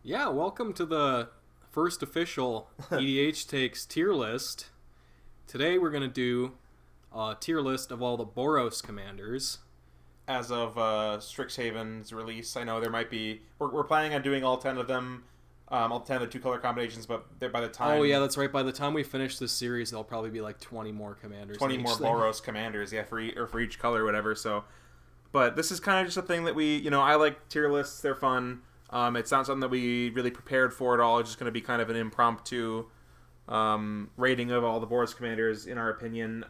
Yeah, welcome to the first official EDH Takes tier list. Today we're going to do a tier list of all the Boros commanders. As of Strixhaven's release, I know there might be... We're planning on doing all 10 of them, all 10 of the two-color combinations, but by the time... Oh yeah, that's right. By the time we finish this series, there'll probably be like 20 more commanders. 20 more Boros commanders, yeah, for each color or whatever, so... But this is kind of just a thing that I like tier lists, they're fun. It's not something that we really prepared for at all. It's just going to be kind of an impromptu rating of all the Boros commanders, in our opinion.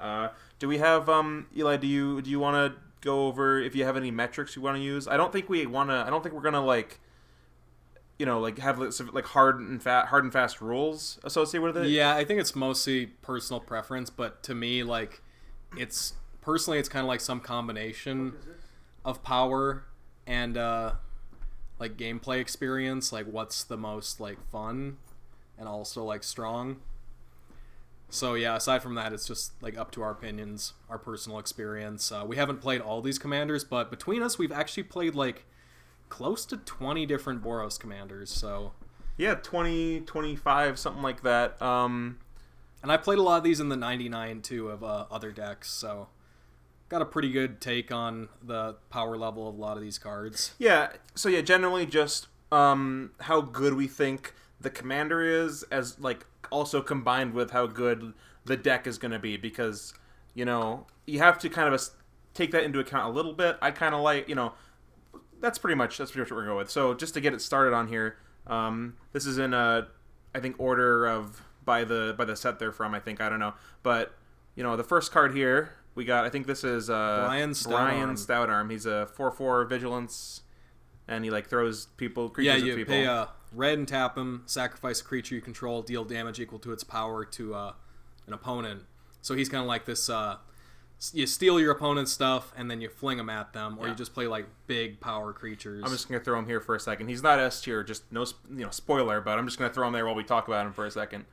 Do we have Eli? Do you want to go over if you have any metrics you want to use? I don't think we're gonna have hard and fast rules associated with it. Yeah, I think it's mostly personal preference, but to me, it's kind of like some combination of power and gameplay experience, like what's the most fun and also strong. So yeah, aside from that, it's just up to our opinions, our personal experience. We haven't played all these commanders, but between us we've actually played close to 20 different Boros commanders, so yeah, 20, 25, something like that. And I played a lot of these in the 99 too of other decks, so got a pretty good take on the power level of a lot of these cards. Yeah, so yeah, generally just how good we think the commander is, as also combined with how good the deck is going to be, because you have to kind of take that into account a little bit. I kind of that's pretty much what we're going to go with. So just to get it started on here, this is in I think order of by the set they're from. I don't know, but the first card here. We got, I think this is Brion Stoutarm. He's a 4/4 vigilance, and he throws creatures at people. Yeah, you pay a red and tap him, sacrifice a creature you control, deal damage equal to its power to an opponent. So he's kind of like this, you steal your opponent's stuff, and then you fling them at them, or you just play big power creatures. I'm just going to throw him here for a second. He's not S tier, just no spoiler, but I'm just going to throw him there while we talk about him for a second.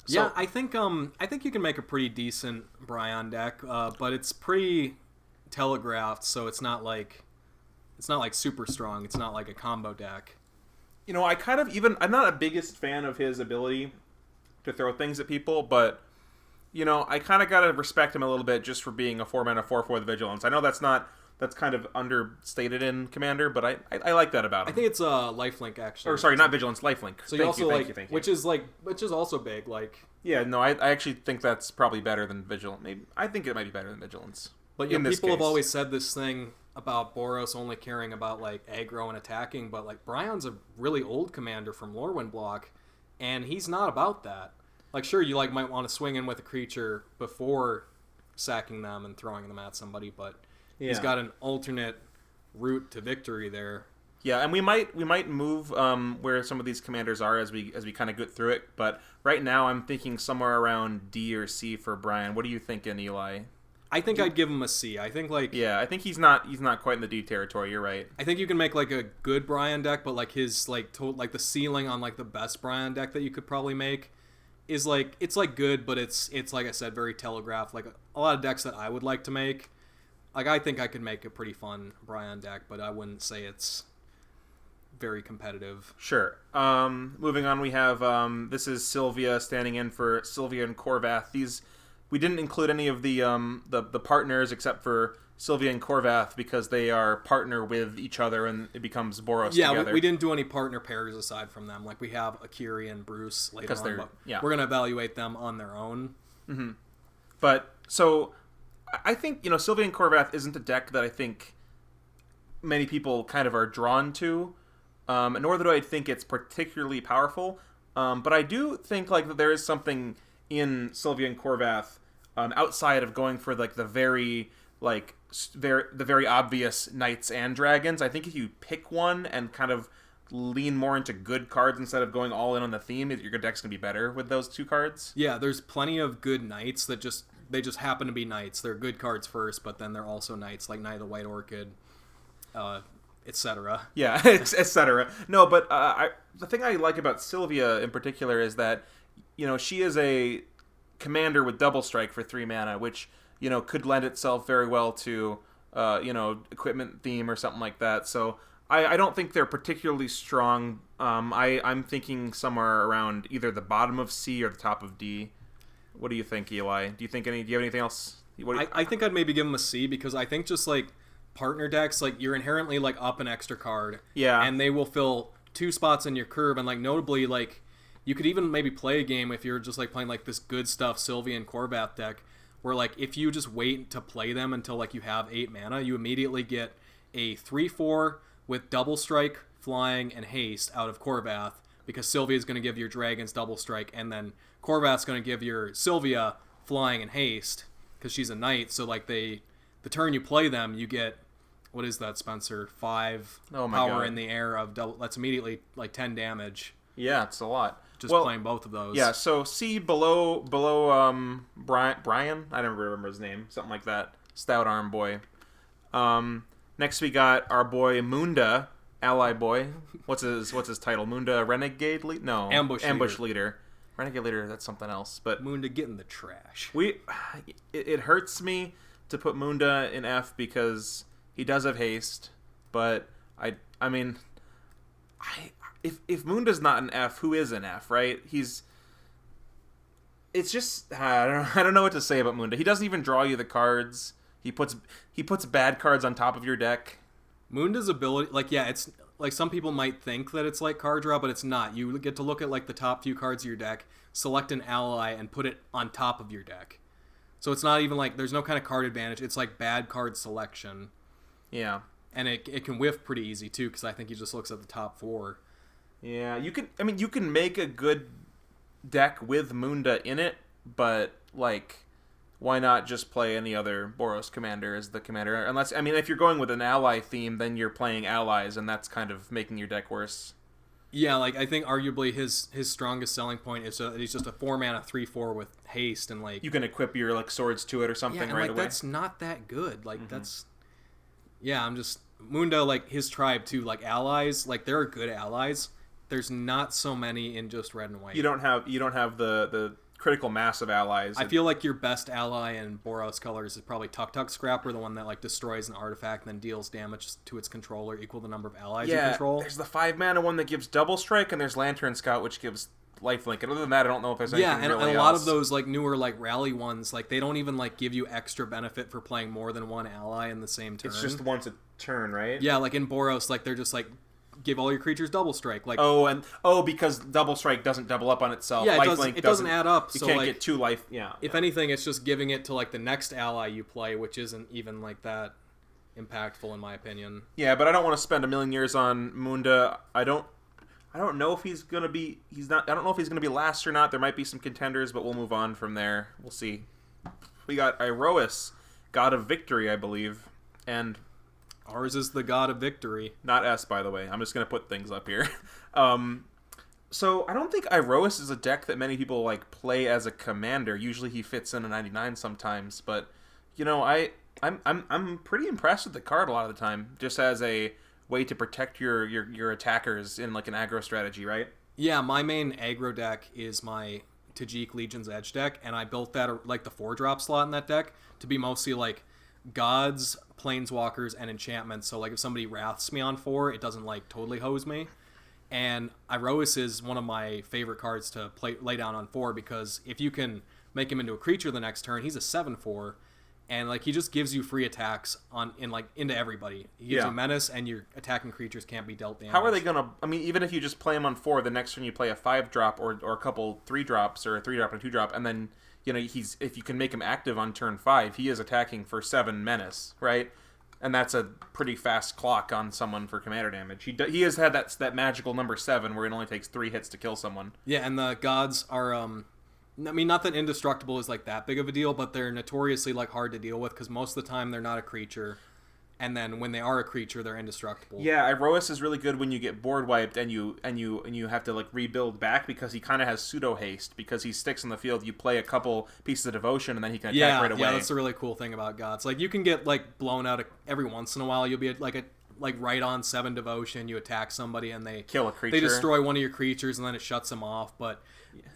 So, yeah, I think you can make a pretty decent Brion deck, but it's pretty telegraphed, so it's not super strong. It's not like a combo deck. I'm not a biggest fan of his ability to throw things at people, but I kind of gotta respect him a little bit just for being a 4-mana 4/4 with vigilance. I know that's kind of understated in Commander, but I like that about him. I think it's lifelink actually. Or sorry, not vigilance, lifelink. So thank you. Which is also big. Yeah, no, I actually think that's probably better than vigilance. Maybe I think it might be better than vigilance. But people have always said this thing about Boros only caring about aggro and attacking, but Brion's a really old commander from Lorwyn block, and he's not about that. Sure, you might want to swing in with a creature before sacking them and throwing them at somebody, but he's got an alternate route to victory there. Yeah, and we might move where some of these commanders are as we kind of get through it. But right now, I'm thinking somewhere around D or C for Brion. What are you thinking, Eli? I think I'd give him a C. I think I think he's not quite in the D territory. You're right. I think you can make a good Brion deck, but his the ceiling on the best Brion deck that you could probably make is it's good, but it's like I said, very telegraphed. A lot of decks that I would like to make. I think I could make a pretty fun Brion deck, but I wouldn't say it's very competitive. Sure. Moving on, we have this is Sylvia standing in for Sylvia and Khorvath. We didn't include any of the partners except for Sylvia and Khorvath because they are partner with each other and it becomes Boros together. Yeah, we didn't do any partner pairs aside from them. We have Akiri and Bruse later on, but we're going to evaluate them on their own. Mm-hmm. But, so, I think, Sylvia and Khorvath isn't a deck that I think many people kind of are drawn to, nor do I think it's particularly powerful. But I do think that there is something in Sylvia and Khorvath outside of going for the very obvious knights and dragons. I think if you pick one and kind of lean more into good cards instead of going all in on the theme, your deck's gonna be better with those two cards. Yeah, there's plenty of good knights that just happen to be knights. They're good cards first, but then they're also knights, like Knight of the White Orchid, etc. Yeah, etc. No, but the thing I like about Sylvia in particular is that she is a commander with double strike for 3 mana, which could lend itself very well to equipment theme or something like that. So I don't think they're particularly strong. I'm thinking somewhere around either the bottom of C or the top of D. What do you think, Eli? Do you have anything else? I think I'd maybe give them a C because I think just like partner decks, like you're inherently like up an extra card. Yeah. And they will fill 2 spots in your curve, and like notably like you could even maybe play a game if you're just like playing like this good stuff Sylvia and Khorvath deck where like if you just wait to play them until like you have 8 mana, you immediately get a 3/4 with double strike, flying, and haste out of Khorvath because Sylvia is going to give your dragons double strike, and then Khorvath's going to give your Sylvia flying and haste because she's a knight. So like the turn you play them, you get, what is that, Spencer? 5 power God. in the air of double. That's immediately like 10 damage. Yeah, it's a lot. Just playing both of those. Yeah, so C below Brion. I don't remember his name. Something like that. Stoutarm boy. Next we got our boy Munda, ally boy. What's his title? Munda Renegade Leader? No, Ambush Leader. Renegade Leader, that's something else. But Munda get in the trash. It hurts me to put Munda in F because he does have haste, but I mean, if Munda's not an F, who is an F, right? It's just I don't know what to say about Munda. He doesn't even draw you the cards. He puts bad cards on top of your deck. Munda's ability, like, yeah, it's like some people might think that it's like card draw, but it's not. You get to look at like the top few cards of your deck, select an ally, and put it on top of your deck. So it's not even like there's no kind of card advantage. It's like bad card selection. Yeah, and it can whiff pretty easy too because I think he just looks at the top 4. Yeah, you can make a good deck with Munda in it, but like, why not just play any other Boros commander as the commander? Unless, I mean, if you're going with an ally theme, then you're playing allies, and that's kind of making your deck worse. Yeah, like, I think arguably his strongest selling point is that he's just a 4-mana 3/4 with haste, and like... You can equip your, like, swords to it or something right away. That's not that good. Like, that's... Yeah, I'm just... Munda, like, his tribe, too, like, allies, like, there are good allies. There's not so many in just red and white. You don't have the critical mass of allies. I feel like your best ally in Boros colors is probably Tuk Scrapper, the one that like destroys an artifact and then deals damage to its controller equal the number of allies you control. There's the 5-mana one that gives double strike, and there's Lantern Scout, which gives lifelink. And other than that, I don't know if there's anything really else. Yeah, and a lot of those like newer like rally ones, like they don't even like give you extra benefit for playing more than one ally in the same turn. It's just once a turn, right? Yeah, like in Boros, like they're just like give all your creatures double strike, like because double strike doesn't double up on itself. Yeah, it doesn't add up. You so can't like, get 2 life. Yeah. If anything, it's just giving it to like the next ally you play, which isn't even like that impactful in my opinion. Yeah, but I don't want to spend a million years on Munda. I don't know if he's gonna be. I don't know if he's gonna be last or not. There might be some contenders, but we'll move on from there. We'll see. We got Iroas, God of Victory, I believe, and. Ours is the God of Victory. Not S, by the way. I'm just going to put things up here. So I don't think Iroas is a deck that many people like play as a commander. Usually he fits in a 99 sometimes, but you know, I'm pretty impressed with the card a lot of the time, just as a way to protect your attackers in like an aggro strategy, right? Yeah, my main aggro deck is my Tajik Legion's Edge deck, and I built that like the 4-drop slot in that deck to be mostly like gods, planeswalkers, and enchantments. So like if somebody wraths me on 4, it doesn't like totally hose me. And Iroas is one of my favorite cards to lay down on 4 because if you can make him into a creature the next turn, he's a 7/4, and like he just gives you free attacks into everybody. He gives you menace, and your attacking creatures can't be dealt damage. How are they gonna? I mean, even if you just play him on 4, the next turn you play a 5-drop or a couple 3-drops or a 3-drop and a 2-drop, and then you know if you can make him active on turn 5, he is attacking for 7 menace, right? And that's a pretty fast clock on someone for commander damage. He has had that magical number 7 where it only takes 3 hits to kill someone. Yeah, and the gods are I mean, not that indestructible is like that big of a deal, but they're notoriously like hard to deal with because most of the time they're not a creature, and then when they are a creature, they're indestructible. Yeah, Iroas is really good when you get board wiped and you have to like rebuild back because he kind of has pseudo haste because he sticks in the field. You play a couple pieces of devotion and then he can attack right away. Yeah, that's a really cool thing about gods. Like you can get like blown out every once in a while. You'll be like right on 7 devotion. You attack somebody and they kill a creature. They destroy one of your creatures and then it shuts him off, but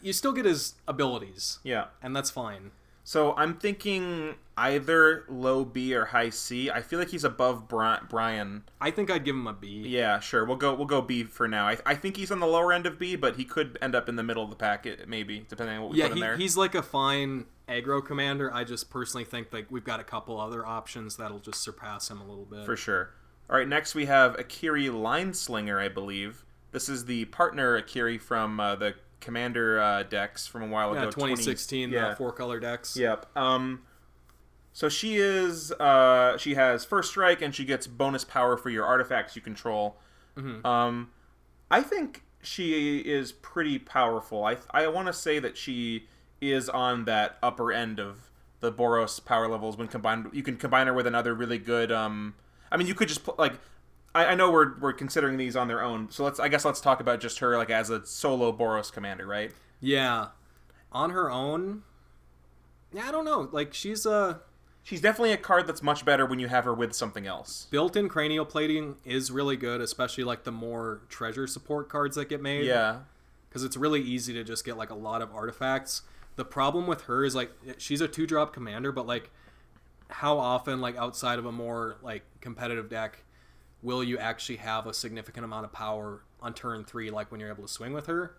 you still get his abilities. Yeah. And that's fine. So I'm thinking either low B or high C. I feel like he's above Brion. I think I'd give him a B. Yeah, sure. We'll go B for now. I think he's on the lower end of B, but he could end up in the middle of the packet, maybe, depending on what we put in there. He's like a fine aggro commander. I just personally think like we've got a couple other options that'll just surpass him a little bit. For sure. All right, next we have Akiri Line-Slinger, I believe. This is the partner Akiri from the Commander decks from a while ago. 2016, the 4-color decks. Yep. So she is she has first strike and she gets bonus power for your artifacts you control. Mm-hmm. I think she is pretty powerful. I want to say that she is on that upper end of the Boros power levels when combined. You can combine her with another really good. I mean, you could just I know we're considering these on their own, so let's talk about just her like as a solo Boros commander, right? Yeah, on her own. Yeah, I don't know. Like she's definitely a card that's much better when you have her with something else. Built-in cranial plating is really good, especially like the more treasure support cards that get made. Yeah, because it's really easy to just get like a lot of artifacts. The problem with her is like she's a 2-drop commander, but like how often like outside of a more like competitive deck will you actually have a significant amount of power on turn 3, like when you're able to swing with her?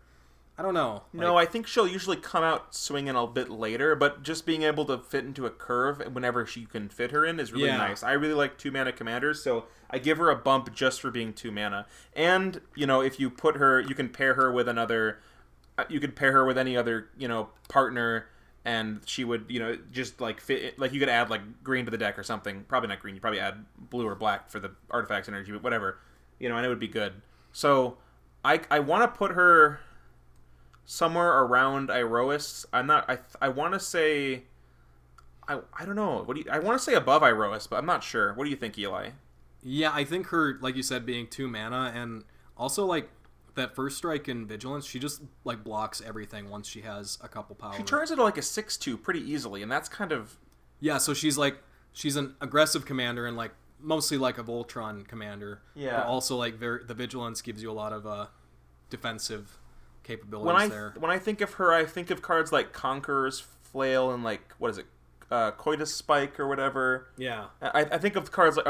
I don't know. No, I think she'll usually come out swinging a bit later, but just being able to fit into a curve whenever she can fit her in is really nice. I really like 2-mana commanders, so I give her a bump just for being 2-mana. And, if you put her, you can pair her with any other, partner, and she would, just like fit, like you could add like green to the deck or something. Probably not green. You probably add blue or black for the artifacts energy, but whatever, and it would be good. So I want to put her somewhere around Iroas. I want to say, I don't know. I want to say above Iroas, but I'm not sure. What do you think, Eli? Yeah, I think her, like you said, being 2-mana and also like that first strike and vigilance, she just like blocks everything once she has a couple power. She turns into like a 6/2 pretty easily, and that's kind of so she's an aggressive commander and like mostly like a Voltron commander. Yeah. But also like the vigilance gives you a lot of defensive capabilities there. When I think of her, I think of cards like Conqueror's Flail and like what is it? Coitus Spike or whatever. Yeah, I think of cards like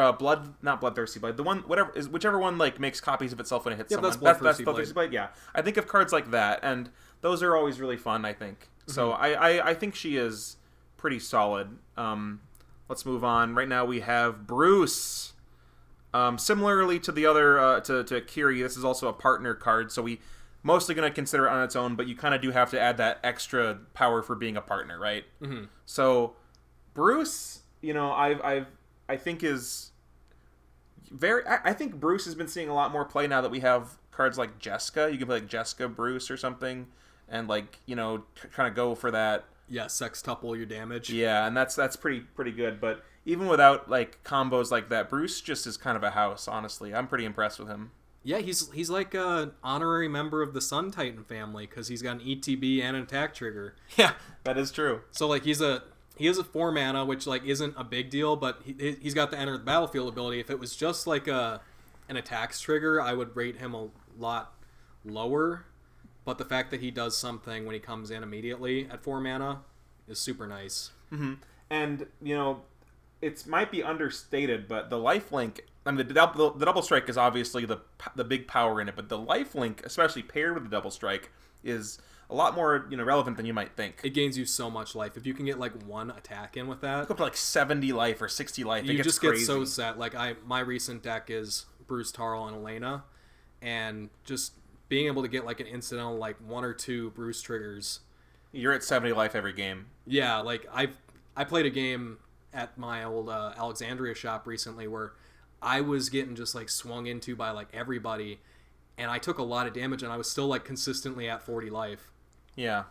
not Bloodthirsty Blade. The one, whichever one like makes copies of itself when it hits someone. That's Bloodthirsty Blade. Yeah, I think of cards like that, and those are always really fun. I think so. I think she is pretty solid. Let's move on. Right now we have Bruse. Similarly to the other to Akiri, this is also a partner card, so we mostly going to consider it on its own, but you kind of do have to add that extra power for being a partner, right? Mm-hmm. So Bruse, I think is very. I think Bruse has been seeing a lot more play now that we have cards like Jeska. You can play like Jeska Bruse or something, and like kind of go for that. Yeah, sextuple your damage. Yeah, and that's pretty good. But even without like combos like that, Bruse just is kind of a house. Honestly, I'm pretty impressed with him. Yeah, he's like an honorary member of the Sun Titan family because he's got an ETB and an attack trigger. Yeah, that is true. So like he is a 4-mana, which like isn't a big deal, but he's got the enter the battlefield ability. If it was just like an attacks trigger, I would rate him a lot lower. But the fact that he does something when he comes in immediately at 4-mana is super nice. Mm-hmm. And it might be understated, but the lifelink. I mean, the double strike is obviously the big power in it, but the lifelink, especially paired with the double strike, is a lot more relevant than you might think. It gains you so much life. If you can get like one attack in with that, go up to like 70 life or 60 life. You just get so set. Like my recent deck is Bruce, Tarl, and Elena, and just being able to get like an incidental like 1 or 2 Bruce triggers. You're at 70 life every game. Yeah, like I played a game at my old Alexandria shop recently where I was getting just like swung into by like everybody, and I took a lot of damage, and I was still like consistently at 40 life. Yeah,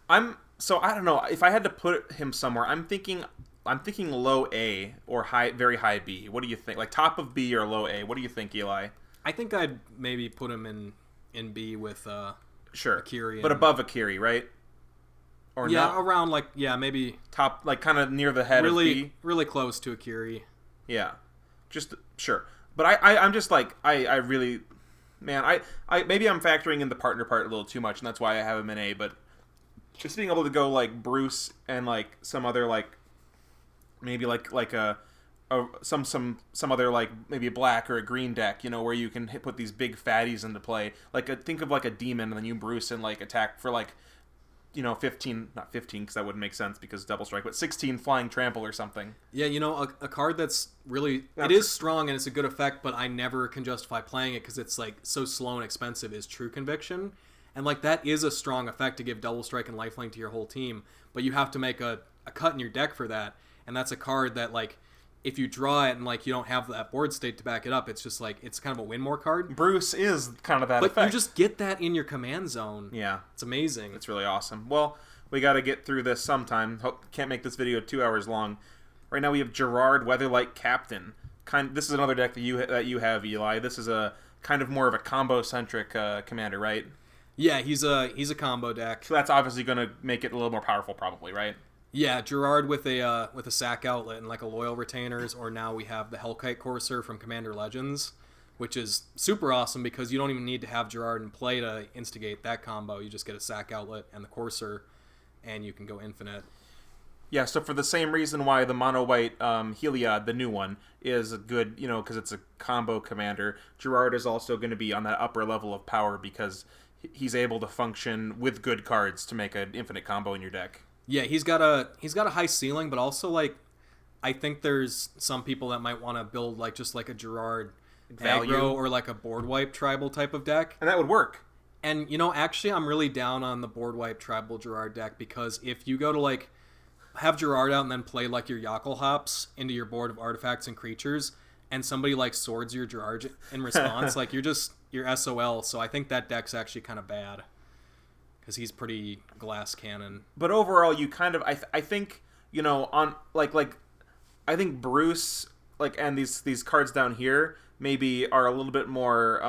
I don't know if I had to put him somewhere. I'm thinking low A or very high B. What do you think? Like top of B or low A? What do you think, Eli? I think I'd maybe put him in B with sure Akiri, but above Akiri, right? Or yeah, not? Around like maybe top, like kind of near the head of B. Really close to Akiri. Yeah. Just sure, but I'm just like I really, man, I maybe I'm factoring in the partner part a little too much, and that's why I have him in A. But just being able to go like Bruse and like some other like maybe like some other like maybe a black or a green deck, you know, where you can put these big fatties into play. Like think of like a demon and then you Bruse and like attack for like, you know, 15, not 15 because that wouldn't make sense because double strike, but 16 flying trample or something. Yeah, you know, a card that's really, it is strong and it's a good effect, but I never can justify playing it because it's like so slow and expensive, is True Conviction. And like that is a strong effect to give double strike and lifelink to your whole team, but you have to make a cut in your deck for that. And that's a card that like, if you draw it and like you don't have that board state to back it up, it's just like it's kind of a win more card. Bruse is kind of that but effect. You just get that in your command zone. Yeah, it's amazing. It's really awesome. Well, we got to get through this sometime. Can't make this video 2 hours long. Right now we have Gerrard, Weatherlight Captain. This is another deck that you have, Eli. This is a kind of more of a combo centric commander, right? Yeah, he's a combo deck. So that's obviously going to make it a little more powerful, probably, right? Yeah, Gerrard with a sack outlet and like a loyal retainers, or now we have the Hellkite Courser from Commander Legends, which is super awesome because you don't even need to have Gerrard in play to instigate that combo. You just get a sack outlet and the Courser, and you can go infinite. Yeah, so for the same reason why the mono-white Heliod, the new one, is good, you know, because it's a combo commander, Gerrard is also going to be on that upper level of power because he's able to function with good cards to make an infinite combo in your deck. Yeah, he's got a high ceiling, but also like I think there's some people that might want to build like just like a Gerrard aggro or like a board wipe tribal type of deck. And that would work. And you know, actually I'm really down on the board wipe tribal Gerrard deck because if you go to like have Gerrard out and then play like your Yackle Hops into your board of artifacts and creatures and somebody like swords your Gerrard in response, like you're SOL, so I think that deck's actually kind of bad. Because he's pretty glass cannon. But overall, you kind of, I think, you know, on like I think Bruse and these cards down here maybe are a little bit more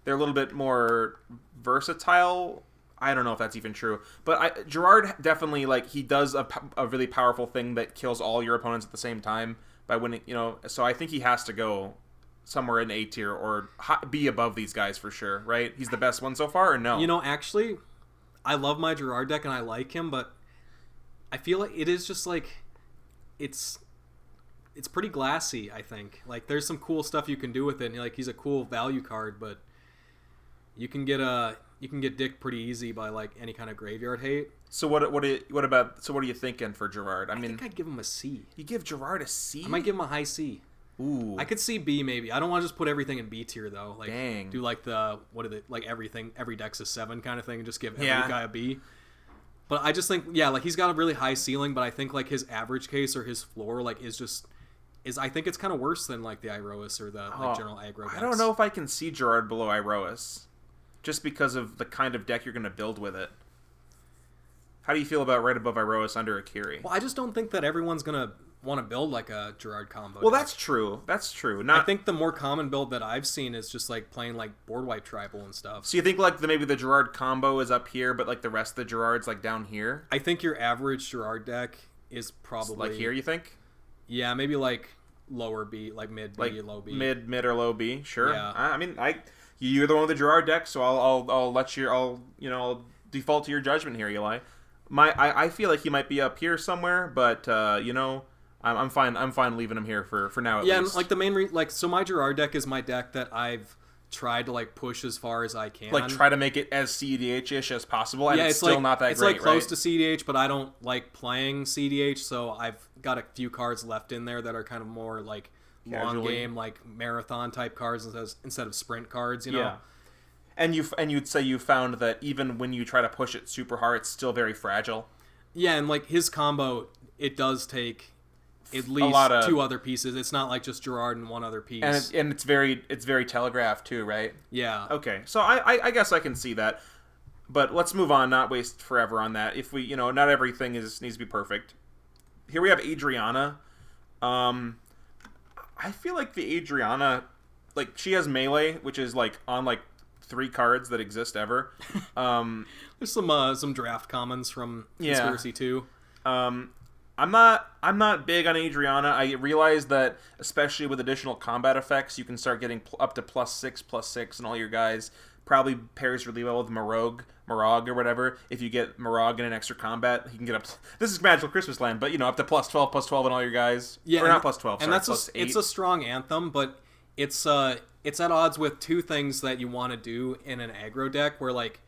they're a little bit more versatile. I don't know if that's even true, but Gerrard definitely like he does a really powerful thing that kills all your opponents at the same time by winning. You know, so I think he has to go somewhere in A tier or be above these guys for sure, right? He's the best one so far, or no? You know, actually, I love my Gerrard deck and I like him, but I feel like it is just like it's pretty glassy. I think like there's some cool stuff you can do with it. And, like he's a cool value card, but you can get dicked pretty easy by like any kind of graveyard hate. So what are you thinking for Gerrard? I mean, think I'd give him a C. You give Gerrard a C? I might give him a high C. Ooh. I could see B maybe. I don't want to just put everything in B tier though. Like dang. Do like the everything every deck's a 7 kind of thing and just give every guy a B. But I just think like he's got a really high ceiling, but I think like his average case or his floor like is I think it's kind of worse than like the Iroas or the like general aggro decks. I don't know if I can see Gerrard below Iroas just because of the kind of deck you're going to build with it. How do you feel about right above Iroas under Akiri? Well, I just don't think that everyone's going to want to build like a Gerrard combo. Well, deck. that's true. That's true. I think the more common build that I've seen is just like playing like board wipe tribal and stuff. So you think like maybe the Gerrard combo is up here, but like the rest of the Gerrard's like down here? I think your average Gerrard deck is probably like here. You think? Yeah, maybe like lower B, like mid B, like low B, mid or low B. Sure. Yeah. I mean, you're the one with the Gerrard deck, so I'll let you. I'll default to your judgment here, Eli. I feel like he might be up here somewhere, but I'm fine leaving him here for now at least. Yeah, and like the main so my Gerrard deck is my deck that I've tried to like push as far as I can. Like try to make it as CDH-ish as possible, and it's still like, not that it's great, like close right? to CDH, but I don't like playing CDH, so I've got a few cards left in there that are kind of more like long game, like marathon type cards instead of sprint cards, you know? Yeah. And you'd say you found that even when you try to push it super hard, it's still very fragile. Yeah, and like his combo, it does take at least two other pieces. It's not like just Gerrard and one other piece. And it's very telegraphed too, right? Yeah. Okay, so I guess I can see that. But let's move on, not waste forever on that. If we, not everything needs to be perfect. Here we have Adriana. I feel like the Adriana, like she has melee, which is like on like 3 cards that exist ever. There's some draft commons from Conspiracy 2. I'm not big on Adriana. I realize that especially with additional combat effects, you can start getting up to +6/+6 and all your guys probably pairs really well with Morog or whatever. If you get Morog in an extra combat, he can get up to, this is Magical Christmas Land, but up to +12 on all your guys. Yeah, or not +12, and sorry, that's +8. it's a strong anthem, but it's at odds with two things that you want to do in an aggro deck, where like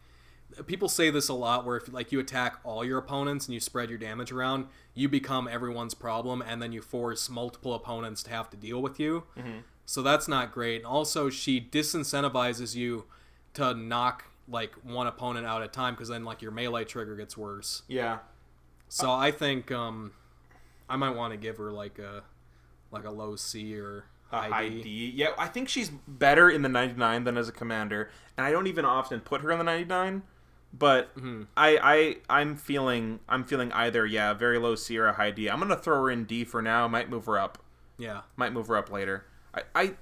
people say this a lot, where if like you attack all your opponents and you spread your damage around, you become everyone's problem, and then you force multiple opponents to have to deal with you. Mm-hmm. So that's not great. And also, she disincentivizes you to knock like one opponent out at a time, because then like your melee trigger gets worse. Yeah. So I think I might want to give her like a low C or high D. Yeah, I think she's better in the 99 than as a commander, and I don't even often put her in the 99. But I'm feeling either very low C or a high D. I'm gonna throw her in D for now. Might move her up. Yeah, might move her up later. I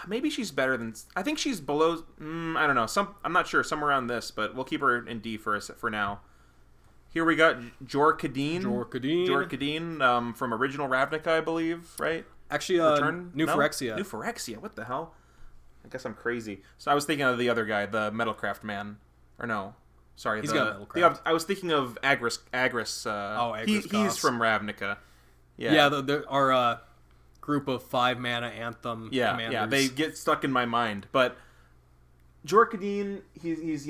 maybe she's better than. I think she's below. I don't know. I'm not sure. Somewhere around this, but we'll keep her in D for now. Here we got Jor Kadeen. Jor Kadeen from original Ravnica, I believe. Right? Actually, New Phyrexia. New Phyrexia. What the hell? I guess I'm crazy. So I was thinking of the other guy, the Metalcraft man, or no. Sorry, he's got Metalcraft. I was thinking of Agris. He's from Ravnica. Yeah. There are group of 5 mana anthem commanders. Yeah, they get stuck in my mind. But Jor Kadeen, he's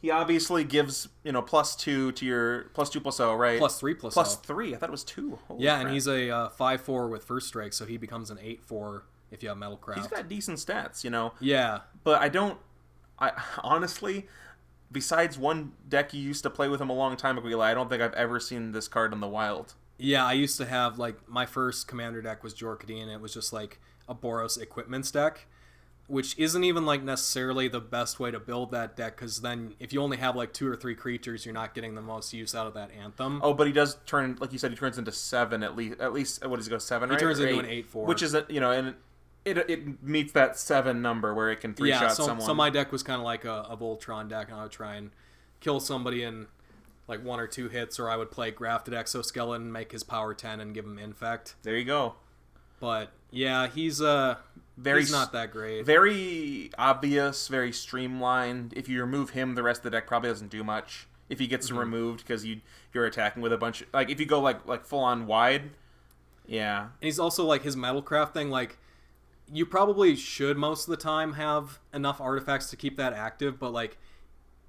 he obviously gives +2 to your +2/+0, right? +3/+0. +3. I thought it was 2. Holy crap. And he's a 5/4 with first strike, so he becomes an 8/4 if you have Metalcraft. He's got decent stats, Yeah, but I honestly. Besides one deck you used to play with him a long time ago, Eli, I don't think I've ever seen this card in the wild. Yeah, I used to have, like, my first commander deck was Jor Kadeen, and it was just, like, a Boros equipments deck, which isn't even, like, necessarily the best way to build that deck, because then if you only have, like, 2 or 3 creatures, you're not getting the most use out of that anthem. Oh, but he does turn, like you said, he turns into 7 at least, what does he go, 7, right? He turns into an 8/4. Which is, and it meets that 7 number where it can 3-shot someone. So my deck was kind of like a Voltron deck, and I would try and kill somebody in like 1 or 2 hits, or I would play Grafted Exoskeleton, make his power 10, and give him Infect. There you go. But yeah, he's not that great. Very obvious, very streamlined. If you remove him, the rest of the deck probably doesn't do much. If he gets removed because you're attacking with a bunch of, like if you go like full on wide, yeah. And he's also like his Metalcraft thing, like. You probably should most of the time have enough artifacts to keep that active, but like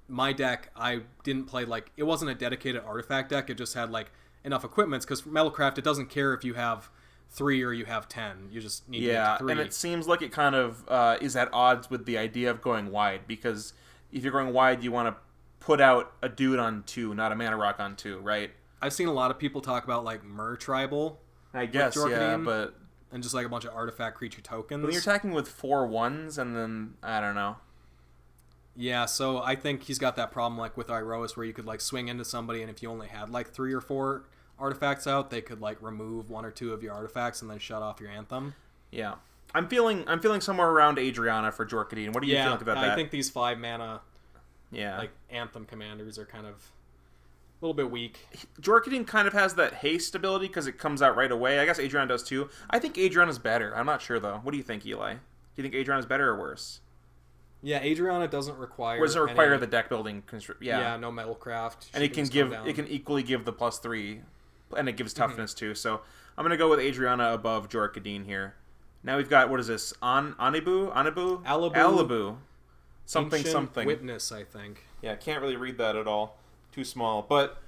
my deck, I didn't play like it wasn't a dedicated artifact deck. It just had like enough equipments, because for Metalcraft it doesn't care if you have 3 or you have 10. You just need to get to 3. And it seems like it kind of is at odds with the idea of going wide, because if you're going wide, you want to put out a dude on 2, not a mana rock on 2, right? I've seen a lot of people talk about like Mer Tribal. I guess, but. And just like a bunch of artifact creature tokens. When you're attacking with 4 1s, and then, I don't know. Yeah, so I think he's got that problem like with Iroas, where you could like swing into somebody, and if you only had like 3 or 4 artifacts out, they could like remove 1 or 2 of your artifacts and then shut off your anthem. Yeah. I'm feeling somewhere around Adriana for Jor Kadeen. What do you think about that? I think these 5 mana like anthem commanders are kind of a little bit weak. Jor Kadeen kind of has that haste ability because it comes out right away. I guess Adriana does too. I think Adriana's better. I'm not sure though. What do you think, Eli? Do you think Adriana's better or worse? Yeah, Adriana doesn't require. Or does it require the deck building? Yeah, no Metalcraft. And it can equally give the +3, and it gives toughness too. So I'm gonna go with Adriana above Jor Kadeen here. Now we've got, what is this? Alibou. Something. Witness, I think. Yeah, can't really read that at all. Too small, but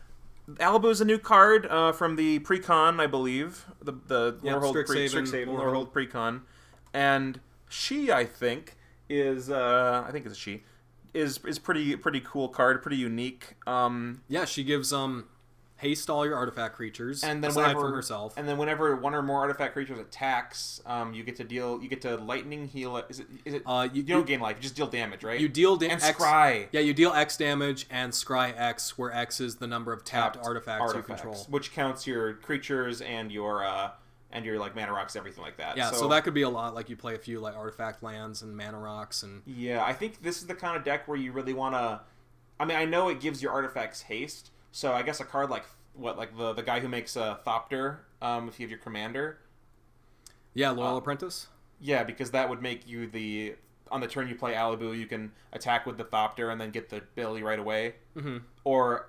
Alibou is a new card from the precon, I believe. The Strixhaven Lorehold precon, and she, I think, is it's a she, is pretty cool card, pretty unique. Yeah, she gives haste all your artifact creatures, and then aside from herself. And then whenever 1 or more artifact creatures attacks, you get to lightning heal it. Is it? You don't gain life; you just deal damage, right? You deal and scry. Yeah, you deal X damage and scry X, where X is the number of tapped artifacts you control, which counts your creatures and your like mana rocks, everything like that. Yeah, so that could be a lot. Like you play a few like artifact lands and mana rocks, and yeah, I think this is the kind of deck where you really want to. I mean, I know it gives your artifacts haste. So I guess a card like the guy who makes a Thopter, if you have your commander. Yeah, Loyal Apprentice. Yeah, because that would make you the on the turn you play Alibou, you can attack with the Thopter and then get the ability right away. Mm-hmm. Or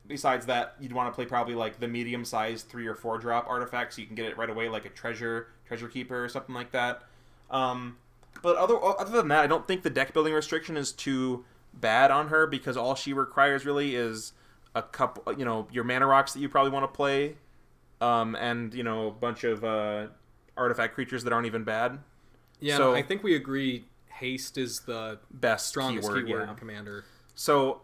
besides that, you'd want to play probably like the medium-sized 3 or 4 drop artifact, so you can get it right away, like a treasure keeper or something like that. But other than that, I don't think the deck building restriction is too bad on her, because all she requires really is a couple, your mana rocks that you probably want to play, and a bunch of artifact creatures that aren't even bad. Yeah, so, I think we agree haste is the best strongest keyword yeah. in Commander. So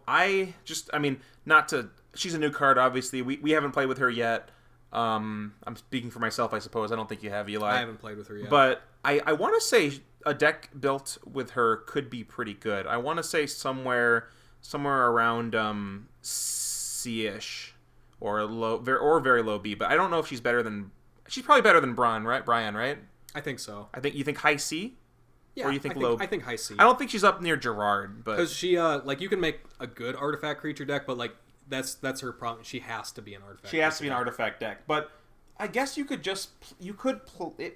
she's a new card, obviously. We haven't played with her yet. I'm speaking for myself, I suppose. I don't think you have, Eli. I haven't played with her yet. But I want to say a deck built with her could be pretty good. I want to say somewhere around C-ish or very low B. But I don't know if she's better than... She's probably better than Brion, right? I think so. You think high C? Yeah, or you think low? I think high C. I don't think she's up near Gerrard, but because she you can make a good artifact creature deck, but like that's her problem. She has to be an artifact. She has to be an artifact deck, but I guess it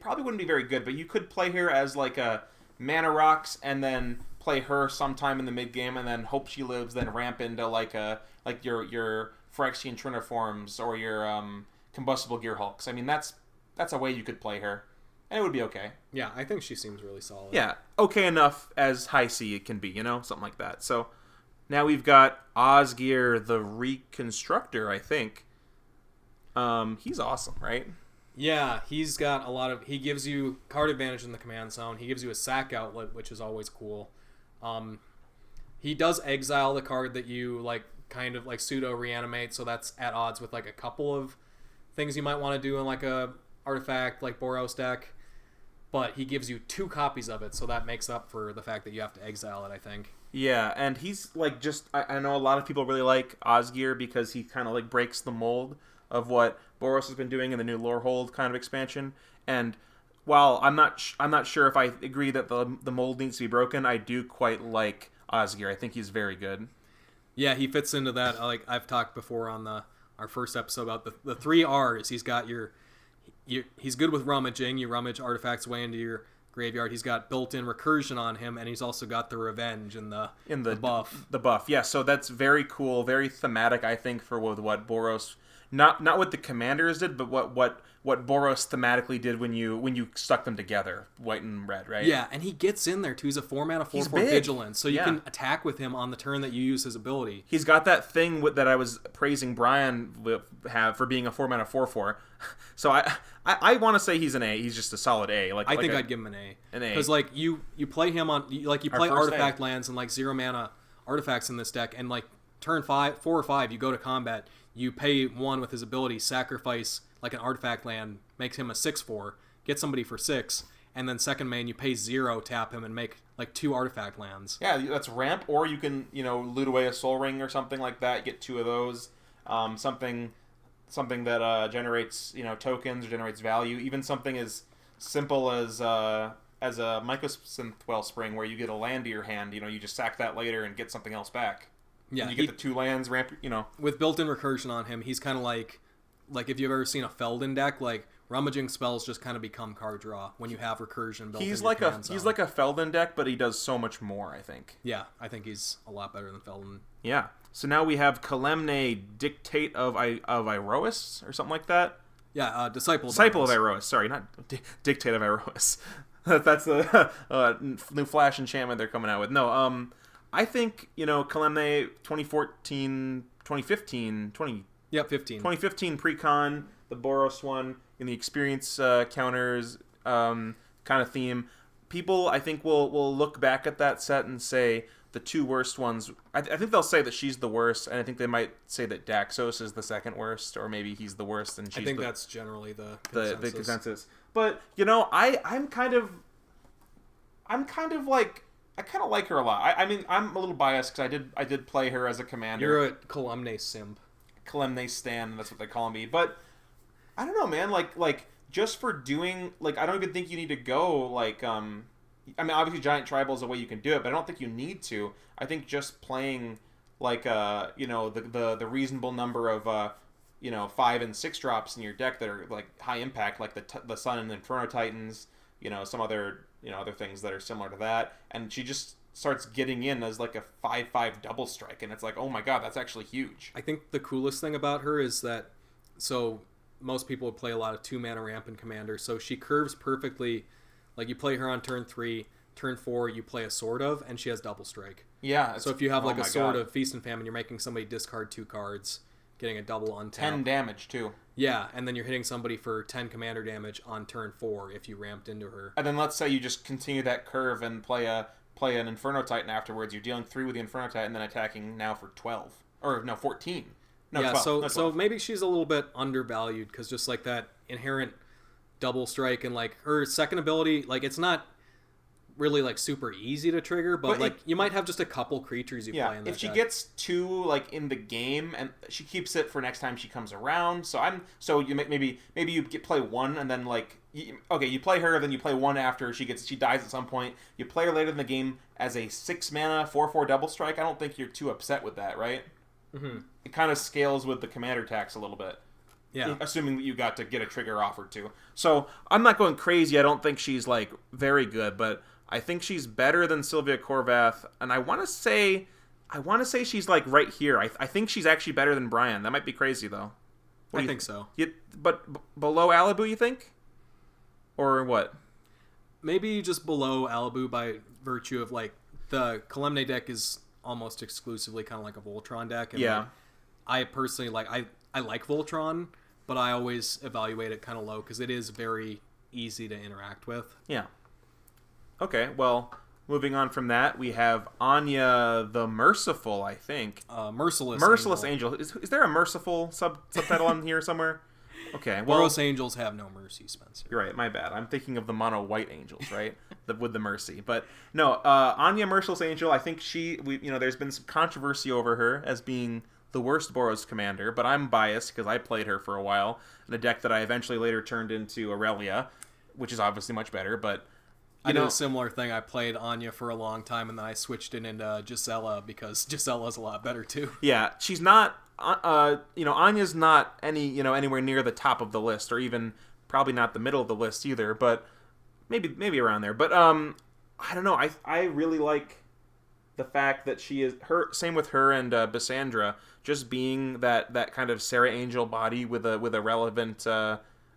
probably wouldn't be very good, but you could play her as like a mana rocks and then play her sometime in the mid game and then hope she lives, then ramp into like your Phyrexian Triniforms or your combustible Gear Hulks. I mean that's a way you could play her. And it would be okay. Yeah, I think she seems really solid. Yeah, okay enough as high C it can be, something like that. So now we've got Osgir the Reconstructor, I think. He's awesome, right? Yeah, he's got he gives you card advantage in the command zone. He gives you a sack outlet, which is always cool. He does exile the card that you kind of pseudo reanimate, so that's at odds with a couple of things you might want to do in a artifact like Boros deck. But he gives you 2 copies of it, so that makes up for the fact that you have to exile it, I think. Yeah, and he's I know a lot of people really like Osgir because he kind of breaks the mold of what Boros has been doing in the new Lorehold kind of expansion. And while I'm not sure if I agree that the mold needs to be broken, I do quite like Osgir. I think he's very good. Yeah, he fits into that. I've talked before on our first episode about the 3 R's. He's got he's good with rummaging. You rummage artifacts way into your graveyard. He's got built-in recursion on him, and he's also got the revenge and the buff. The buff, yeah. So that's very cool, very thematic, I think, for what Boros, not what the commanders did, but what Boros thematically did when you stuck them together, white and red, right? Yeah, and he gets in there too. He's a 4-mana 4/4 vigilance, so you can attack with him on the turn that you use his ability. He's got that thing that I was praising Brion for being a 4-mana 4/4. So I want to say he's an A. He's just a solid A. I think I'd give him an A. An A. Because you play him on you play artifact lands and 0-mana artifacts in this deck, and turn 4 or 5 you go to combat. You pay 1 with his ability, sacrifice an artifact land, makes him a 6/4, get somebody for 6, and then second main you pay 0, tap him, and make 2 artifact lands. Yeah, that's ramp, or you can loot away a Soul Ring or something like that, get 2 of those. Something that generates tokens or generates value. Even something as simple as a Mycosynth Wellspring, where you get a land to your hand. You just sack that later and get something else back. Yeah, and you get the 2 lands ramp. With built-in recursion on him, he's kind of like if you've ever seen a Feldon deck, rummaging spells just kind of become card draw when you have recursion built in. He's like a Feldon deck, but he does so much more, I think. Yeah, I think he's a lot better than Feldon. Yeah. So now we have Kalemne, Dictate of Iroas, or something like that. Yeah, Disciple of Iroas. Sorry, not Dictate of Iroas. That's a new Flash enchantment they're coming out with. No, I think Kalemne 2014, 2015, 2015 pre-con, the Boros one, in the experience counters kind of theme. People, I think, will look back at that set and say the 2 worst ones. I think they'll say that she's the worst, and I think they might say that Daxos is the second worst, or maybe he's the worst, and she's. I think that's generally the consensus. But I'm kind of like. I kind of like her a lot. I mean, I'm a little biased because I did play her as a commander. You're a Kalemne simp. Kalemne stan, that's what they call me. But I don't know, man. Like just for doing I don't even think you need to go I mean, obviously Giant Tribal is a way you can do it, but I don't think you need to. I think just playing the reasonable number of 5 and 6 drops in your deck that are high impact, like the Sun and Inferno Titans, some other other things that are similar to that, and she just starts getting in as like a 5/5 double strike, and it's like, oh my god, that's actually huge. I think the coolest thing about her is that, so most people would play a lot of 2-mana ramp in Commander, so she curves perfectly. Like, you play her on turn 3, turn 4 you play a Sword of, and she has double strike. Yeah. So if you have like a Sword of Feast and Famine, you're making somebody discard 2 cards, getting a double untap. 10 damage too. Yeah, and then you're hitting somebody for 10 commander damage on turn 4 if you ramped into her. And then let's say you just continue that curve and play an Inferno Titan afterwards. You're dealing 3 with the Inferno Titan and then attacking now for 12. Or, no, 14. No, yeah, 12. So maybe she's a little bit undervalued, because just like that inherent double strike and like her second ability, like it's not really like super easy to trigger, but like you might have just a couple creatures you play in that if she deck. gets 2 like in the game, and she keeps it for next time she comes around. So you maybe you play 1 and then like you play her, then you play 1 after she dies at some point. You play her later in the game as a 6 mana 4/4 double strike. I don't think you're too upset with that, right? Mm-hmm. It kind of scales with the commander tax a little bit. Yeah. Assuming that you got to get a trigger offered to. So I'm not going crazy. I don't think she's like very good, but I think she's better than Sylvia Khorvath, and I want to say she's like right here. I think she's actually better than Brion. That might be crazy though. I think so. But below Alibou, you think? Or what? Maybe just below Alibou by virtue of like the Kalemne deck is almost exclusively kind of like a Voltron deck. And yeah. Like, I personally like I like Voltron, but I always evaluate it kind of low because it is very easy to interact with. Yeah. Okay, well, moving on from that, we have Anya the Merciful, I think. Merciless Angel. Is there a merciful subtitle on here somewhere? Okay, well... Boros Angels have no mercy, Spencer. You're right, my bad. I'm thinking of the mono white angels, right? With the mercy. But no, Anya Merciless Angel, I think there's been some controversy over her as being the worst Boros commander, but I'm biased because I played her for a while in a deck that I eventually later turned into Aurelia, which is obviously much better, but... I did a similar thing. I played Anya for a long time, and then I switched it into Gisela because Gisela's a lot better too. Yeah, she's not. Anya's not anywhere near the top of the list, or even probably not the middle of the list either. But maybe around there. But I don't know. I really like the fact that she is her. Same with her and Bissandra, just being that kind of Sarah Angel body with a relevant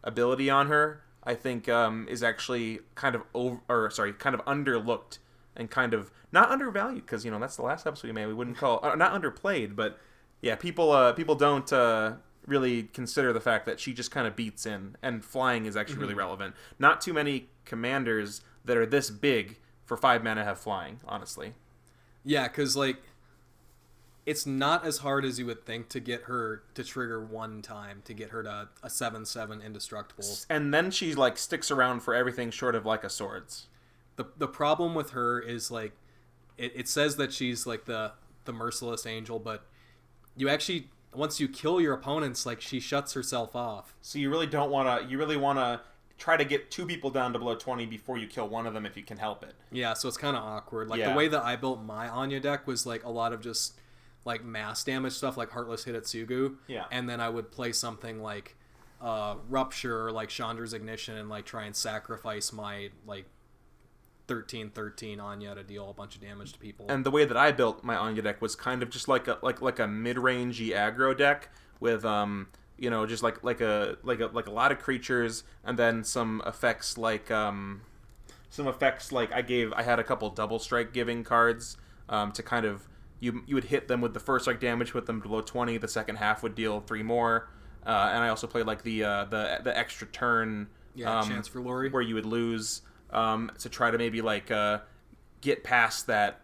ability on her. I think is actually kind of underlooked and kind of not undervalued, because that's the last episode we made. We wouldn't call not underplayed, but yeah, people don't really consider the fact that she just kind of beats in, and flying is actually really relevant. Not too many commanders that are this big for 5 mana have flying, honestly. Yeah, because like it's not as hard as you would think to get her to trigger one time, to get her to a 7/7 indestructible. And then she like sticks around for everything short of like a swords. The problem with her is like it says that she's like the merciless angel, but you actually, once you kill your opponents, like she shuts herself off. So you really don't want to. You really want to try to get 2 people down to below 20 before you kill one of them if you can help it. Yeah, so it's kind of awkward. Like the way that I built my Anya deck was like a lot of just like mass damage stuff, like Heartless Hitotsugu. Yeah. And then I would play something like Rupture or like Chandra's Ignition and like try and sacrifice my like 13/13 Anya to deal a bunch of damage to people. And the way that I built my Anya deck was kind of just like a mid-rangey aggro deck with just like a lot of creatures, and then some effects like I had a couple double strike giving cards to kind of you would hit them with the first strike damage, with them below 20. The second half would deal 3 more. And I also played like the extra turn chance for Lori, where you would lose to try to maybe like get past that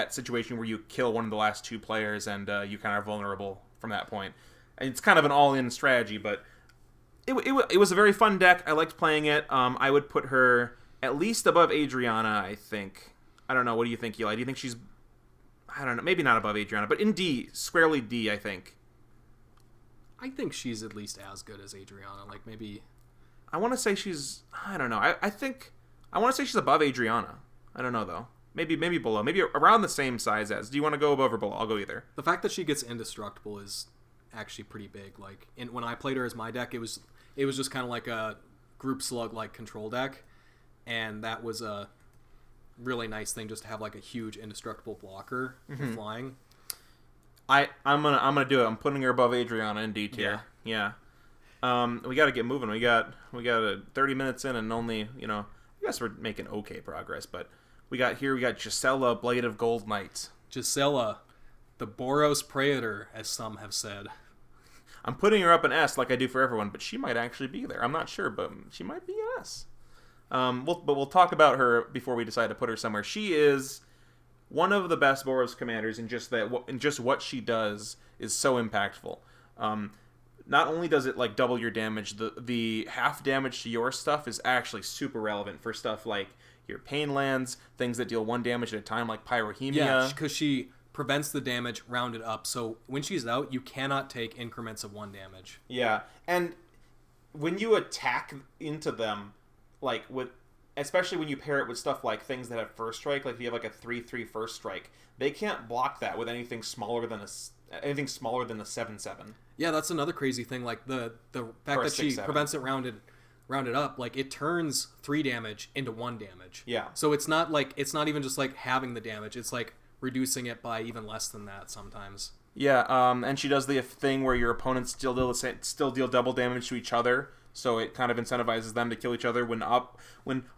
situation where you kill one of the last 2 players and you kind of are vulnerable from that point. And it's kind of an all-in strategy, but it was a very fun deck. I liked playing it. I would put her at least above Adriana, I think. I don't know. What do you think, Eli? Do you think she's... I don't know. Maybe not above Adriana, but in D, squarely D, I think. I think she's at least as good as Adriana. Like maybe... I want to say she's... I don't know. I think... I want to say she's above Adriana. I don't know, though. Maybe below. Maybe around the same size as. Do you want to go above or below? I'll go either. The fact that she gets indestructible is actually pretty big. Like, when I played her as my deck, it was just kind of like a group slug like control deck, and that was a really nice thing just to have like a huge indestructible blocker for flying. I'm gonna do it. I'm putting her above Adriana in D tier. Yeah. We got to get moving. We got 30 minutes in, and only I guess we're making okay progress. But we got Gisela, Blade of Goldnight. Gisela, the Boros Praetor, as some have said. I'm putting her up an S like I do for everyone, but she might actually be there. I'm not sure, but she might be an S. We'll talk about her before we decide to put her somewhere. She is one of the best Boros commanders, and just what she does is so impactful. Not only does it like double your damage, the half damage to your stuff is actually super relevant for stuff like your pain lands, things that deal 1 damage at a time, like Pyrohemia. Yeah, because she prevents the damage rounded up, so when she's out, you cannot take increments of 1 damage. Yeah, and when you attack into them, like especially when you pair it with stuff like things that have first strike, like if you have like a 3/3 first strike, they can't block that with anything smaller than a 7/7. Yeah, that's another crazy thing. Like the fact that she prevents it rounded up, like it turns 3 damage into 1 damage. Yeah. So it's not even just like having the damage. It's like reducing it by even less than that sometimes. Yeah. And she does the thing where your opponents still deal double damage to each other. So it kind of incentivizes them to kill each other when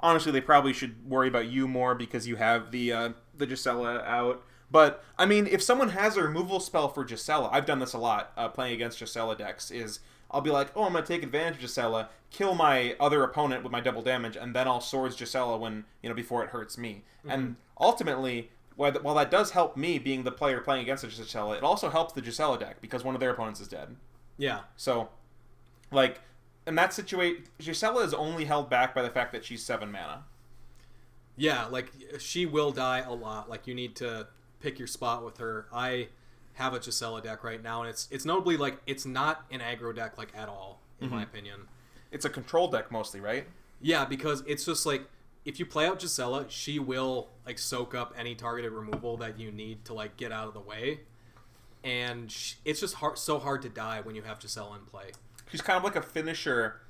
honestly they probably should worry about you more because you have the Gisela out. But, I mean, if someone has a removal spell for Gisela, I've done this a lot playing against Gisela decks, is I'll be like, oh, I'm going to take advantage of Gisela, kill my other opponent with my double damage, and then I'll swords Gisela before it hurts me. Mm-hmm. And ultimately, while that does help me being the player playing against the Gisela, it also helps the Gisela deck because one of their opponents is dead. Yeah. So, like, in that situation, Gisela is only held back by the fact that she's 7 mana. Yeah, like, she will die a lot. Like, you need to pick your spot with her. I have a Gisela deck right now, and it's notably like it's not an aggro deck like at all in my opinion. It's a control deck mostly, right? Yeah, because it's just like if you play out Gisela, she will like soak up any targeted removal that you need to like get out of the way, and it's just so hard to die when you have Gisela in play. She's kind of like a finisher.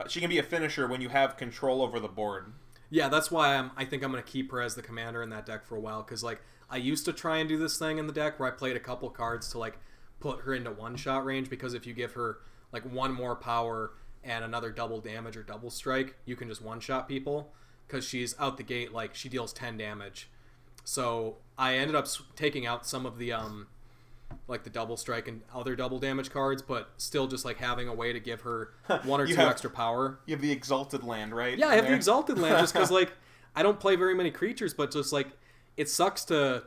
She can be a finisher when you have control over the board. Yeah, that's why I think I'm going to keep her as the commander in that deck for a while, because like I used to try and do this thing in the deck where I played a couple cards to like put her into one-shot range, because if you give her like 1 more power and another double damage or double strike, you can just one-shot people, because she's out the gate, like she deals 10 damage. So I ended up taking out some of the like the double strike and other double damage cards, but still just like having a way to give her 1 or 2 extra power. You have the Exalted Land, right? Yeah, I have the Exalted Land just because like I don't play very many creatures, but just like it sucks to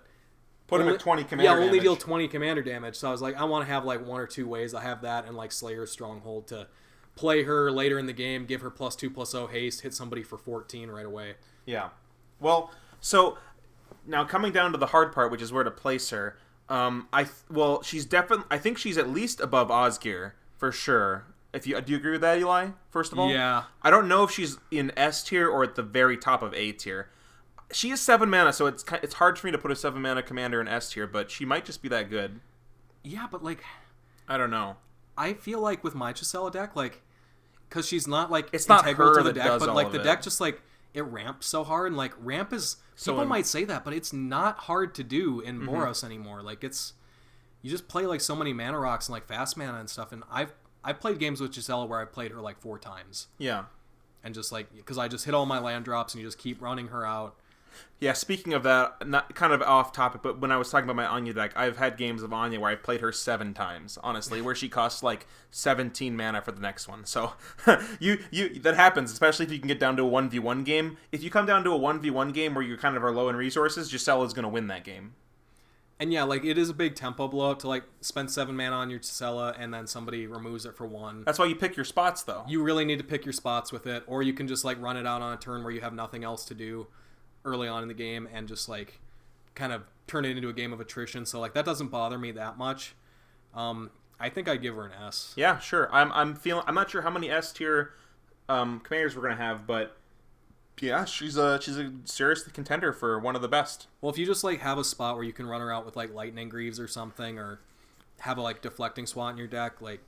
put him at 20 commander damage. Yeah, only deal 20 commander damage. So I was like, I want to have like 1 or 2 ways. I have that and like Slayer's Stronghold to play her later in the game, give her +2/+0 haste, hit somebody for 14 right away. Yeah. Well, so now coming down to the hard part, which is where to place her. She's definitely. I think she's at least above Osgir for sure. Do you agree with that, Eli? First of all, yeah. I don't know if she's in S tier or at the very top of A tier. She is 7 mana, so it's hard for me to put a 7 mana commander in S tier, but she might just be that good. Yeah, but like, I don't know. I feel like with my Gisela deck, like, because she's not like it's not integral her to the that deck, does but all like of the it. deck just like it ramps so hard, and like ramp is people might say that, but it's not hard to do in Boros anymore. Like you just play like so many mana rocks and like fast mana and stuff, and I've played games with Gisela where I've played her like 4 times. Yeah. And just like, because I just hit all my land drops and you just keep running her out. Yeah, speaking of that, not kind of off topic, but when I was talking about my Anya deck, I've had games of Anya where I've played her 7 times, honestly, where she costs like 17 mana for the next one. So that happens, especially if you can get down to a 1v1 game. If you come down to a 1v1 game where you kind of are low in resources, Gisela's going to win that game. And yeah, like it is a big tempo blowout to like spend 7 mana on your Gisela and then somebody removes it for 1. That's why you pick your spots, though. You really need to pick your spots with it, or you can just like run it out on a turn where you have nothing else to do early on in the game and just like kind of turn it into a game of attrition. So like that doesn't bother me that much. I think I'd give her an S. Yeah, sure. I'm not sure how many S tier commanders we're gonna have, but yeah, she's a serious contender for one of the best. Well, if you just like have a spot where you can run her out with like Lightning Greaves or something, or have a like deflecting SWAT in your deck, like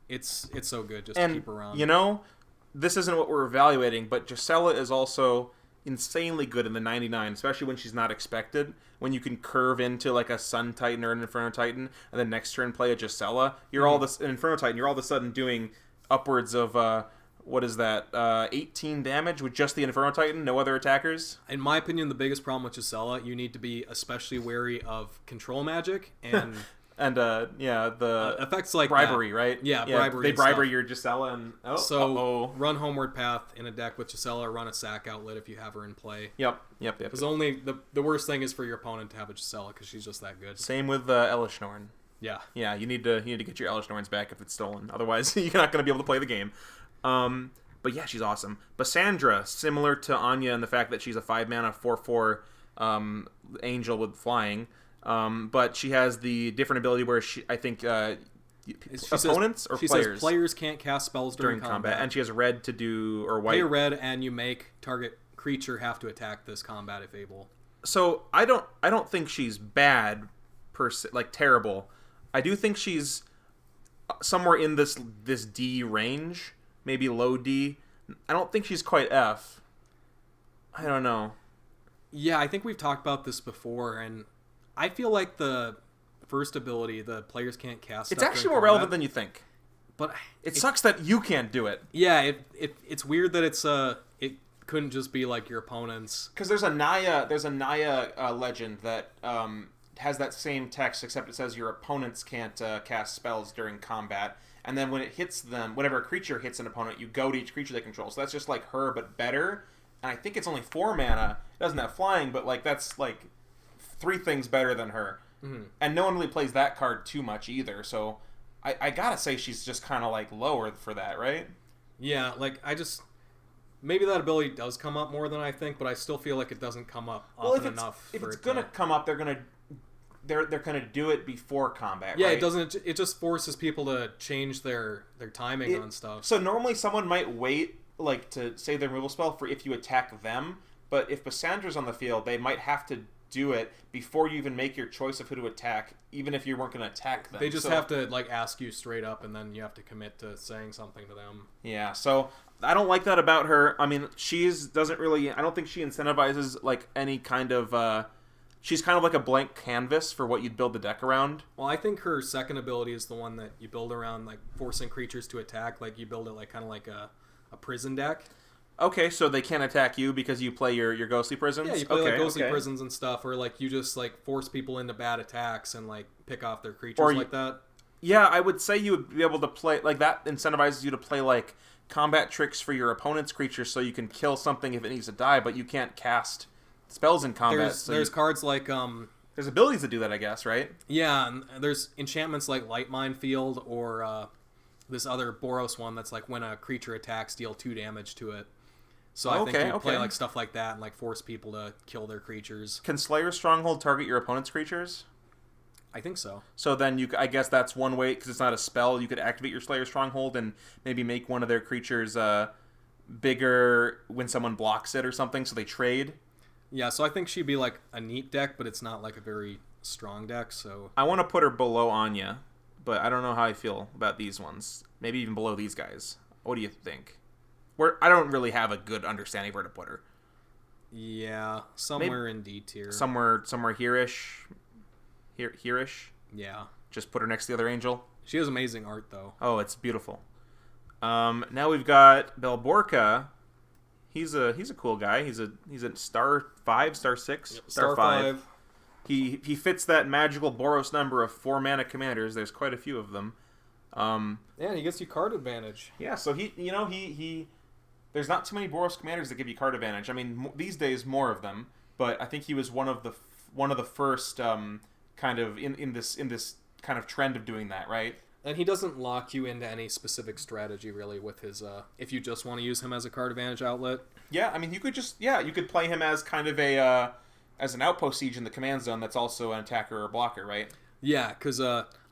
it's so good just to keep her around. You know, this isn't what we're evaluating, but Gisela is also insanely good in the 99, especially when she's not expected. When you can curve into like a Sun Titan or an Inferno Titan, and then next turn play a Gisela, you're all this an Inferno Titan. You're all of a sudden doing upwards of what is that? 18 damage with just the Inferno Titan, no other attackers. In my opinion, the biggest problem with Gisela, you need to be especially wary of control magic and and the effects like bribery, that. Right? Yeah, bribery. They and bribery stuff. your Gisela, and run Homeward Path in a deck with Gisela. Run a Sack Outlet if you have her in play. Yep. Because only the worst thing is for your opponent to have a Gisela because she's just that good. Same with Elishnorn. Yeah. Yeah, you need to get your Elishnorns back if it's stolen. Otherwise, you're not going to be able to play the game. But yeah, she's awesome. Bassandra, similar to Anya in the fact that she's a 5-mana 4/4 angel with flying. But she has the different ability where I think opponents or players. Says players can't cast spells during combat. And she has red to do, or white. Pay red and you make target creature have to attack this combat if able. So I don't think she's bad per se, like terrible. I do think she's somewhere in this D range, maybe low D. I don't think she's quite F. I don't know. Yeah, I think we've talked about this before, and I feel like the first ability, the players can't cast. It's actually more relevant than you think. But it sucks that you can't do it. Yeah, it's weird that it couldn't just be like your opponent's. Because there's a Naya legend that has that same text, except it says your opponents can't cast spells during combat, and then when it hits them, whenever a creature hits an opponent, you go to each creature they control. So that's just like her, but better. And I think it's only 4 mana. It doesn't have flying, but like that's like 3 things better than her. Mm-hmm. And no one really plays that card too much either. So I gotta say she's just kind of like lower for that, right? Yeah, like maybe that ability does come up more than I think, but I still feel like it doesn't come up often enough. If it's gonna come up, they're gonna do it before combat. Yeah, right? it doesn't. It just forces people to change their timing on stuff. So normally someone might wait like to save their removal spell for if you attack them, but if Bassandra's on the field, they might have to do it before you even make your choice of who to attack, even if you weren't going to attack them. They just have to like ask you straight up, and then you have to commit to saying something to them. Yeah, so I don't like that about her. I mean, doesn't really. I don't think she incentivizes like any kind of. She's kind of like a blank canvas for what you'd build the deck around. Well, I think her second ability is the one that you build around, like forcing creatures to attack. Like you build it like kind of like a prison deck. Okay, so they can't attack you because you play your ghostly prisons? Yeah, you play like ghostly prisons and stuff, or like you just like force people into bad attacks and like pick off their creatures like that. Yeah, I would say you would be able to play like that. Incentivizes you to play like combat tricks for your opponent's creatures, so you can kill something if it needs to die, but you can't cast spells in combat. There's cards like there's abilities that do that, I guess, right? Yeah, and there's enchantments like Light Minefield or this other Boros one that's like when a creature attacks, deal 2 damage to it. So I think you play like stuff like that and like force people to kill their creatures. Can Slayer's Stronghold target your opponent's creatures? I think so. So then I guess that's one way, because it's not a spell. You could activate your Slayer's Stronghold and maybe make one of their creatures bigger when someone blocks it or something, so they trade. Yeah, so I think she'd be like a neat deck, but it's not like a very strong deck. So I want to put her below Anya, but I don't know how I feel about these ones. Maybe even below these guys. What do you think? I don't really have a good understanding of where to put her. Yeah, somewhere in D tier. Somewhere here-ish. Here-ish. Yeah. Just put her next to the other angel. She has amazing art, though. Oh, it's beautiful. Now we've got Belborka. He's a cool guy. He's a star 5, star 6, yep, star 5. He fits that magical Boros number of 4 mana commanders. There's quite a few of them. Yeah, he gets you card advantage. Yeah, so he there's not too many Boros commanders that give you card advantage. I mean, these days more of them, but I think he was one of the first kind of in this kind of trend of doing that, right? And he doesn't lock you into any specific strategy really with his if you just want to use him as a card advantage outlet. Yeah, I mean, you could play him as kind of a as an outpost siege in the command zone that's also an attacker or blocker, right? Yeah, because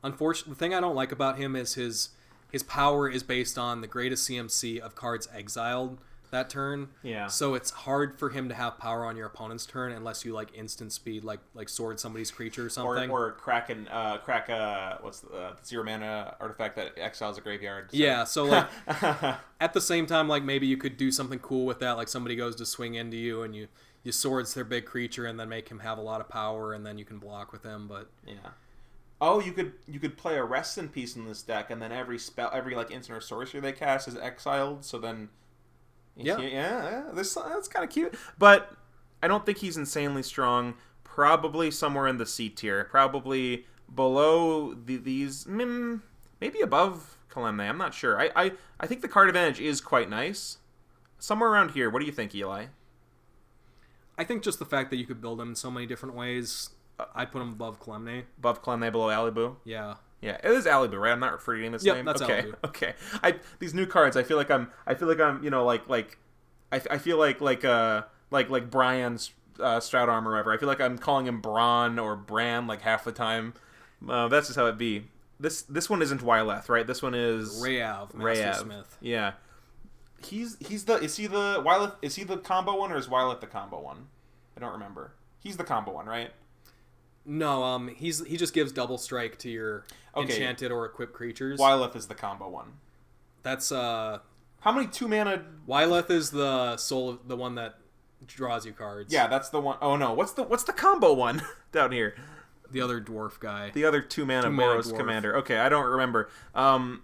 unfortunately, the thing I don't like about him is his power is based on the greatest CMC of cards exiled. that turn. Yeah. So it's hard for him to have power on your opponent's turn unless you like instant speed, like sword somebody's creature or something. Or crack what's the 0 mana artifact that exiles a graveyard. So. Yeah, so like at the same time, like maybe you could do something cool with that, like somebody goes to swing into you and you swords their big creature and then make him have a lot of power and then you can block with him, but yeah. Oh, you could play a Rest in Peace in this deck, and then every like instant or sorcery they cast is exiled. So then, that's kind of cute. But I don't think he's insanely strong. Probably somewhere in the C tier. Probably below these, maybe above Kalemne. I'm not sure. I think the card advantage is quite nice. Somewhere around here. What do you think, Eli? I think just the fact that you could build him in so many different ways. I'd put him above Kalemne. Above Kalemne, below Alibou? Yeah. Yeah, it is Alibou, right? I'm not referring this name. That's okay. Alibou. Okay. These new cards, I feel like I'm, I feel like Brion Stoutarm or whatever. I feel like I'm calling him Braun or Bran like half the time. That's just how it be. This one isn't Wyleth, right? This one is Rayav, Master Smith. Yeah. Is he the combo one or is Wyleth the combo one? I don't remember. He's the combo one, right? No, he just gives double strike to your enchanted or equipped creatures. Wyleth is the combo one. That's how many 2 mana? Wyleth is the the one that draws you cards. Yeah, that's the one. Oh no, what's the combo one down here? The other dwarf guy. The other 2 mana Boros commander. Okay, I don't remember. So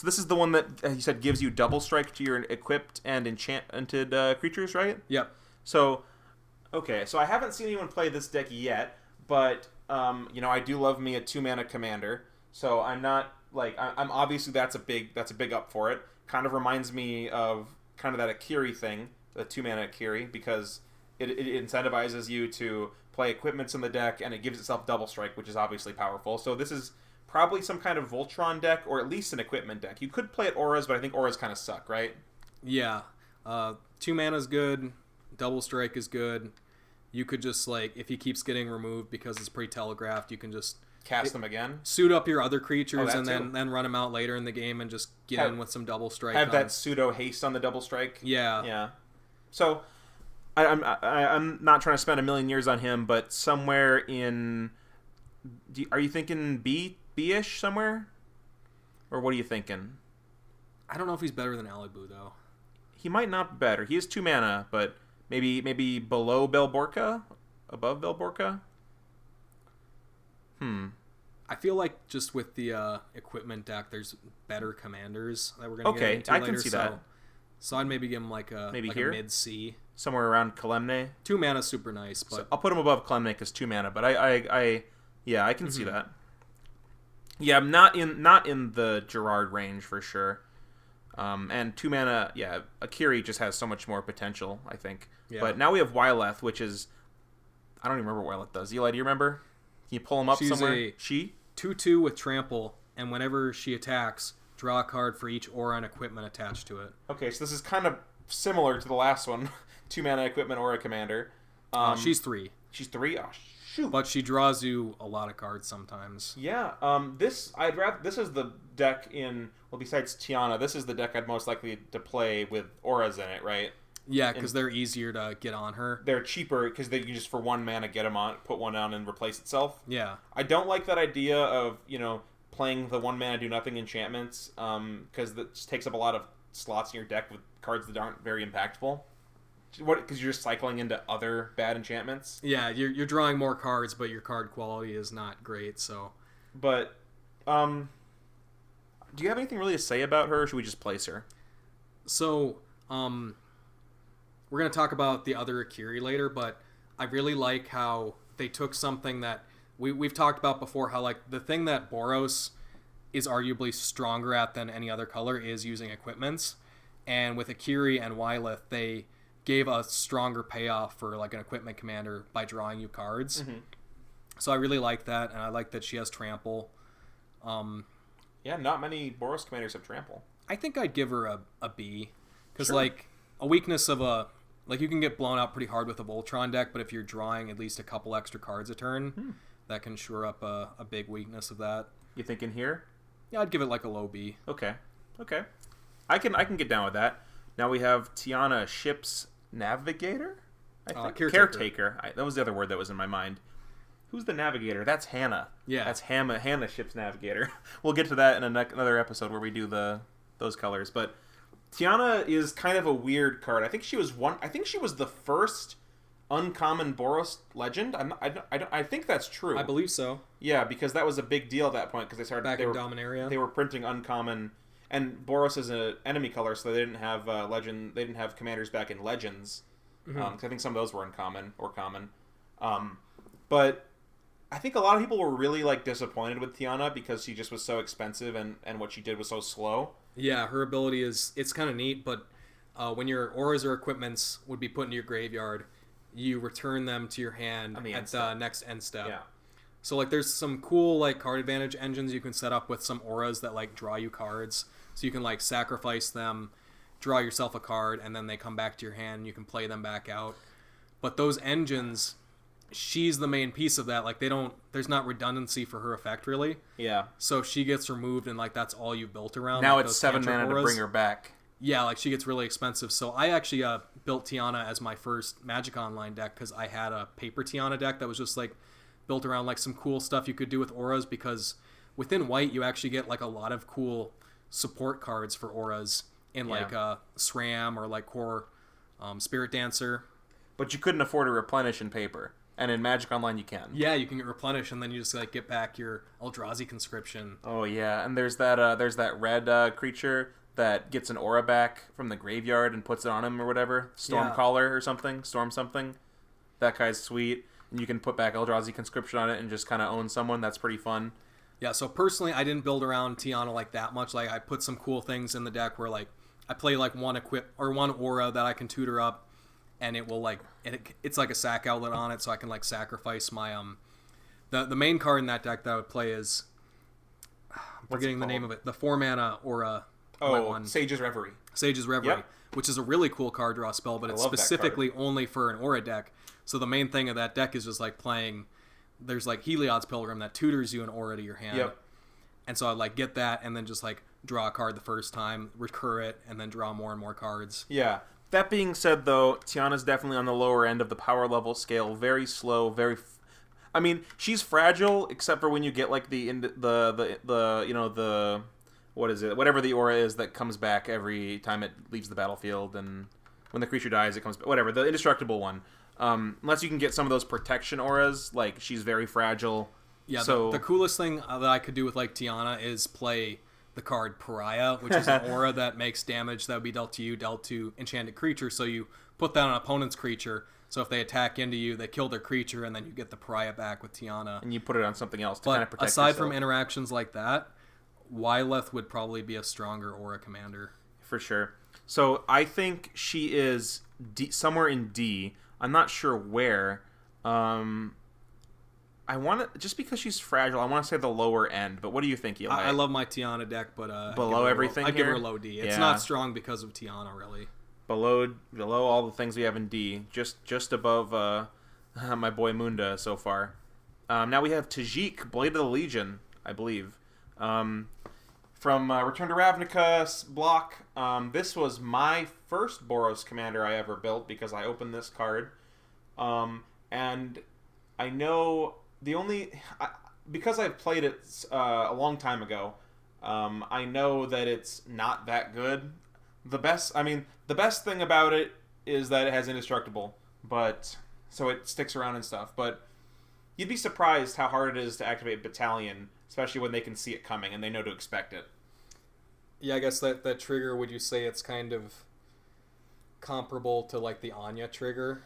this is the one that you said gives you double strike to your equipped and enchanted creatures, right? Yep. So, okay, so I haven't seen anyone play this deck yet. But, I do love me a 2 mana commander, so I'm not, I'm obviously that's a big up for it. Kind of reminds me of kind of that Akiri thing, the 2 mana Akiri, because it incentivizes you to play equipments in the deck, and it gives itself double strike, which is obviously powerful. So this is probably some kind of Voltron deck, or at least an equipment deck. You could play it Auras, but I think Auras kind of suck, right? Yeah. 2 mana's good, double strike is good. You could just, if he keeps getting removed because it's pre-telegraphed, you can just... Cast them again? Suit up your other creatures and too. then run them out later in the game and just get in with some double strike. Have that pseudo haste on the double strike? Yeah. Yeah. So, I'm not trying to spend a million years on him, but somewhere in... Are you thinking B-ish somewhere? Or what are you thinking? I don't know if he's better than Alibou, though. He might not be better. He is 2 mana, but... Maybe below Belborca? Above Belborca? I feel like just with the equipment deck, there's better commanders that we're going to get into later. I can see that. So I'd maybe give him a mid-C. Somewhere around Kalemne? 2 mana super nice, but... So I'll put him above Kalemne because 2 mana, but I can see that. Yeah, I'm not in the Gerrard range for sure. And 2 mana, Akiri just has so much more potential, I think. Yeah. But now we have Wyleth, which is... I don't even remember what Wyleth does. Eli, do you remember? Can you pull him up somewhere? She's a 2/2 with trample, and whenever she attacks, draw a card for each aura and equipment attached to it. Okay, so this is kind of similar to the last one. 2 mana equipment aura commander. She's 3. She's 3? Oh, shoot. But she draws you a lot of cards sometimes. Yeah. This is the deck in... Well, besides Tiana, this is the deck I'd most likely to play with auras in it, right? Yeah, because they're easier to get on her. They're cheaper because they can just for 1 mana get them on, put one on, and replace itself. Yeah. I don't like that idea of playing the 1 mana do nothing enchantments because that just takes up a lot of slots in your deck with cards that aren't very impactful. Because you're just cycling into other bad enchantments. Yeah, you're drawing more cards, but your card quality is not great. So, but do you have anything really to say about her, or should we just place her? So, we're going to talk about the other Akiri later, but I really like how they took something that we've talked about before, how the thing that Boros is arguably stronger at than any other color is using equipments. And with Akiri and Wyleth, they gave a stronger payoff for an equipment commander by drawing you cards. Mm-hmm. So I really like that, and I like that she has trample. Yeah, not many Boros commanders have trample. I think I'd give her a B. Because, sure. A weakness of a... you can get blown out pretty hard with a Voltron deck, but if you're drawing at least a couple extra cards a turn, that can shore up a big weakness of that. You think in here? Yeah, I'd give it a low B. Okay. I can get down with that. Now we have Tiana, ship's navigator? I think. Caretaker. That was the other word that was in my mind. Who's the navigator? That's Hannah. Yeah. That's Hannah, ship's navigator. We'll get to that in another episode where we do those colors. But Tiana is kind of a weird card. I think she was the first uncommon Boros legend. I think that's true. I believe so. Yeah, because that was a big deal at that point because they started in Dominaria. They were printing uncommon, and Boros is an enemy color, so they didn't have legend. They didn't have commanders back in legends. I think some of those were uncommon or common. But I think a lot of people were really like disappointed with Tiana because she just was so expensive and what she did was so slow. Yeah, her ability it's kind of neat, but when your auras or equipments would be put into your graveyard, you return them to your hand at the next end step. Yeah. So like there's some cool like card advantage engines you can set up with some auras that like draw you cards. So you can like sacrifice them, draw yourself a card, and then they come back to your hand and you can play them back out. But those engines, she's the main piece of that. Like there's not redundancy for her effect really. Yeah. So she gets removed and like that's all you've built around. Now like, it's 7 mana to bring her back. Yeah, like she gets really expensive. So I actually built Tiana as my first Magic Online deck because I had a paper Tiana deck that was just like built around like some cool stuff you could do with auras, because within white you actually get like a lot of cool support cards for auras in like SRAM or like Core Spirit Dancer. But you couldn't afford to replenish in paper. And in Magic Online you can. Yeah, you can get replenish and then you just like get back your Eldrazi conscription. Oh yeah, and there's that red creature that gets an aura back from the graveyard and puts it on him or whatever. Stormcaller or something. Storm something. That guy's sweet. And you can put back Eldrazi conscription on it and just kind of own someone. That's pretty fun. Yeah, so personally I didn't build around Tiana like that much. Like I put some cool things in the deck where like I play like one aura that I can tutor up, and it will like it's like a sack outlet on it, so I can like sacrifice my the main card in that deck that I would play is I'm forgetting the name of it. The 4-mana aura. Sage's Reverie. Sage's Reverie, which is a really cool card draw spell, but it's specifically only for an aura deck. So the main thing of that deck is just like playing. There's like Heliod's Pilgrim that tutors you an aura to your hand. Yep. And so I'd like get that and then just like draw a card the first time, recur it, and then draw more and more cards. Yeah. That being said, though, Tiana's definitely on the lower end of the power level scale. Very slow, I mean, she's fragile, except for when you get like the what is it? Whatever the aura is that comes back every time it leaves the battlefield, and when the creature dies, it comes back. Whatever, the indestructible one. Unless you can get some of those protection auras, like she's very fragile. Yeah, so the coolest thing that I could do with like Tiana is play the card Pariah, which is an aura that makes damage that would be dealt to enchanted creatures. So you put that on an opponent's creature. So if they attack into you, they kill their creature, and then you get the Pariah back with Tiana. And you put it on something else to kind of protect aside yourself. From interactions like that, Wyleth would probably be a stronger aura commander. For sure. So I think she is somewhere in D. I'm not sure where. I want to, just because she's fragile, I want to say the lower end. But what do you think, Eli? I love my Tiana deck, but below everything, I give her a low D. It's not strong because of Tiana, really. Below all the things we have in D, just above my boy Munda so far. Now we have Tajik, Blade of the Legion, I believe. From Return to Ravnica block. This was my first Boros commander I ever built because I opened this card. And I know because I've played it a long time ago, I know that it's not that good. The best thing about it is that it has indestructible, so it sticks around and stuff. But you'd be surprised how hard it is to activate Battalion, especially when they can see it coming and they know to expect it. Yeah, I guess that trigger, would you say it's kind of comparable to like the Anya trigger?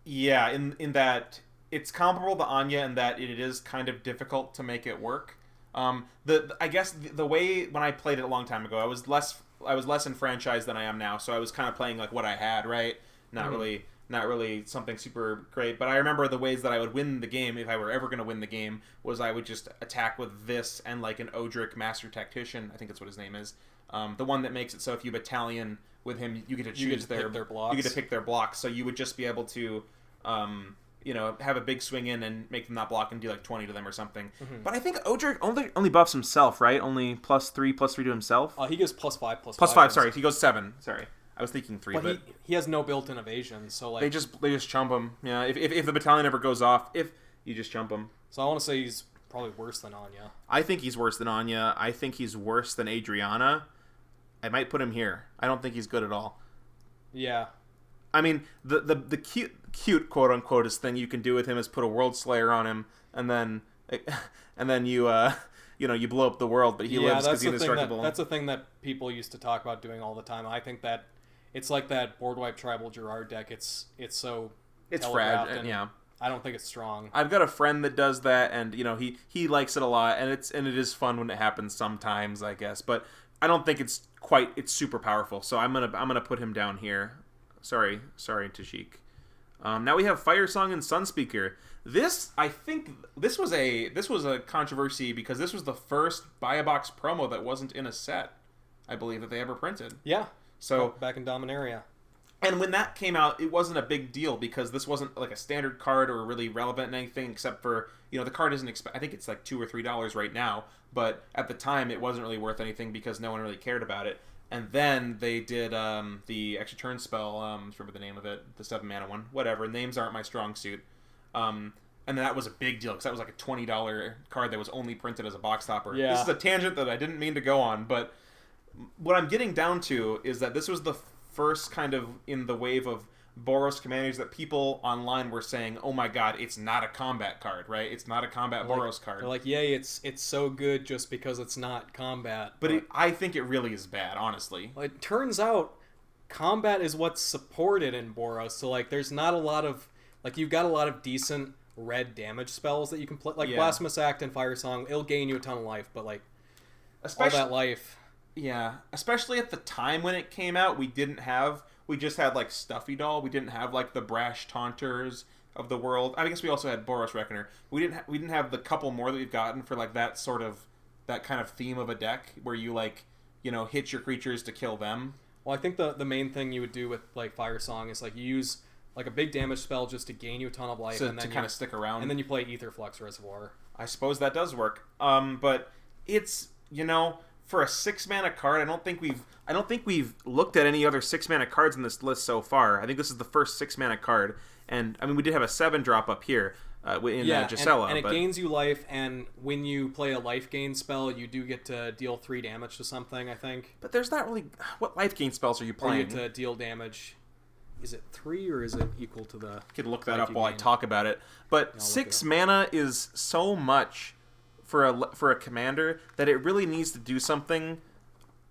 Yeah, in that it's comparable to Anya in that it is kind of difficult to make it work. I guess the way when I played it a long time ago, I was less enfranchised than I am now, so I was kind of playing like what I had, right? Not really something super great. But I remember the ways that I would win the game, if I were ever going to win the game, was I would just attack with this and like an Odric Master Tactician. I think that's what his name is. The one that makes it so if you battalion with him, you get to choose their blocks. You get to pick their blocks. So you would just be able to, have a big swing in and make them not block and do like 20 to them or something. Mm-hmm. But I think Odric only buffs himself, right? Only +3 to himself. He goes +5. +5. Sorry, he goes 7. Sorry. I was thinking 3, but but he has no built-in evasion, so like they just chump him. Yeah, if the battalion ever goes off, if you just chump him. So I want to say he's probably worse than Anya. I think he's worse than Anya. I think he's worse than Adriana. I might put him here. I don't think he's good at all. Yeah. I mean, the cute quote unquote thing you can do with him is put a World Slayer on him, and then you you blow up the world, but he lives because he's indestructible. That's a thing that people used to talk about doing all the time. I think that it's like that board wipe tribal Gerrard deck. It's fragile. Yeah. I don't think it's strong. I've got a friend that does that, and he likes it a lot, and it is fun when it happens sometimes, I guess. But I don't think it's super powerful. So I'm gonna put him down here. Sorry, Tashik. Now we have Firesong and Sunspeaker. I think this was a controversy because this was the first buy a box promo that wasn't in a set, I believe, that they ever printed. Yeah. So back in Dominaria. And when that came out, it wasn't a big deal because this wasn't like a standard card or really relevant in anything except for, the card isn't I think it's like $2 or $3 right now, but at the time it wasn't really worth anything because no one really cared about it. And then they did the extra turn spell, remember the name of it, the 7 mana one, whatever, names aren't my strong suit. And that was a big deal because that was like a $20 card that was only printed as a box topper. Yeah. This is a tangent that I didn't mean to go on, but what I'm getting down to is that this was the first kind of in the wave of Boros commanders that people online were saying, oh my god, it's not a combat card, right? It's not a combat Boros card. They're like, yay, it's so good just because it's not combat. But I think it really is bad, honestly. Well, it turns out combat is what's supported in Boros, so like there's not a lot of, like you've got a lot of decent red damage spells that you can play, like Blasphemous Act and Firesong. It'll gain you a ton of life, but like all that life. Yeah, especially at the time when it came out, we just had like Stuffy Doll. We didn't have like the Brash Taunters of the world. I guess we also had Boros Reckoner. We didn't have the couple more that we've gotten for like that kind of theme of a deck where you hit your creatures to kill them. Well, I think the main thing you would do with like Firesong is like you use like a big damage spell just to gain you a ton of life, and then to kind of stick around, and then you play Aetherflux Reservoir. I suppose that does work. But it's for a 6 mana card, I don't think we've looked at any other 6 mana cards in this list so far. I think this is the first 6 mana card, and I mean we did have a 7 drop up here in Gisela, and it gains you life, and when you play a life gain spell, you do get to deal 3 damage to something, I think. But there's not really what life gain spells are you playing? Or you get to deal damage. Is it 3 or is it equal to the? I could look that up while I talk about it. But 6 mana is so much for a commander that it really needs to do something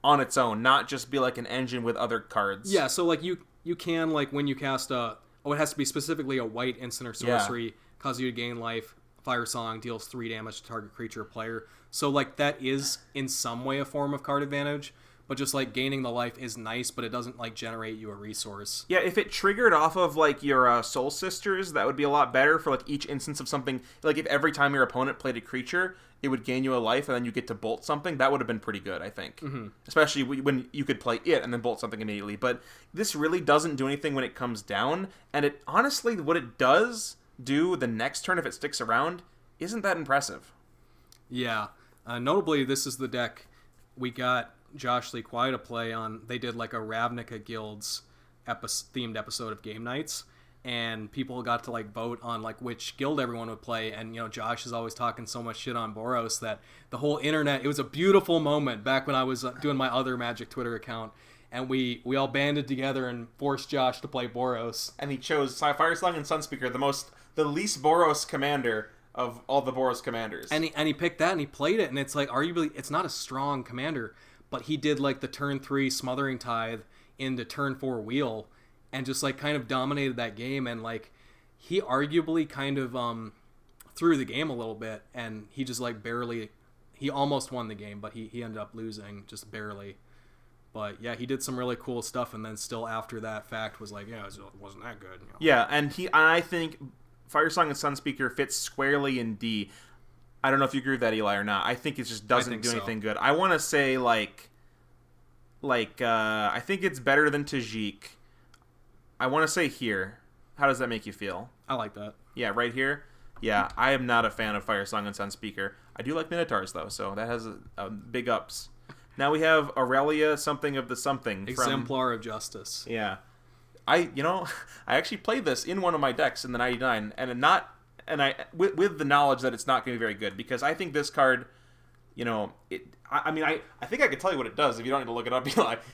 on its own, not just be like an engine with other cards. Yeah, so like you can like when you cast it has to be specifically a white instant or sorcery, cause you to gain life. Firesong deals 3 damage to target creature or player. So like that is in some way a form of card advantage. But just like gaining the life is nice, but it doesn't like generate you a resource. Yeah, if it triggered off of like your Soul Sisters, that would be a lot better for like each instance of something. Like if every time your opponent played a creature, it would gain you a life, and then you get to bolt something. That would have been pretty good, I think. Mm-hmm. Especially when you could play it and then bolt something immediately. But this really doesn't do anything when it comes down, and it honestly, what it does do the next turn if it sticks around isn't that impressive. Yeah, notably, this is the deck we got Josh Lee Kwai to play on. They did like a Ravnica Guilds themed episode of Game Nights, and people got to like vote on like which guild everyone would play, and Josh is always talking so much shit on Boros that the whole internet, it was a beautiful moment back when I was doing my other Magic Twitter account, and we all banded together and forced Josh to play Boros, and he chose Firesong and Sunspeaker, the least Boros commander of all the Boros commanders, and he picked that and he played it, and it's like arguably it's not a strong commander, but he did like the turn 3 Smothering Tithe into turn 4 Wheel and just like kind of dominated that game, and like he arguably kind of threw the game a little bit, and he just like he almost won the game, but he ended up losing just barely. But yeah, he did some really cool stuff, and then still after that fact was like, it wasn't that good. Yeah, and I think Firesong and Sunspeaker fits squarely in D. I don't know if you agree with that, Eli, or not. I think it just doesn't do anything good. I want to say, I think it's better than Tajik. I want to say here. How does that make you feel? I like that. Yeah, right here? Yeah, I am not a fan of Firesong and Sunspeaker. I do like Minotaurs, though, so that has big ups. Now we have Aurelia, something of the something. Exemplar of Justice. Yeah. I actually played this in one of my decks in the 99, with the knowledge that it's not going to be very good, because I think this card, I think I could tell you what it does if you don't need to look it up.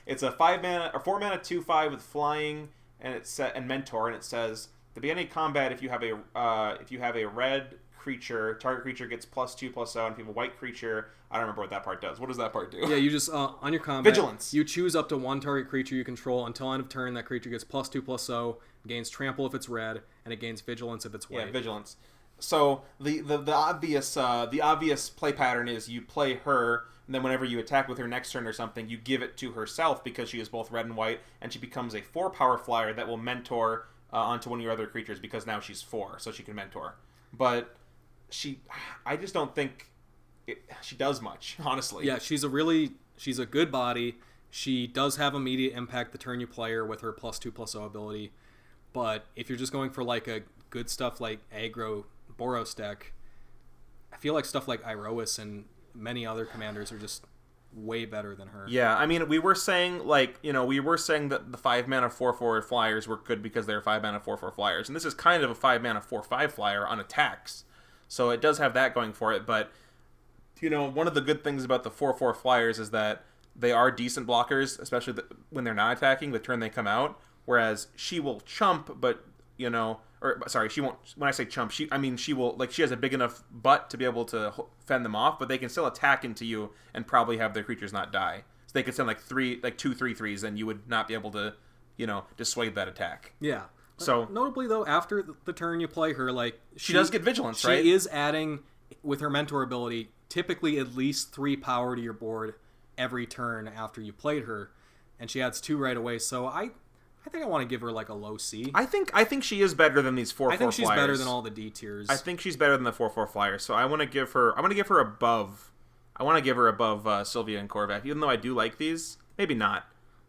It's a 4 mana 2/5 with flying and mentor, and it says at the beginning of combat, if you have a red creature, target creature gets +2/+0, and if you have a white creature, I don't remember what that part does. What does that part do? Yeah, you just on your combat Vigilance. You choose up to one target creature you control until end of turn. That creature gets +2/+0, gains trample if it's red, and it gains vigilance if it's white. Yeah, vigilance. So the obvious play pattern is you play her, and then whenever you attack with her next turn or something, you give it to herself because she is both red and white, and she becomes a 4-power flyer that will mentor onto one of your other creatures, because now she's 4, so she can mentor. But I just don't think she does much, honestly. Yeah, she's a good body. She does have immediate impact the turn you play her with her +2/+0 ability. But if you're just going for like a good stuff like aggro Boros deck, I feel like stuff like Iroas and many other commanders are just way better than her. Yeah, I mean, we were saying that the 5 mana 4/4 flyers were good because they're 5 mana 4/4 flyers, and this is kind of a 5 mana 4/5 flyer on attacks. So it does have that going for it, but one of the good things about the 4/4 flyers is that they are decent blockers, especially when they're not attacking the turn they come out. Whereas she will chump, but she won't. When I say chump, she will, she has a big enough butt to be able to fend them off, but they can still attack into you and probably have their creatures not die. So they could send 2 3/3s, and you would not be able to, dissuade that attack. Yeah. So notably though, after the turn you play her, she does get vigilance, right? She is adding, with her mentor ability, typically at least 3 power to your board every turn after you played her, and she adds 2 right away. So I think I want to give her a low C. I think she is better than these 4/4 flyers. I think she's better than all the D tiers. I think she's better than the 4/4 flyers. So I want to give her above. I want to give her above Sylvia and Khorvath, even though I do like these. Maybe not.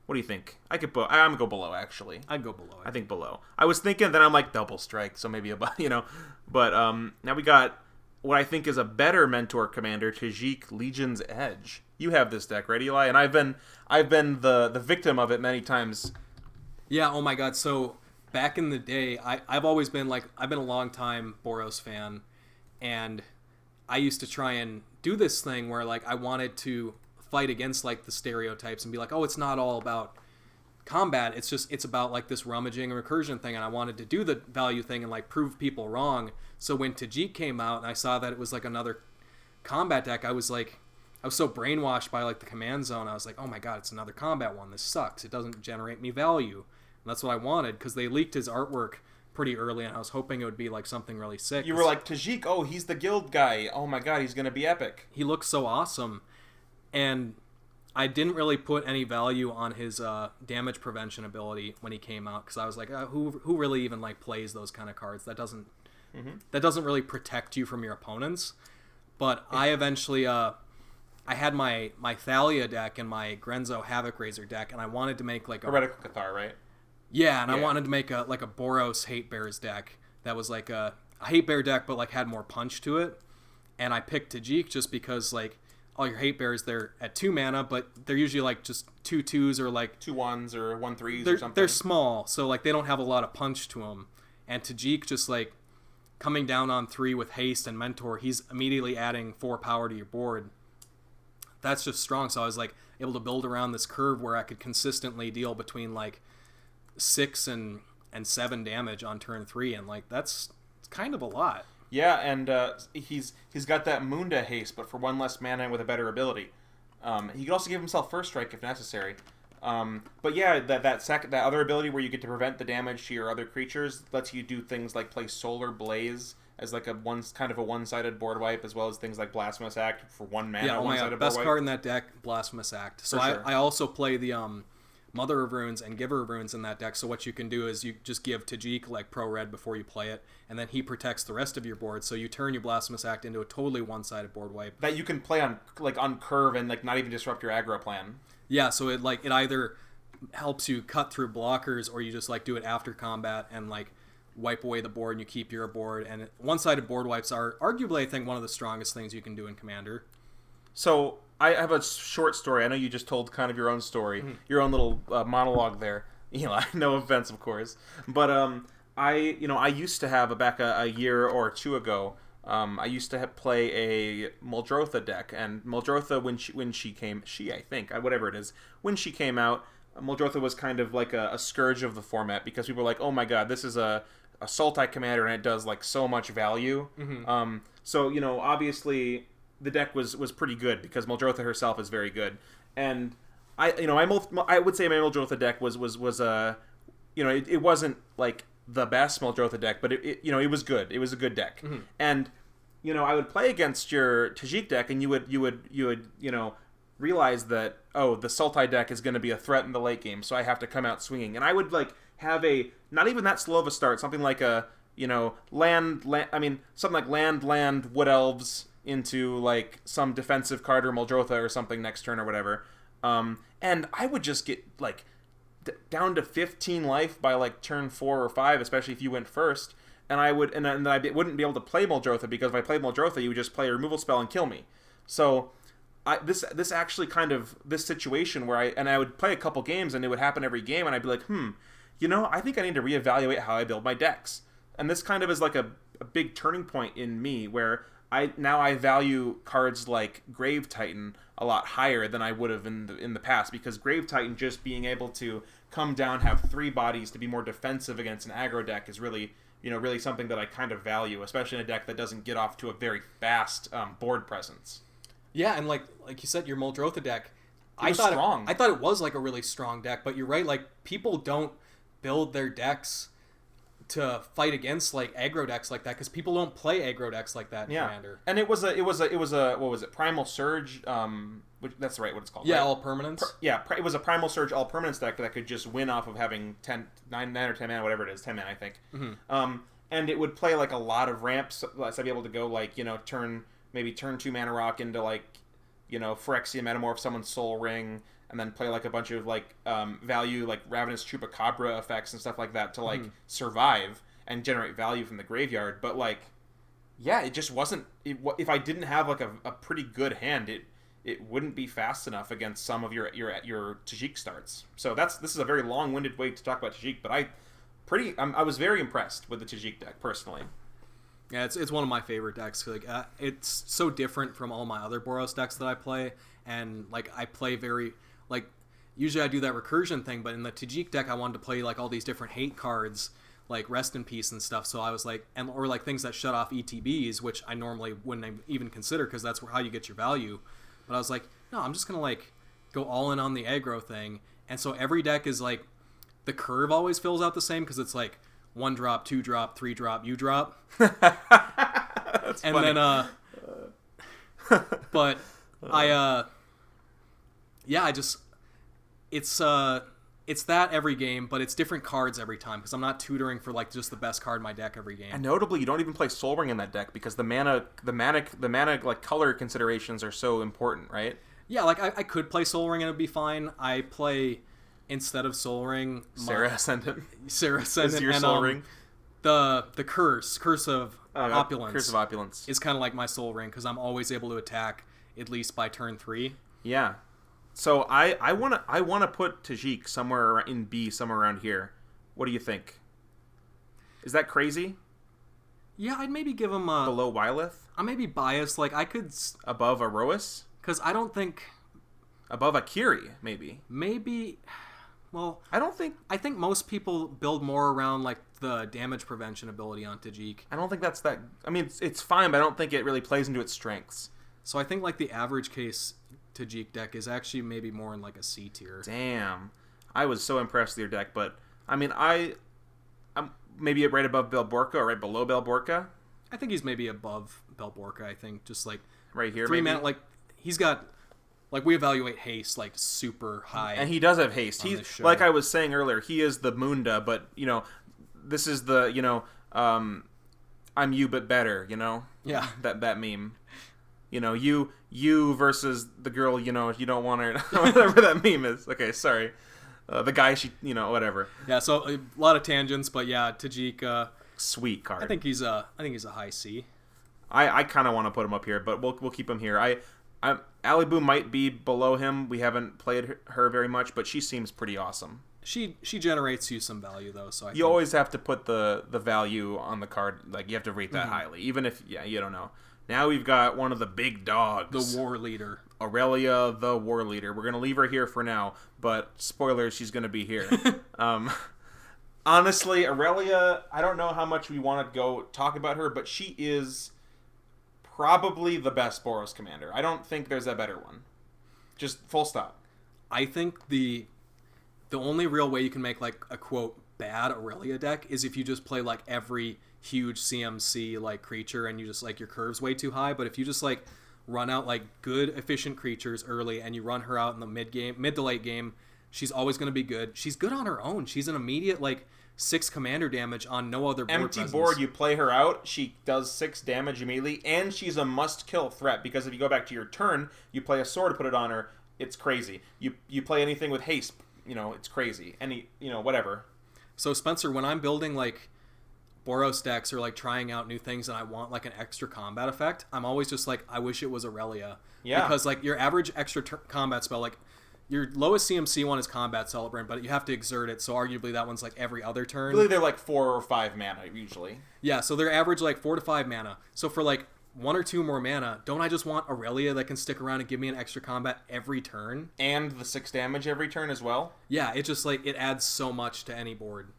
What do you think? I'm gonna go below, actually. I'd go below. I think below. I was thinking, then I'm like double strike, so maybe above, But now we got what I think is a better mentor commander, Tajic Legion's Edge. You have this deck, right, Eli? And I've been the victim of it many times. Yeah, oh my god. So back in the day, I've always been I've been a long time Boros fan, and I used to try and do this thing where I wanted to fight against the stereotypes and be like, oh, it's not all about combat, it's about this rummaging and recursion thing, and I wanted to do the value thing and prove people wrong. So when Tajic came out and I saw that it was another combat deck, I was so brainwashed by the command zone. I was like, oh my god, it's another combat one. This sucks. It doesn't generate me value. And that's what I wanted, because they leaked his artwork pretty early, and I was hoping it would be something really sick. You were like, Tajic, oh, he's the guild guy. Oh my god, he's gonna be epic. He looks so awesome. And I didn't really put any value on his damage prevention ability when he came out, because I was like, who really even plays those kind of cards? That doesn't really protect you from your opponents. But I eventually I had my Thalia deck and my Grenzo Havoc Razor deck, and I wanted to make Heretical Cathar, right? Yeah, and I wanted to make a Boros Hate Bears deck that was a Hate Bear deck, but like had more punch to it. And I picked Tajic just because like all your Hate Bears, they're at 2 mana, but they're usually like just 2/2s or like 2/1s or 1/3s or something. They're small, so like they don't have a lot of punch to them. And Tajic just like coming down on 3 with haste and mentor, he's immediately adding 4 power to your board. That's just strong. So I was like able to build around this curve where I could consistently deal between like 6 and 7 damage on turn 3, and like that's kind of a lot. Yeah, and he's got that Munda haste, but for 1 less mana with a better ability. He could also give himself first strike if necessary. But yeah, that other ability where you get to prevent the damage to your other creatures lets you do things like play Solar Blaze as like a one-sided board wipe, as well as things like Blasphemous Act for 1 mana. Yeah, oh my god, best card in that deck, Blasphemous Act. So I also play the Mother of Runes and Giver of Runes in that deck. So what you can do is you just give Tajic like pro red before you play it, and then he protects the rest of your board. So you turn your Blasphemous Act into a totally one-sided board wipe that you can play on curve and like not even disrupt your aggro plan. Yeah, so it either helps you cut through blockers, or you just like do it after combat and like wipe away the board and you keep your board. And one-sided board wipes are arguably, I think, one of the strongest things you can do in Commander. So I have a short story. I know you just told kind of your own story, your own little monologue there. Eli, no offense, of course, but I used to have back a year or two ago. I used to play a Muldrotha deck, and Muldrotha when she came out, Muldrotha was kind of like a scourge of the format because people were like, oh my god, this is a Sultai commander and it does like so much value. So obviously the deck was pretty good because Muldrotha herself is very good, and I would say my Muldrotha deck was it wasn't like the best Muldrotha deck, but it was good. It was a good deck, and I would play against your Tajik deck, and you would realize that, oh, the Sultai deck is going to be a threat in the late game, so I have to come out swinging, and I would like have a not even that slow of a start, something like a land, something like land, wood elves into like some defensive card or Muldrotha or something next turn or whatever, and I would just get like down to 15 life by like turn 4 or 5, especially if you went first, and I wouldn't be able to play Muldrotha because if I played Muldrotha, you would just play a removal spell and kill me. So this situation where I would play a couple games and it would happen every game, and I'd be like, I think I need to reevaluate how I build my decks. And this kind of is like a big turning point in me where I value cards like Grave Titan a lot higher than I would have in the past, because Grave Titan just being able to come down, have 3 bodies to be more defensive against an aggro deck is really something that I kind of value, especially in a deck that doesn't get off to a very fast board presence. Yeah, and like you said, your Muldrotha deck, I thought it was like a really strong deck, but you're right, like people don't build their decks to fight against like aggro decks like that, because people don't play aggro decks like that in Commander. And it was a what was it, Primal Surge, which that's right what it's called. Yeah, right? all permanents. It was a Primal Surge all permanents deck that could just win off of having 9 or 10 mana, whatever it is, 10 mana I think. And it would play like a lot of ramps, so I'd be able to go like turn 2 Mana Rock into like Phyrexia Metamorph, someone's Soul Ring, and then play like a bunch of like value like Ravenous Chupacabra effects and stuff like that to like survive and generate value from the graveyard. But like, yeah, it just wasn't. If I didn't have like a pretty good hand, it wouldn't be fast enough against some of your Tajik starts. So this is a very long-winded way to talk about Tajik, but I was very impressed with the Tajik deck personally. Yeah, it's one of my favorite decks. Like it's so different from all my other Boros decks that I play, and like I play very like usually I do that recursion thing, but in the Tajik deck I wanted to play like all these different hate cards like Rest in Peace and stuff. So I was like, or like things that shut off ETBs, which I normally wouldn't even consider because that's how you get your value. But I was like, no, I'm just gonna like go all in on the aggro thing, and so every deck is like the curve always fills out the same because it's like 1 drop, 2 drop, 3 drop, you drop. That's and funny. Then but it's that every game, but it's different cards every time because I'm not tutoring for like just the best card in my deck every game. And notably, you don't even play Soul Ring in that deck because the mana like color considerations are so important, right? Yeah, like I could play Soul Ring and it'd be fine. I play instead of Soul Ring, Sarah Ascendant. Is your and, Soul Ring? The Curse of Opulence. Curse of Opulence is kind of like my Soul Ring because I'm always able to attack at least by turn 3. Yeah. So I wanna put Tajik somewhere in B, somewhere around here. What do you think? Is that crazy? Yeah, I'd maybe give him a below Wylith. I may be biased. Like I could above Iroas because I don't think above Akiri maybe. Well, I think most people build more around like the damage prevention ability on Tajik. I don't think that's that. I mean, it's fine, but I don't think it really plays into its strengths. So I think like the average case Tajik deck is actually maybe more in like a C tier. Damn, I was so impressed with your deck, but I mean, I'm maybe right above Belborka or right below Belborka. I think he's maybe above Belborka. I think just like right here, 3 maybe? mana. Like he's got. Like, we evaluate haste, like, super high. And he does have haste. He's, like I was saying earlier, he is the Munda, but, this is the, I'm you but better, Yeah. That meme. You versus the girl, you don't want her, whatever that meme is. Okay, sorry. The guy, whatever. Yeah, so a lot of tangents, but yeah, Tajik, sweet card. I think he's a high C. I kind of want to put him up here, but we'll keep him here. Alibou might be below him. We haven't played her very much, but she seems pretty awesome. She generates you some value though, so you always have to put the value on the card. Like you have to rate that highly, even if you don't know. Now we've got one of the big dogs, the war leader, Aurelia, the war leader. We're gonna leave her here for now, but spoilers, she's gonna be here. Honestly, Aurelia, I don't know how much we want to go talk about her, but she is probably the best Boros commander. I don't think there's a better one. Just full stop. I think the only real way you can make like a quote bad Aurelia deck is if you just play like every huge CMC like creature and you just like your curve's way too high. But if you just like run out like good efficient creatures early and you run her out in the mid to late game, she's always going to be good. She's good on her own. She's an immediate like 6 commander damage on no other board empty presence. Board, you play her out, she does 6 damage immediately, and she's a must kill threat because if you go back to your turn, you play a sword, put it on her, it's crazy. You play anything with haste, it's crazy. Whatever. So Spencer, when I'm building like Boros decks or like trying out new things and I want like an extra combat effect, I'm always just like, I wish it was Aurelia. Yeah. Because like your average extra combat spell, like your lowest CMC one is Combat Celebrant, but you have to exert it, so arguably that one's like every other turn. Really, they're like 4 or 5 mana usually. Yeah, so they're average like 4 to 5 mana. So for like 1 or 2 more mana, don't I just want Aurelia that can stick around and give me an extra combat every turn? And the 6 damage every turn as well? Yeah, it just like, it adds so much to any board.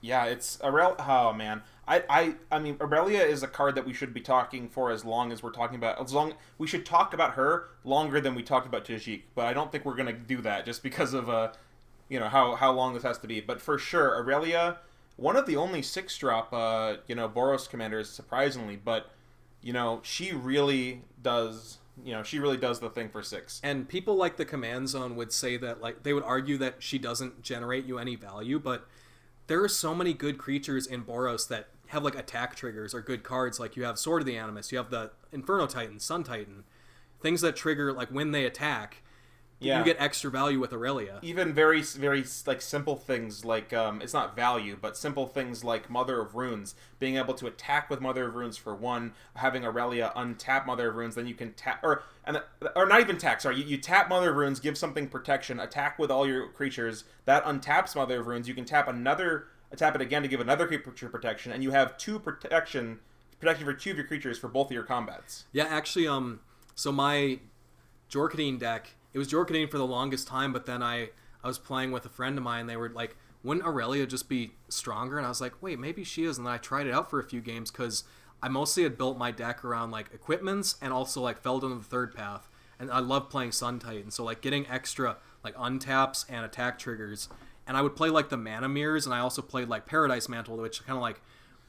Yeah, it's Aurelia. Oh man, I mean Aurelia is a card that we should be talking for as long as we're talking about. We should talk about her longer than we talked about Tajik, but I don't think we're gonna do that just because of how long this has to be. But for sure, Aurelia, one of the only 6-drop Boros commanders, surprisingly, but she really does. She really does the thing for 6. And people like the Command Zone would say that like they would argue that she doesn't generate you any value, but there are so many good creatures in Boros that have like attack triggers or good cards. Like you have Sword of the Animus, you have the Inferno Titan, Sun Titan, things that trigger like when they attack. Yeah. You get extra value with Aurelia. Even very, very like simple things like it's not value, but simple things like Mother of Runes, being able to attack with Mother of Runes for 1, having Aurelia untap Mother of Runes, then you can tap or not even tap. Sorry, you tap Mother of Runes, give something protection, attack with all your creatures. That untaps Mother of Runes. You can tap it again to give another creature protection, and you have 2 protection for 2 of your creatures for both of your combats. Yeah, actually, so my Jor Kadeen deck. It was Jor Kadeen for the longest time, but then I was playing with a friend of mine. They were like, wouldn't Aurelia just be stronger? And I was like, wait, maybe she is. And then I tried it out for a few games because I mostly had built my deck around like equipments and also like fell into the third path. And I love playing Sun Titan. So like getting extra like untaps and attack triggers. And I would play like the Mana Mirrors, and I also played like Paradise Mantle, which kind of like,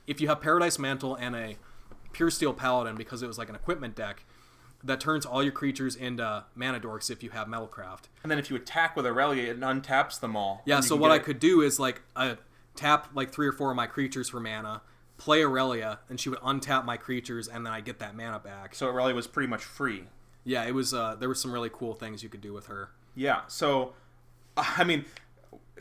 if you have Paradise Mantle and a Pure Steel Paladin, because it was like an equipment deck, that turns all your creatures into mana dorks if you have Metalcraft. And then if you attack with Aurelia, it untaps them all. Yeah, so what I could do is like tap like 3 or 4 of my creatures for mana, play Aurelia, and she would untap my creatures, and then I get that mana back. So Aurelia was pretty much free. Yeah, it was. There were some really cool things you could do with her. Yeah, so I mean,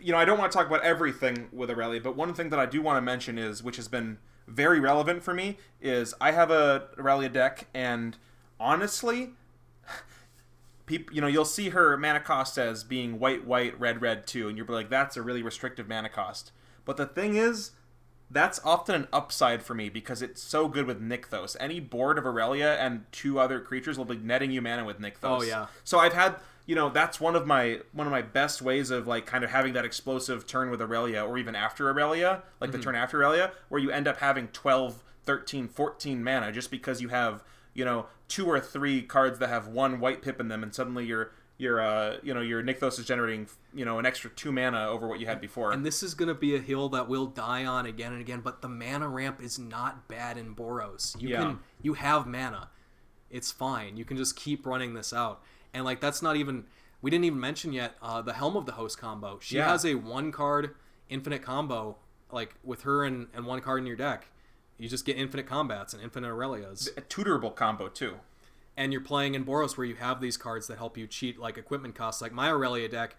I don't want to talk about everything with Aurelia, but one thing that I do want to mention is, which has been very relevant for me, is I have a Aurelia deck, and honestly, you'll see her mana cost as being white, red, too, and you're like, that's a really restrictive mana cost. But the thing is, that's often an upside for me because it's so good with Nykthos. Any board of Aurelia and 2 other creatures will be netting you mana with Nykthos. Oh yeah. So I've had, that's one of my best ways of like kind of having that explosive turn with Aurelia, or even after Aurelia, like the turn after Aurelia, where you end up having 12, 13, 14 mana just because you have 2 or 3 cards that have 1 white pip in them, and suddenly your Nykthos is generating an extra 2 mana over what you had before. And this is going to be a hill that we'll die on again and again, but the mana ramp is not bad in Boros. You have mana. It's fine. You can just keep running this out. And like that's not even, we didn't even mention yet the Helm of the Host combo. She has a 1-card infinite combo, like with her and 1 card in your deck. You just get infinite combats and infinite Aurelias. A tutorable combo, too. And you're playing in Boros where you have these cards that help you cheat, like equipment costs. Like my Aurelia deck,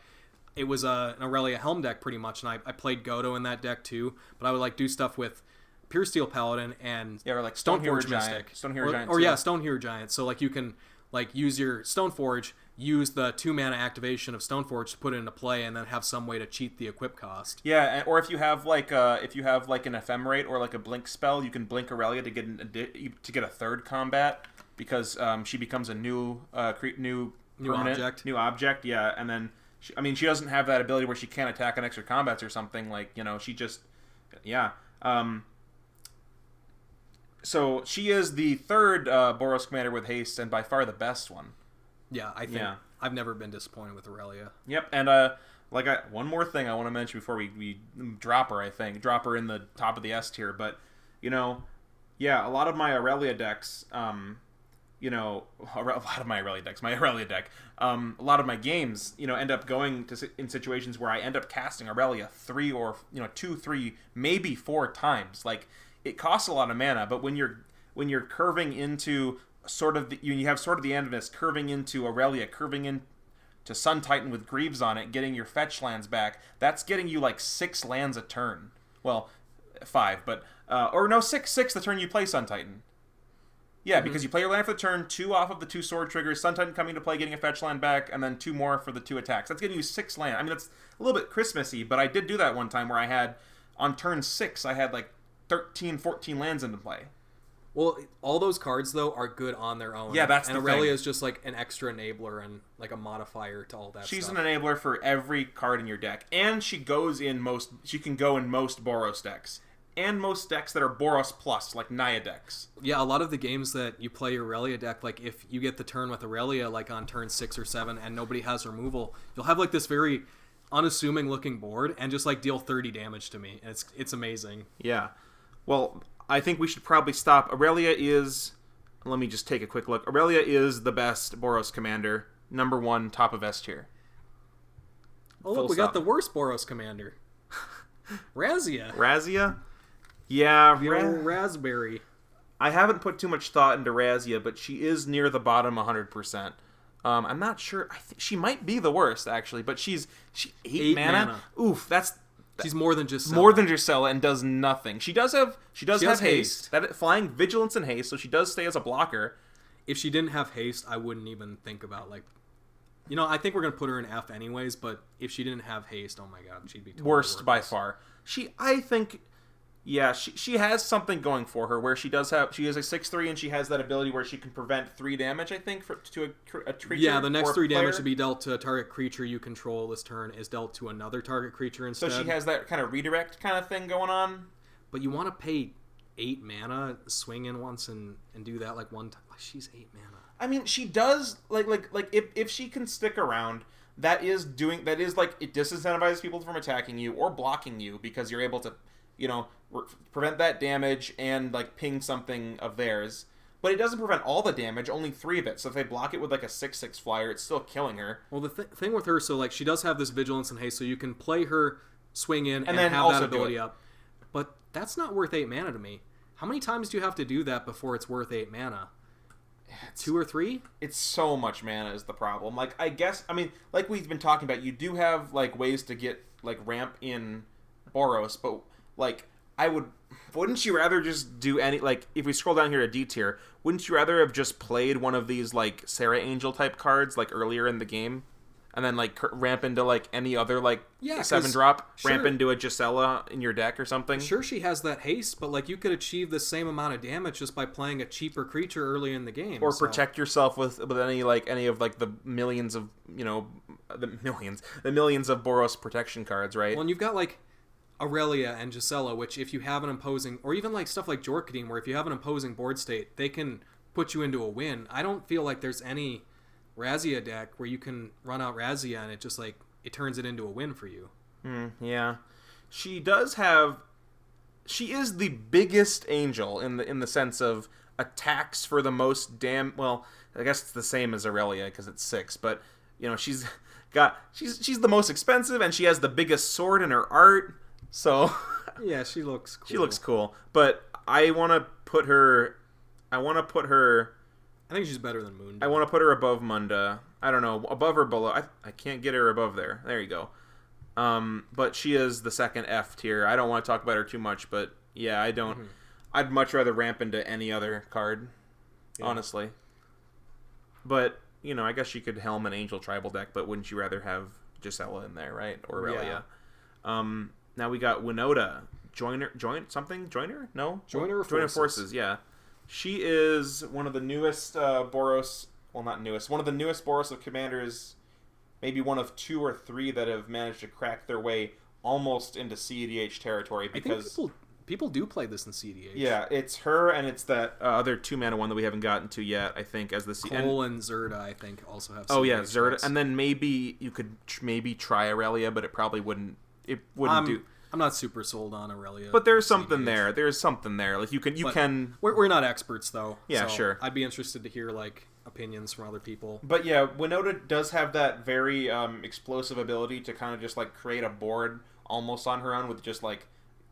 it was an Aurelia Helm deck pretty much, and I played Godo in that deck too. But I would like do stuff with Pure Steel Paladin and or like Stoneforge Mystic. Stone Hero Giant. Or yeah, Stone Hero Giant. So like you can like use your Stoneforge, use the 2-mana activation of Stoneforge to put it into play, and then have some way to cheat the equip cost. Yeah, or if you have like an ephemerate or like a blink spell, you can blink Aurelia to get a third combat because she becomes a new object. Yeah, and then she doesn't have that ability where she can't attack on extra combats or something. Like, she just so she is the third Boros commander with haste and by far the best one. Yeah, I think I've never been disappointed with Aurelia. Yep, and one more thing I want to mention before we drop her. I think drop her in the top of the S tier, but a lot of my Aurelia decks, my Aurelia deck, a lot of my games, end up going in situations where I end up casting Aurelia 3 or 2, 3, maybe 4 times. Like, it costs a lot of mana, but when you're curving into you have Sword of the Andimus curving into Aurelia, curving into Sun Titan with Greaves on it, getting your fetch lands back, that's getting you like 6 lands a turn. Well, 5, but 6 the turn you play Sun Titan. Yeah, because you play your land for the turn, 2 off of the 2 sword triggers, Sun Titan coming to play, getting a fetch land back, and then 2 more for the 2 attacks. That's getting you 6 land. I mean, that's a little bit Christmassy, but I did do that one time where I had, on turn 6, I had like 13, 14 lands into play. Well, all those cards, though, are good on their own. Yeah, that's and the Aurelia thing. is just like an extra enabler and like a modifier to all that She's stuff. an enabler for every card in your deck. And she can go in most Boros decks. And most decks that are Boros plus, like Naya decks. Yeah, a lot of the games that you play Aurelia deck, like if you get the turn with Aurelia, like on turn 6 or 7, and nobody has removal, you'll have like this very unassuming looking board and just like deal 30 damage to me. And it's amazing. Yeah. Well, I think we should probably stop. Aurelia is... Let me just take a quick look. Aurelia is the best Boros commander. Number 1, top of S tier. Oh, look, we got the worst Boros commander. Razia. Razia? Yeah, Raspberry. I haven't put too much thought into Razia, but she is near the bottom 100%. I'm not sure. I think she might be the worst, actually, but she 8 mana? Oof, that's... She's more than Gisela. More than Gisela and does nothing. She does have haste. That flying vigilance and haste, so she does stay as a blocker. If she didn't have haste, I wouldn't even think about I think we're gonna put her in F anyways. But if she didn't have haste, oh my god, she'd be totally worst by far. She has something going for her where she is a 6/3 and she has that ability where she can prevent 3 damage. I think to a creature. Yeah, the next 3 damage to be dealt to a target creature you control this turn is dealt to another target creature instead. So she has that kind of redirect kind of thing going on. But you want to pay 8 mana, swing in once and do that like one time. She's 8 mana. I mean, she does like if she can stick around. That is like it disincentivizes people from attacking you or blocking you because you're able to, prevent that damage and like ping something of theirs. But it doesn't prevent all the damage, only 3 of it. So if they block it with like a 6/6 flyer, it's still killing her. Well, the thing with her, so like she does have this vigilance and haste, so you can play her swing in and then have that ability up. But that's not worth 8 mana to me. How many times do you have to do that before it's worth 8 mana? 2 or 3? It's so much mana is the problem. Like, I guess, I mean, like we've been talking about, you do have like ways to get like ramp in Boros, but like wouldn't you rather just do any, like if we scroll down here to D tier, wouldn't you rather have just played one of these like Sarah Angel type cards like earlier in the game? And then like ramp into like any other like 7-drop, ramp into a Gisela in your deck or something. Sure, she has that haste, but like you could achieve the same amount of damage just by playing a cheaper creature early in the game, or protect yourself with any of like the millions of the millions of Boros protection cards, right? Well, and you've got like Aurelia and Gisela, which if you have an opposing, or even like stuff like Jor Kadeen, where if you have an opposing board state, they can put you into a win. I don't feel like there's any Razia deck where you can run out Razia and it just like it turns it into a win for you. Yeah, she is the biggest angel in the sense of attacks for the most well, I guess it's the same as Aurelia because it's 6, but she's the most expensive and she has the biggest sword in her art. So yeah, she looks cool. She looks cool, but I want to put her. I think she's better than Munda. I want to put her above Munda. I don't know, above or below. I can't get her above there. There you go. But she is the second F tier. I don't want to talk about her too much, but yeah, I don't. I'd much rather ramp into any other card, honestly. but I guess you could helm an Angel tribal deck, but wouldn't you rather have Gisela in there, right? Or Aurelia? Yeah. Now we got Winota. Joiner? No? Joiner Forces, yeah. She is one of the newest Boros... Well, not newest. One of the newest Boros of Commanders. Maybe one of 2 or 3 that have managed to crack their way almost into CEDH territory. Because I think people do play this in CEDH. Yeah, it's her and it's that other 2-mana one that we haven't gotten to yet, I think, as the... Cole and Zerda, I think, also have CEDH. Oh, yeah, Zerda. Decks. And then maybe you could try Aurelia, but it probably wouldn't... It wouldn't do... I'm not super sold on Aurelia. But there's something there. There's something there. Like, you can... We're not experts, though. Yeah, so sure. I'd be interested to hear, opinions from other people. But yeah, Winota does have that very explosive ability to kind of just, create a board almost on her own with just,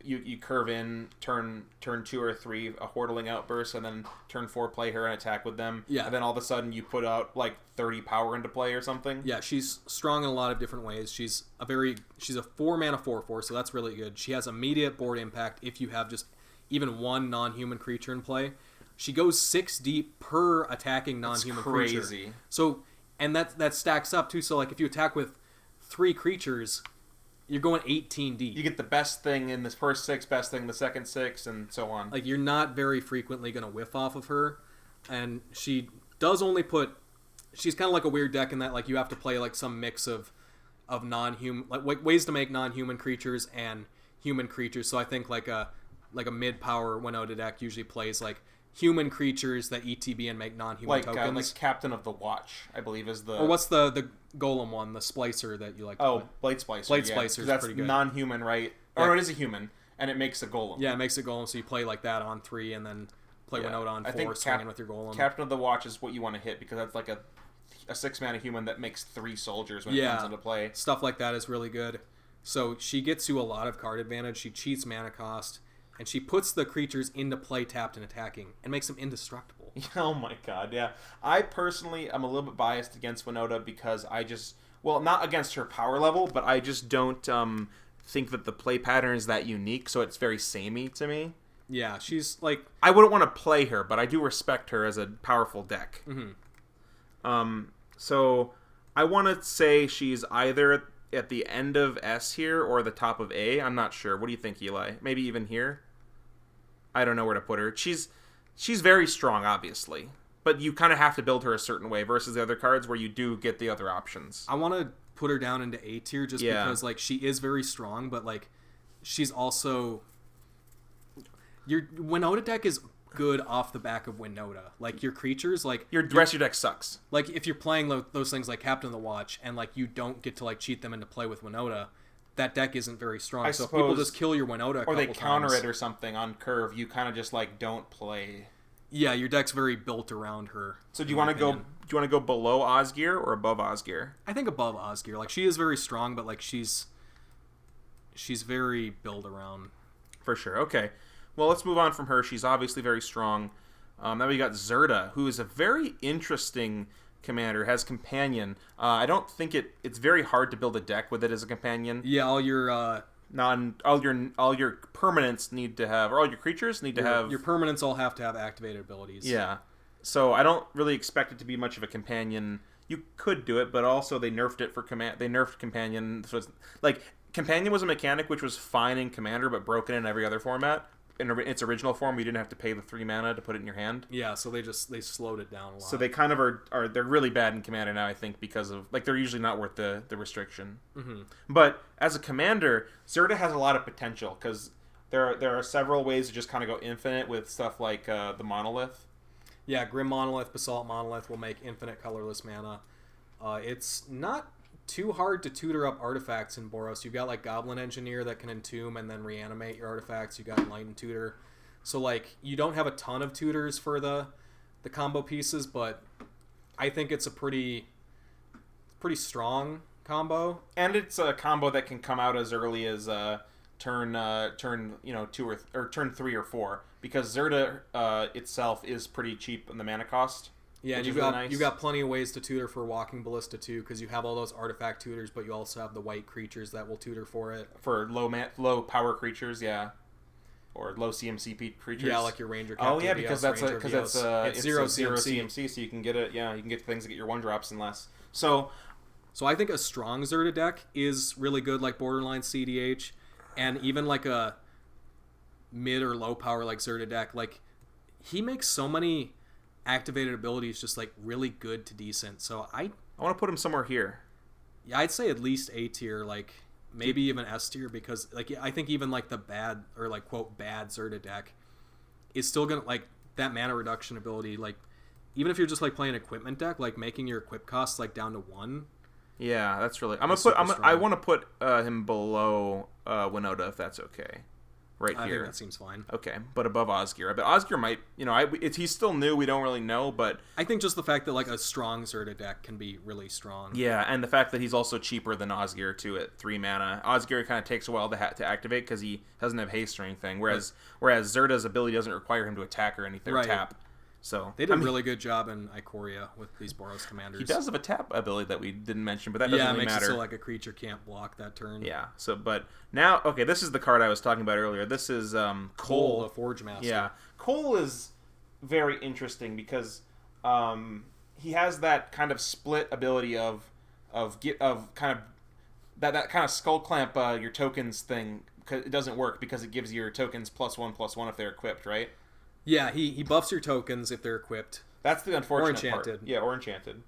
you curve in, turn 2 or 3, a Hordling Outburst, and then turn 4, play her and attack with them. Yeah. And then all of a sudden you put out 30 power into play or something. Yeah, she's strong in a lot of different ways. She's a 4-mana 4/4, so that's really good. She has immediate board impact if you have just even one non-human creature in play. She goes 6 deep per attacking non-human creature. That's crazy. So, and that stacks up too. So if you attack with 3 creatures, you're going 18 deep. You get the best thing in the first 6, best thing in the second 6, and so on. You're not very frequently going to whiff off of her. And she does only put... She's kind of like a weird deck in that you have to play some mix of non-human... ways to make non-human creatures and human creatures. So I think a mid-power Winota deck usually plays human creatures that ETB and make non-human tokens. Like Captain of the Watch, I believe is the... Or what's the golem one, the Splicer that you like to play? Blade Splicer. Blade Splicer is pretty good. That's non-human, right? Yeah. Or it is a human, and it makes a golem. Yeah, it makes a golem, so you play that on 3, and then play Winota on 4, swinging with your golem. Captain of the Watch is what you want to hit, because that's a 6-mana human that makes 3 soldiers when it comes into play. Stuff like that is really good. So she gets you a lot of card advantage. She cheats mana cost. And she puts the creatures into play tapped and attacking and makes them indestructible. Oh my god, yeah. I personally am a little bit biased against Winota because I just... Well, not against her power level, but I just don't think that the play pattern is that unique, so it's very samey to me. Yeah, she's I wouldn't want to play her, but I do respect her as a powerful deck. Mm-hmm. So I want to say she's either at the end of S here or the top of A. I'm not sure. What do you think, Eli? Maybe even here? I don't know where to put her. She's very strong, obviously, but you kind of have to build her a certain way versus the other cards where you do get the other options. I want to put her down into A tier just because she is very strong, but she's also... Your Winota deck is good off the back of Winota. Your creatures, your rest of your deck sucks. If you're playing those things like Captain of the Watch and you don't get to cheat them into play with Winota, that deck isn't very strong. So if people just kill your Winota a couple times, or they counter it or something on curve, you kind of just don't play. Yeah, your deck's very built around her. So do you want to go? Do you want to go below Osgir or above Osgir? I think above Osgir. She is very strong, but she's very built around. For sure. Okay. Well, let's move on from her. She's obviously very strong. Then we got Zerda, who is a very interesting commander, has companion. I don't think it's very hard to build a deck with it as a companion. Yeah, all your permanents need to have, or all your creatures need to have. Your permanents all have to have activated abilities. Yeah. So I don't really expect it to be much of a companion. You could do it, but also they nerfed it for command. They nerfed companion. So it's companion was a mechanic which was fine in Commander, but broken in every other format. In its original form, you didn't have to pay the 3 mana to put it in your hand. Yeah, so they slowed it down a lot. So they kind of are they're really bad in Commander now, I think, because of they're usually not worth the restriction. Mm-hmm. But as a commander, Zerda has a lot of potential because there are several ways to just kind of go infinite with stuff like the Monolith. Yeah, Grim Monolith, Basalt Monolith will make infinite colorless mana. It's not too hard to tutor up artifacts in Boros. You've got Goblin Engineer that can entomb and then reanimate your artifacts. You got Enlightened Tutor. So you don't have a ton of tutors for the combo pieces, but I think it's a pretty strong combo. And it's a combo that can come out as early as turn 2 or turn 3 or 4 because Zerda itself is pretty cheap in the mana cost. Yeah, and you've got plenty of ways to tutor for Walking Ballista too, because you have all those artifact tutors, but you also have the white creatures that will tutor for it. For low power creatures, yeah. or low CMC creatures. Yeah, like your Ranger. Oh yeah, because that's it's zero CMC. so you can get it. Yeah, you can get things that get your 1-drops and less. So I think a strong Zerta deck is really good, like borderline CDH, and even like a mid or low power like Zerta deck. Like he makes so many activated abilities just like really good to decent. So I want to put him somewhere here. Yeah, I'd say at least A tier, like maybe even S tier, because like I think even like the bad or like quote bad Zerta deck is still gonna like that mana reduction ability. Like even if you're just like playing equipment deck, like making your equip costs like down to 1. Yeah, that's really. I want to put him below Winota if that's okay. Right here. I think that seems fine. Okay, but above Osgir. But Osgir might, he's still new. We don't really know, but I think just the fact that like a strong Zerta deck can be really strong. Yeah, and the fact that he's also cheaper than Osgir too at 3 mana. Osgir kind of takes a while to activate because he doesn't have haste or anything. Whereas Zerta's ability doesn't require him to attack or anything or tap. So they did a really good job in Ikoria with these Boros commanders. He does have a tap ability that we didn't mention, but that doesn't really matter. Yeah, it makes it so like a creature can't block that turn. Yeah. So, but now, okay, this is the card I was talking about earlier. This is Cole, the Forge Master. Yeah, Cole is very interesting because he has that kind of split ability of kind of that kind of skull clamp your tokens thing. It doesn't work because it gives your tokens +1/+1 if they're equipped, right? Yeah, he buffs your tokens if they're equipped. That's the unfortunate or enchanted. part. Yeah, or enchanted.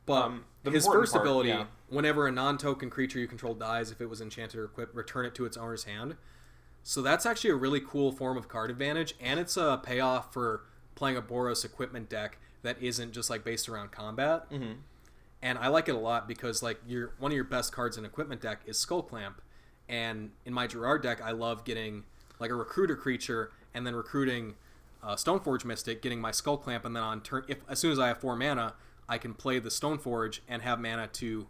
But his first ability, whenever a non-token creature you control dies, if it was enchanted or equipped, return it to its owner's hand. So that's actually a really cool form of card advantage, and it's a payoff for playing a Boros equipment deck that isn't just like based around combat. Mm-hmm. And I like it a lot because like one of your best cards in equipment deck is Skull Clamp, and in my Gerrard deck, I love getting like a recruiter creature and then recruiting Stoneforge Mystic, getting my Skull Clamp, and then on turn, as soon as I have 4 mana, I can play the Stoneforge and have mana to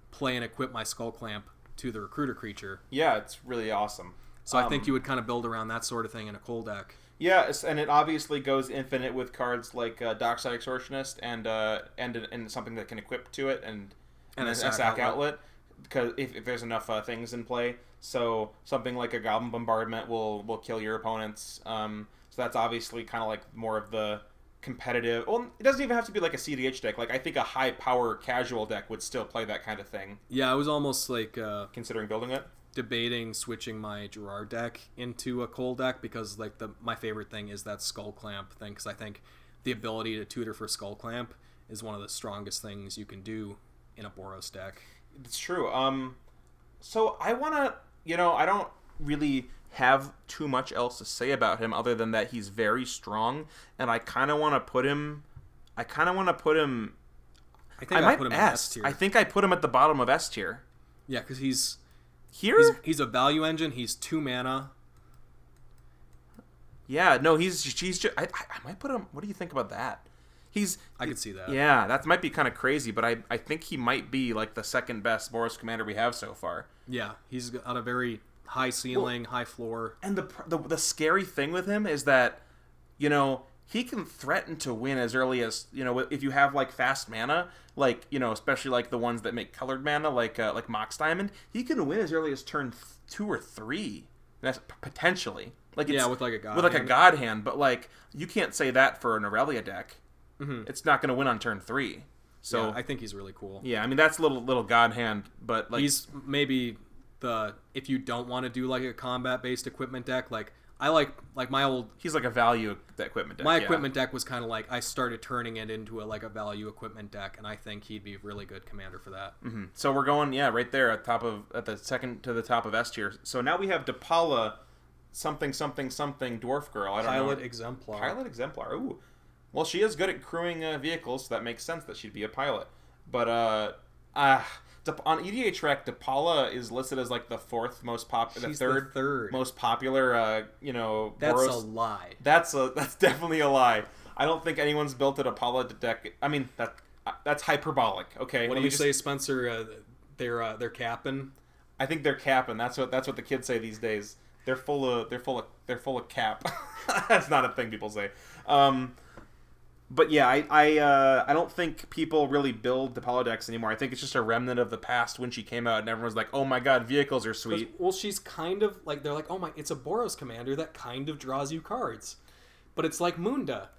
play and equip my Skull Clamp to the recruiter creature. Yeah, it's really awesome. So I think you would kind of build around that sort of thing in a Cole deck. Yeah, and it obviously goes infinite with cards like Dockside Extortionist and something that can equip to it and a sack outlet. Because if there's enough things in play, so something like a Goblin Bombardment will kill your opponents. So that's obviously kind of like more of the competitive. Well, it doesn't even have to be like a CDH deck. Like I think a high power casual deck would still play that kind of thing. Yeah, I was almost like considering building it, debating switching my Gerrard deck into a Cole deck because like my favorite thing is that Skull Clamp thing, because I think the ability to tutor for Skull Clamp is one of the strongest things you can do in a Boros deck. It's true. So I want to, I don't really have too much else to say about him other than that he's very strong, and I kind of want to put him. I put him in S tier. I think I put him at the bottom of S tier. Yeah, because he's here. He's a value engine. He's 2 mana. Yeah, no, he's just. I might put him. What do you think about that? I could see that. Yeah, that might be kind of crazy, but I think he might be like the second best Boros commander we have so far. Yeah, he's got a very high ceiling, high floor. And the scary thing with him is that, he can threaten to win as early as, if you have like fast mana, like, especially like the ones that make colored mana, like Mox Diamond, he can win as early as turn 2 or 3. That's potentially. Like with like a god with like a god hand, but like you can't say that for an Aurelia deck. Mm-hmm. It's not going to win on turn 3. So yeah, I think he's really cool. Yeah, I mean that's a little god hand, but like he's maybe if you don't want to do like a combat based equipment deck, like I like my old. He's like a value equipment deck. My equipment deck was kind of like I started turning it into a value equipment deck, and I think he'd be a really good commander for that. Mm-hmm. So we're going right there at the second to the top of S tier. So now we have Depala, something dwarf girl. I don't know. Pilot exemplar. Ooh. Well, she is good at crewing vehicles, so that makes sense that she'd be a pilot. But on EDH Rec, Depala is listed as like the fourth most popular, the third most popular. That's Boros. A lie. That's definitely a lie. I don't think anyone's built a Depala deck. I mean that's hyperbolic. Okay. What do you say, Spencer? They're capping. I think they're capping. That's what the kids say these days. They're full of cap. That's not a thing people say. But yeah, I don't think people really build the Apollo decks anymore. I think it's just a remnant of the past when she came out and everyone's like, oh my god, vehicles are sweet. Well, she's kind of like, they're like, oh my, it's a Boros commander that kind of draws you cards. But it's like Munda.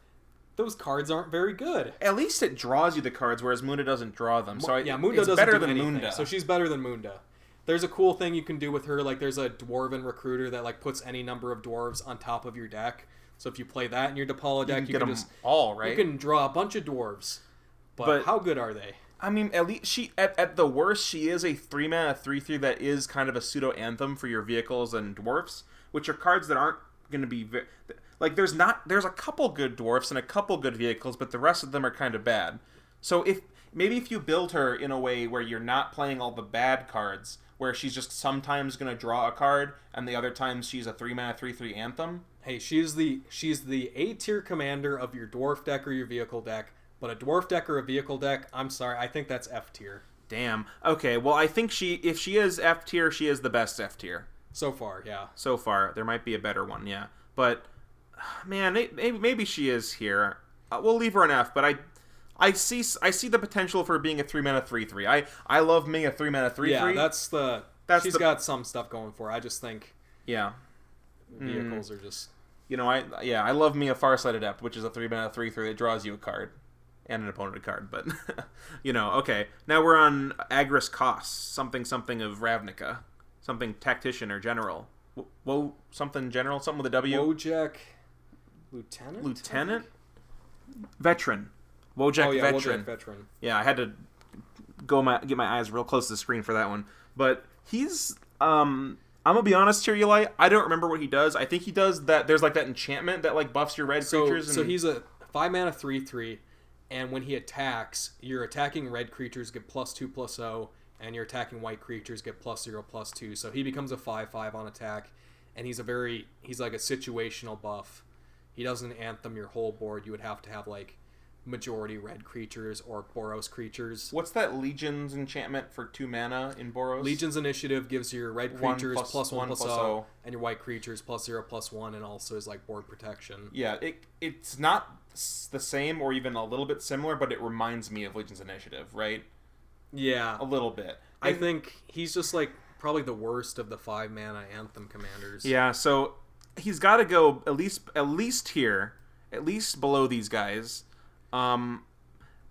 Those cards aren't very good. At least it draws you the cards, whereas Munda doesn't draw them. So Munda it's doesn't better do than anything, Munda. so she's better than Munda. There's a cool thing you can do with her, like there's a Dwarven Recruiter that like puts any number of dwarves on top of your deck. So if you play that in your Depala deck, you can just all right. You can draw a bunch of dwarves. But how good are they? I mean, at least she at the worst she is a 3-mana 3/3 that is kind of a pseudo anthem for your vehicles and dwarfs, which are cards that aren't going to be like there's a couple good dwarfs and a couple good vehicles, but the rest of them are kind of bad. So if you build her in a way where you're not playing all the bad cards, where she's just sometimes going to draw a card and the other times she's a 3-mana 3/3 anthem. Hey, she's the A-tier commander of your dwarf deck or your vehicle deck, but a dwarf deck or a vehicle deck, I'm sorry, I think that's F-tier. Damn. Okay, well I think if she is F-tier, she is the best F-tier. So far, yeah. So far. There might be a better one, yeah. But, man, maybe she is here. We'll leave her an F, but I see the potential for being a 3-mana 3/3. I love being a 3-mana 3/3. Yeah, she's got some stuff going for her. I just think vehicles are just... You know, I love me a Farsight Adept, which is a 3-mana 3/3 that draws you a card. And an opponent card, but, okay. Now we're on Agris Kos, something of Ravnica. Something Tactician or General. Something General? Something with a W? Wojak Lieutenant? Lieutenant? Veteran. Wojak Veteran. Wojak Veteran. Yeah, I had to get my eyes real close to the screen for that one. But he's... I'm gonna be honest here, Eli. I don't remember what he does. I think he does that... There's like that enchantment that like buffs your red creatures. So he's a 5-mana 3/3, and when he attacks, your attacking red creatures get +2/+0, and your attacking white creatures get +0/+2. So he becomes a 5/5 on attack, and he's like a situational buff. He doesn't anthem your whole board. You would have to have like majority red creatures or Boros creatures. What's that Legion's enchantment for 2 mana in Boros? Legion's Initiative gives your red creatures +1/+0, and your white creatures +0/+1, and also is like board protection. Yeah, it's not the same or even a little bit similar, but it reminds me of Legion's Initiative, right? Yeah, a little bit. I think he's just like probably the worst of the 5-mana anthem commanders. Yeah, so he's got to go at least here, at least below these guys.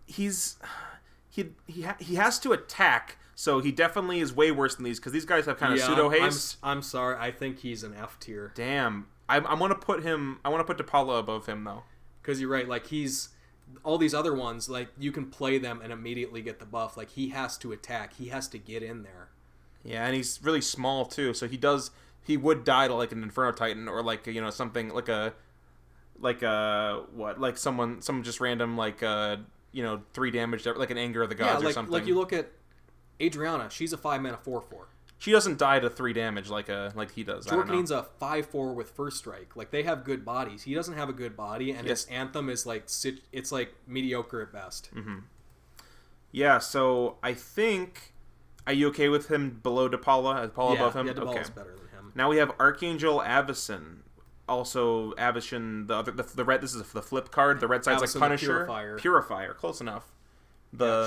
He has to attack, so he definitely is way worse than these because these guys have kind of pseudo haste. I'm sorry, I think he's an F tier. Damn, I want to put Depala above him though. Because you're right, like he's all these other ones, like you can play them and immediately get the buff. Like he has to attack, he has to get in there. Yeah, and he's really small too, so he would die to like an Inferno Titan or like something like someone just random 3 damage like an Anger of the Gods or something. Like you look at Adriana, she's a 5-mana 4/4. She doesn't die to 3 damage like he does. Jor Kadeen's a 5/4 with First Strike. Like they have good bodies. He doesn't have a good body, and his anthem is it's like mediocre at best. Mm-hmm. Yeah, so I think. Are you okay with him below Depala? Depala above him? Yeah, Depala's better than him. Now we have Archangel Avacyn. Also, Avacyn, the red. This is the flip card. The red side's Avacyn, like Punisher. Purifier. Close enough.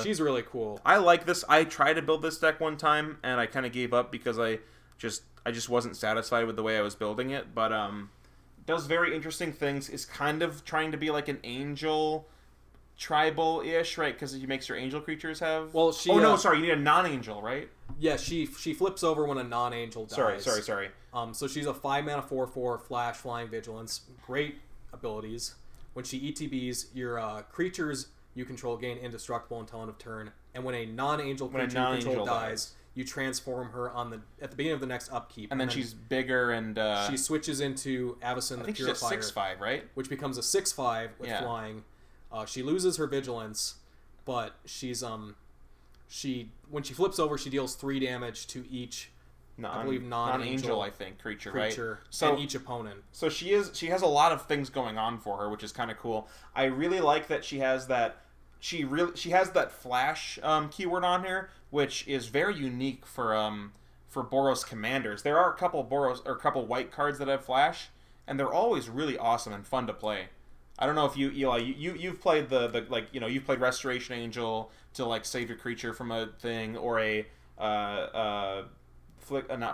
She's really cool. I like this. I tried to build this deck one time, and I kind of gave up because I just wasn't satisfied with the way I was building it. But does very interesting things. Is kind of trying to be like an angel. Tribal-ish, right? Because he makes your angel creatures have... Well, she... Oh, no, sorry. You need a non-angel, right? Yeah, she flips over when a non-angel dies. Sorry. So she's a 5-mana 4/4 flash, flying, vigilance. Great abilities. When she ETBs, your creatures you control gain indestructible until end of turn. And when a non-angel creature you control dies, you transform her at the beginning of the next upkeep. And then she's bigger and... she switches into Avacyn the Purifier. I think she's a 6/5, right? Which becomes a 6/5 with flying. She loses her vigilance, but she's when she flips over, she deals 3 damage to each non-angel creature, right? So, and each opponent. So she has a lot of things going on for her, which is kind of cool. I really like that she has that. She has that flash keyword on here, which is very unique for Boros commanders. There are a couple white cards that have flash, and they're always really awesome and fun to play. I don't know if you've played the like you've played Restoration Angel to like save your creature from a thing, or a not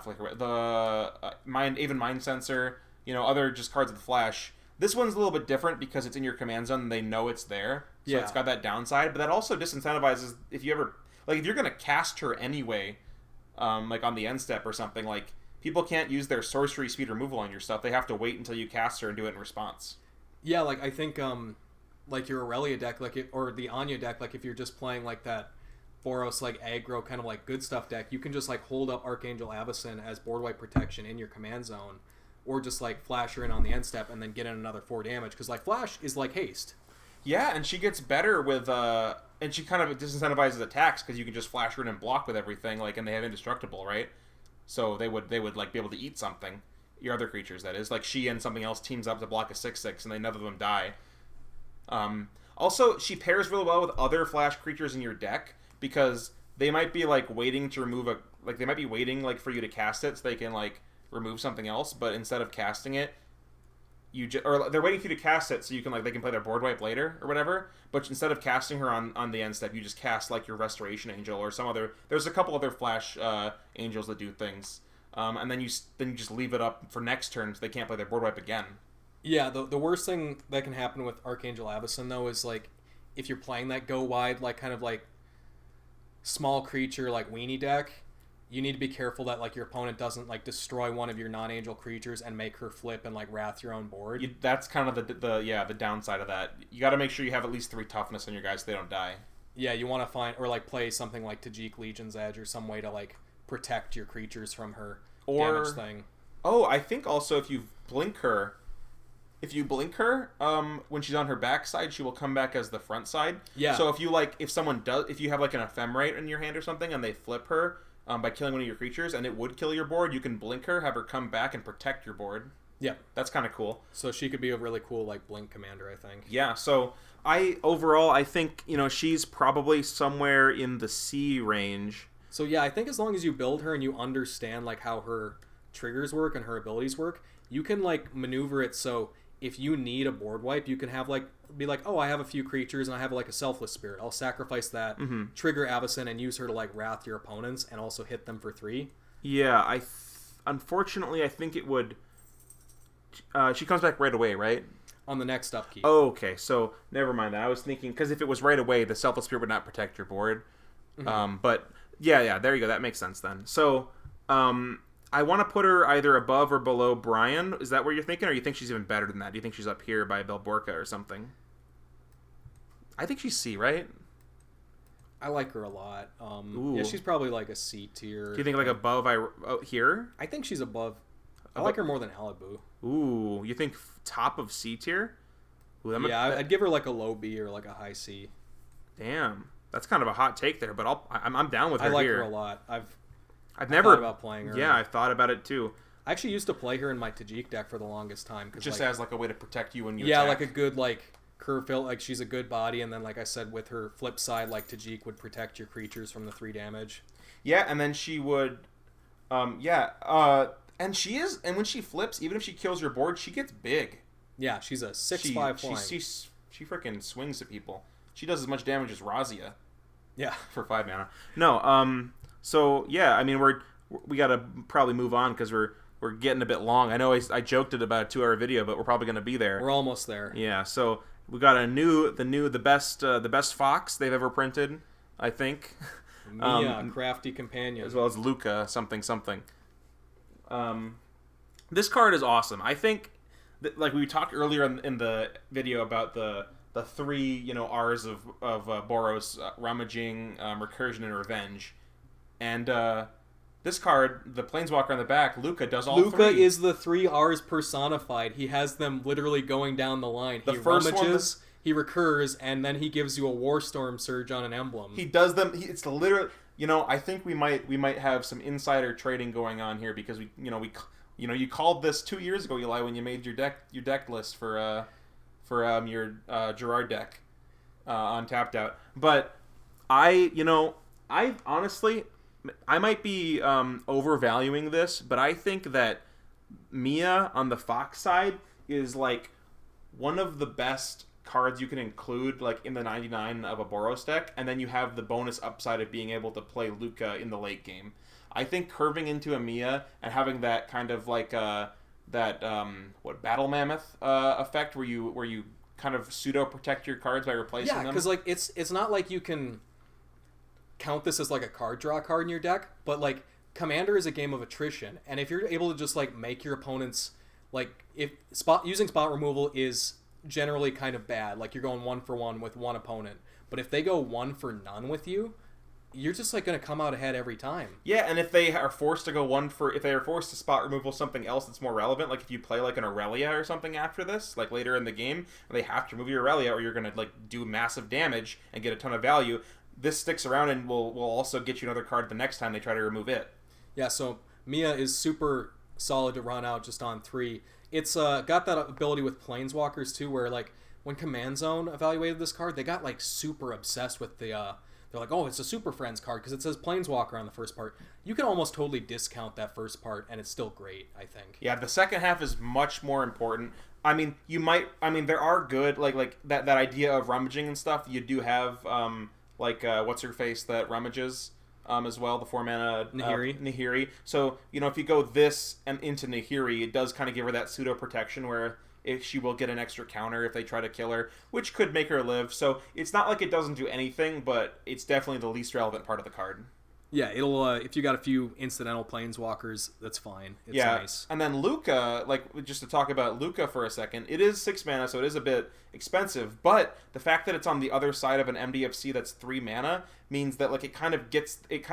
flicker, the mind sensor, other just cards with flash. This one's a little bit different because it's in your command zone and they know it's there, so it's got that downside. But that also disincentivizes if you're gonna cast her anyway, like on the end step or something. Like people can't use their sorcery speed removal on your stuff. They have to wait until you cast her and do it in response. Yeah, like I think like your Aurelia deck, or the Anya deck, like if you're just playing like that Boros like aggro kind of like good stuff deck, you can just like hold up Archangel Avacyn as board wipe protection in your command zone, or just like flash her in on the end step and then get in another 4 damage, because like flash is like haste. Yeah, and she gets better with and she kind of disincentivizes attacks because you can just flash her in and block with everything, like, and they have indestructible, right? So they would like be able to eat something, your other creatures, that is, like she and something else teams up to block a 6/6 and they none of them die. Also, she pairs really well with other flash creatures in your deck, because they might be like waiting to remove they might be waiting like for you to cast it so they can like remove something else, but instead of casting it, or they're waiting for you to cast it so you can like they can play their board wipe later or whatever. But instead of casting her on the end step, you just cast like your Restoration Angel or some other. There's a couple other flash angels that do things, and then you just leave it up for next turn so they can't play their board wipe again. Yeah, the worst thing that can happen with Archangel Avacyn though is like if you're playing that go wide like kind of like small creature like weenie deck, you need to be careful that like your opponent doesn't like destroy one of your non-angel creatures and make her flip and like wrath your own board. That's kind of the downside of that. You got to make sure you have at least 3 toughness on your guys so they don't die. Yeah, you want to find or like play something like Tajik Legion's Edge or some way to like protect your creatures from her damage thing. Oh, I think also if you blink her, when she's on her backside, she will come back as the front side. Yeah. So if you have like an ephemerate in your hand or something and they flip her by killing one of your creatures and it would kill your board, you can blink her, have her come back and protect your board. Yeah. That's kind of cool. So she could be a really cool like blink commander, I think. Yeah. So I think she's probably somewhere in the C range. So yeah, I think as long as you build her and you understand like how her triggers work and her abilities work, you can like maneuver it so if you need a board wipe, you can have be like, oh, I have a few creatures and I have like a Selfless Spirit. I'll sacrifice that, trigger Avacyn, and use her to like wrath your opponents and also hit them for 3. Yeah, unfortunately I think it would. She comes back right away, right? On the next upkeep. Oh, okay. So never mind that. I was thinking because if it was right away, the Selfless Spirit would not protect your board. But yeah, there you go. That makes sense then. So I want to put her either above or below Brion. Is that what you're thinking? Or you think she's even better than that? Do you think she's up here by Belborca or something? I think she's C, right? I like her a lot. Yeah, she's probably like a C tier. Do you think like above here? I think she's above. I like her more than Alibou. Ooh, you think top of C tier? Ooh, I'd give her like a low B or like a high C. Damn, that's kind of a hot take there, but I'm down with her here. I like her a lot. I've never thought about playing her. Yeah, I've thought about it too. I actually used to play her in my Tajik deck for the longest time. Just as like a way to protect you when you attack. Like a good like curve fill. Like she's a good body, and then like I said, with her flip side, like Tajik would protect your creatures from the 3 damage. Yeah, and then she would, and she is, and when she flips, even if she kills your board, she gets big. Yeah, she's a 6/5 flying. She freaking swings at people. She does as much damage as Razia. Yeah, for 5 mana. No, so yeah, I mean we gotta probably move on because we're getting a bit long. I know I joked it about a 2-hour video, but we're probably gonna be there. We're almost there. Yeah, so we got the best fox they've ever printed, I think. Mia, crafty companion, as well as Luca, something. This card is awesome. I think that, like we talked earlier in the video about the 3 R's of Boros, Rummaging, Recursion, and Revenge. And this card, the Planeswalker on the back, Luca, does all 3. Luca is the 3 R's personified. He has them literally going down the line. He rummages, he recurs, and then he gives you a Warstorm Surge on an emblem. He does them. It's literally. I think we might have some insider trading going on here because you called this 2 years ago, Eli, when you made your deck list for your Gerrard deck on Tapped Out. But I honestly. I might be overvaluing this, but I think that Mia on the Fox side is like one of the best cards you can include like in the 99 of a Boros deck, and then you have the bonus upside of being able to play Luca in the late game. I think curving into a Mia and having that kind of like Battle Mammoth effect where you kind of pseudo protect your cards by replacing them. Yeah, because like it's not like you can count this as like a card draw card in your deck, but like Commander is a game of attrition, and if you're able to just like make your opponents like using spot removal is generally kind of bad, like you're going 1-for-1 with one opponent, but if they go 1-for-none with you, you're just like going to come out ahead every time. Yeah, and if they are forced to go if they are forced to spot removal something else that's more relevant, like if you play like an Aurelia or something after this, like later in the game, and they have to remove your Aurelia or you're going to like do massive damage and get a ton of value, this sticks around and will also get you another card the next time they try to remove it. Yeah, so Mia is super solid to run out just on 3. It's got that ability with Planeswalkers too, where like when Command Zone evaluated this card, they got like super obsessed with the they're like, oh, it's a Super Friends card because it says Planeswalker on the first part. You can almost totally discount that first part and it's still great, I think. Yeah, the second half is much more important. I mean, there are good like that idea of rummaging and stuff. You do have what's her face that rummages as well, the 4-mana Nahiri. So, if you go this and into Nahiri, it does kind of give her that pseudo protection where she will get an extra counter if they try to kill her, which could make her live. So it's not like it doesn't do anything, but it's definitely the least relevant part of the card. Yeah, it'll if you got a few incidental Planeswalkers, that's fine. It's nice. And then Luca, just to talk about Luca for a second, it is 6 mana, so it is a bit expensive, but the fact that it's on the other side of an MDFC that's 3 mana means that it kind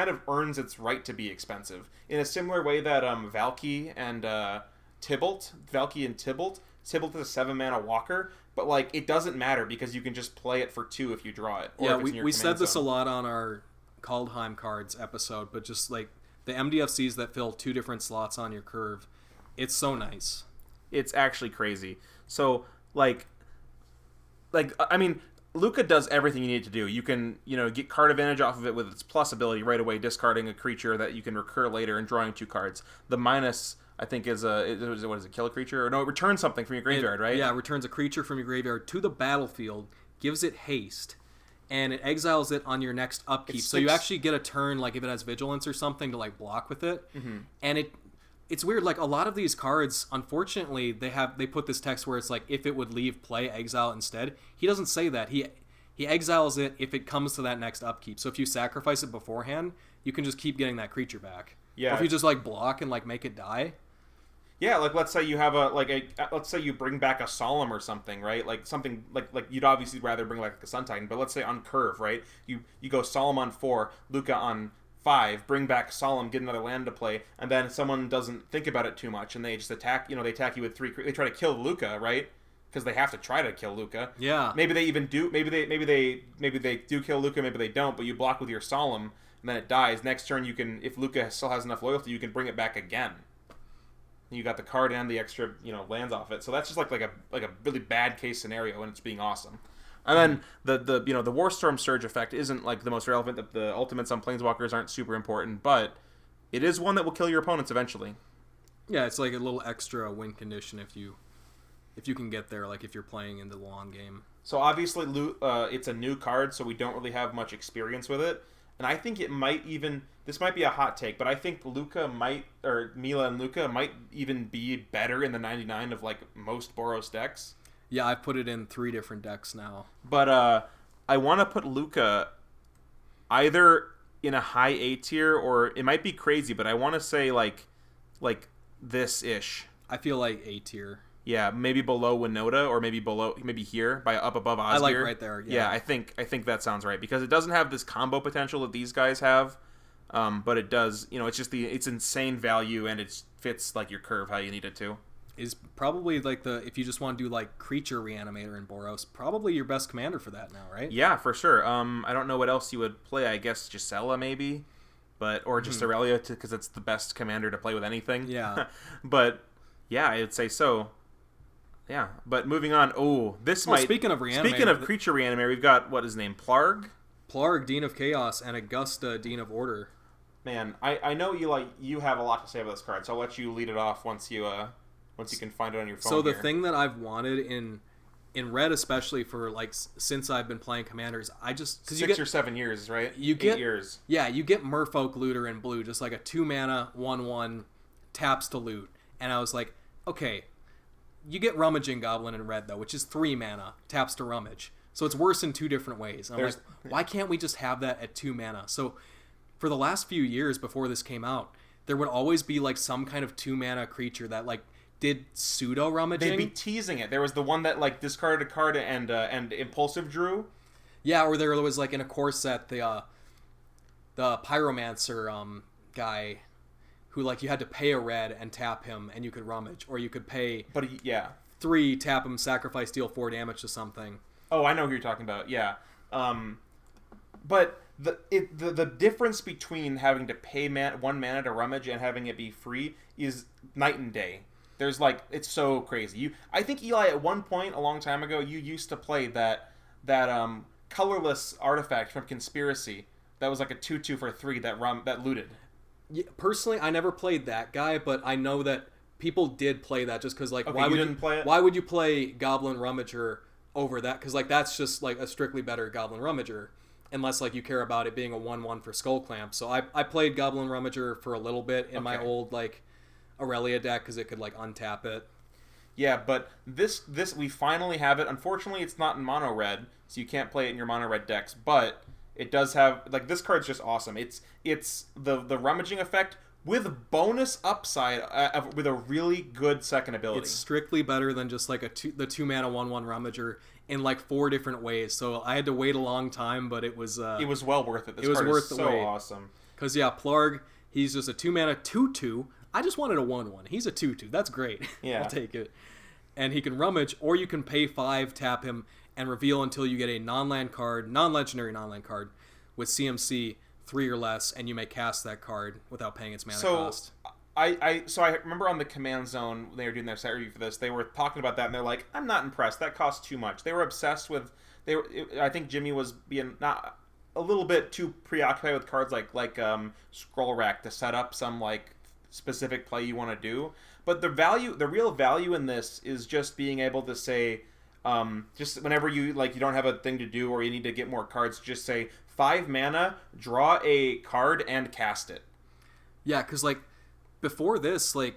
of earns its right to be expensive. In a similar way that Valky and Tibalt is a 7 mana walker, but it doesn't matter because you can just play it for 2 if you draw it. Or we said this a lot on our Kaldheim cards episode, but just the MDFCs that fill 2 different slots on your curve, it's so nice. It's actually crazy. So Luca does everything you need to do. You can get card advantage off of it with its plus ability right away, discarding a creature that you can recur later and drawing 2 cards. The minus, I think, is kill a creature? Or no, it returns something from your graveyard, right? Yeah, it returns a creature from your graveyard to the battlefield, gives it haste, and it exiles it on your next upkeep. So you actually get a turn, if it has Vigilance or something, to block with it. Mm-hmm. And it's weird. A lot of these cards, unfortunately, they put this text where it's if it would leave play, exile instead. He doesn't say that. He exiles it if it comes to that next upkeep. So if you sacrifice it beforehand, you can just keep getting that creature back. Yeah. Or if you just block and make it die. Yeah, let's say you have let's say you bring back a Solemn or something, right? Something you'd obviously rather bring a Sun Titan, but let's say on curve, right? You go Solemn on 4, Luca on 5, bring back Solemn, get another land to play, and then someone doesn't think about it too much and they just attack. They attack you with 3. They try to kill Luca, right? Because they have to try to kill Luca. Yeah. Maybe they even do. Maybe they do kill Luca. Maybe they don't. But you block with your Solemn, and then it dies. Next turn, you can, if Luca still has enough loyalty, you can bring it back again. You got the card and the extra, lands off it. So that's just like a really bad case scenario, and it's being awesome. And then the Warstorm Surge effect isn't the most relevant. The ultimates on Planeswalkers aren't super important, but it is one that will kill your opponents eventually. Yeah, it's a little extra win condition if you can get there, if you're playing in the long game. So obviously, it's a new card, so we don't really have much experience with it. And I think it might even, this might be a hot take, but I think Mila and Luca might even be better in the 99 of most Boros decks. Yeah, I've put it in 3 different decks now. But I want to put Luca either in a high A tier, or it might be crazy, but I want to say this-ish. I feel like A tier. Yeah, maybe below Winota, or maybe here, up above Osgir. I like right there. Yeah, I think that sounds right, because it doesn't have this combo potential that these guys have, but it does. It's insane value, and it fits your curve how you need it to. Is probably if you just want to do Creature Reanimator in Boros, probably your best commander for that now, right? Yeah, for sure. I don't know what else you would play. I guess Gisela maybe, or just Aurelia because it's the best commander to play with anything. Yeah, but yeah, I'd say so. Yeah, but moving on. Oh, Speaking of Creature Reanimator, we've got, what is his name? Plarg, Dean of Chaos, and Augusta, Dean of Order. Man, I know you have a lot to say about this card, so I'll let you lead it off once you can find it on your phone. So the thing that I've wanted in in Red, especially for like since I've been playing Commanders, I just 6 or 7 years, right? You get 8 years. Yeah, you get Merfolk Looter in blue, just like a 2-mana 1/1 taps to loot, and I was like, okay, you get Rummaging Goblin in Red though, which is 3 mana taps to rummage, so it's worse in 2 different ways. And I'm like, why can't we just have that at 2 mana? So for the last few years before this came out, there would always be like some kind of 2 mana creature that like did pseudo rummaging. They'd be teasing it. There was the one that like discarded a card and impulsive drew. Yeah, or there was like in a core set the Pyromancer guy who like you had to pay a red and tap him and you could rummage, or you could pay 3, tap him, sacrifice, deal 4 damage to something. Oh, I know who you're talking about. Yeah, but the difference between having to pay 1 mana to rummage and having it be free is night and day. There's like, it's so crazy. I think, Eli, at one point a long time ago, you used to play that colorless artifact from Conspiracy that was like a 2/2 for 3 that looted. Yeah, personally, I never played that guy, but I know that people did play that just because like, okay, why would you play Goblin Rummager over that? Because like that's just like a strictly better Goblin Rummager, unless like you care about it being a 1/1 for Skull Clamp. So I played Goblin Rummager for a little bit in my old like Aurelia deck because it could like untap it. Yeah, but this we finally have it. Unfortunately, it's not in mono red, so you can't play it in your mono red decks. But it does have like, this card's just awesome. It's the rummaging effect with bonus upside with a really good second ability. It's strictly better than just like the 2 mana 1/1 Rummager in like 4 different ways. So I had to wait a long time, but it was well worth it. This it was card worth is the so wait. Awesome. Because yeah, Plarg, he's just a 2 mana 2/2. I just wanted a 1/1. He's a 2/2. That's great. Yeah. I'll take it. And he can rummage, or you can pay 5, tap him, and reveal until you get a non-legendary non-land card with CMC 3 or less, and you may cast that card without paying its mana cost. I remember on the Command Zone, when they were doing their set review for this, they were talking about that, and they're like, I'm not impressed. That costs too much. They were obsessed with... I think Jimmy was being not a little bit too preoccupied with cards like Scroll Rack to set up some like specific play you want to do. But the real value in this is just being able to say, just whenever you don't have a thing to do or you need to get more cards, just say 5 mana, draw a card and cast it. Yeah, because like before this, like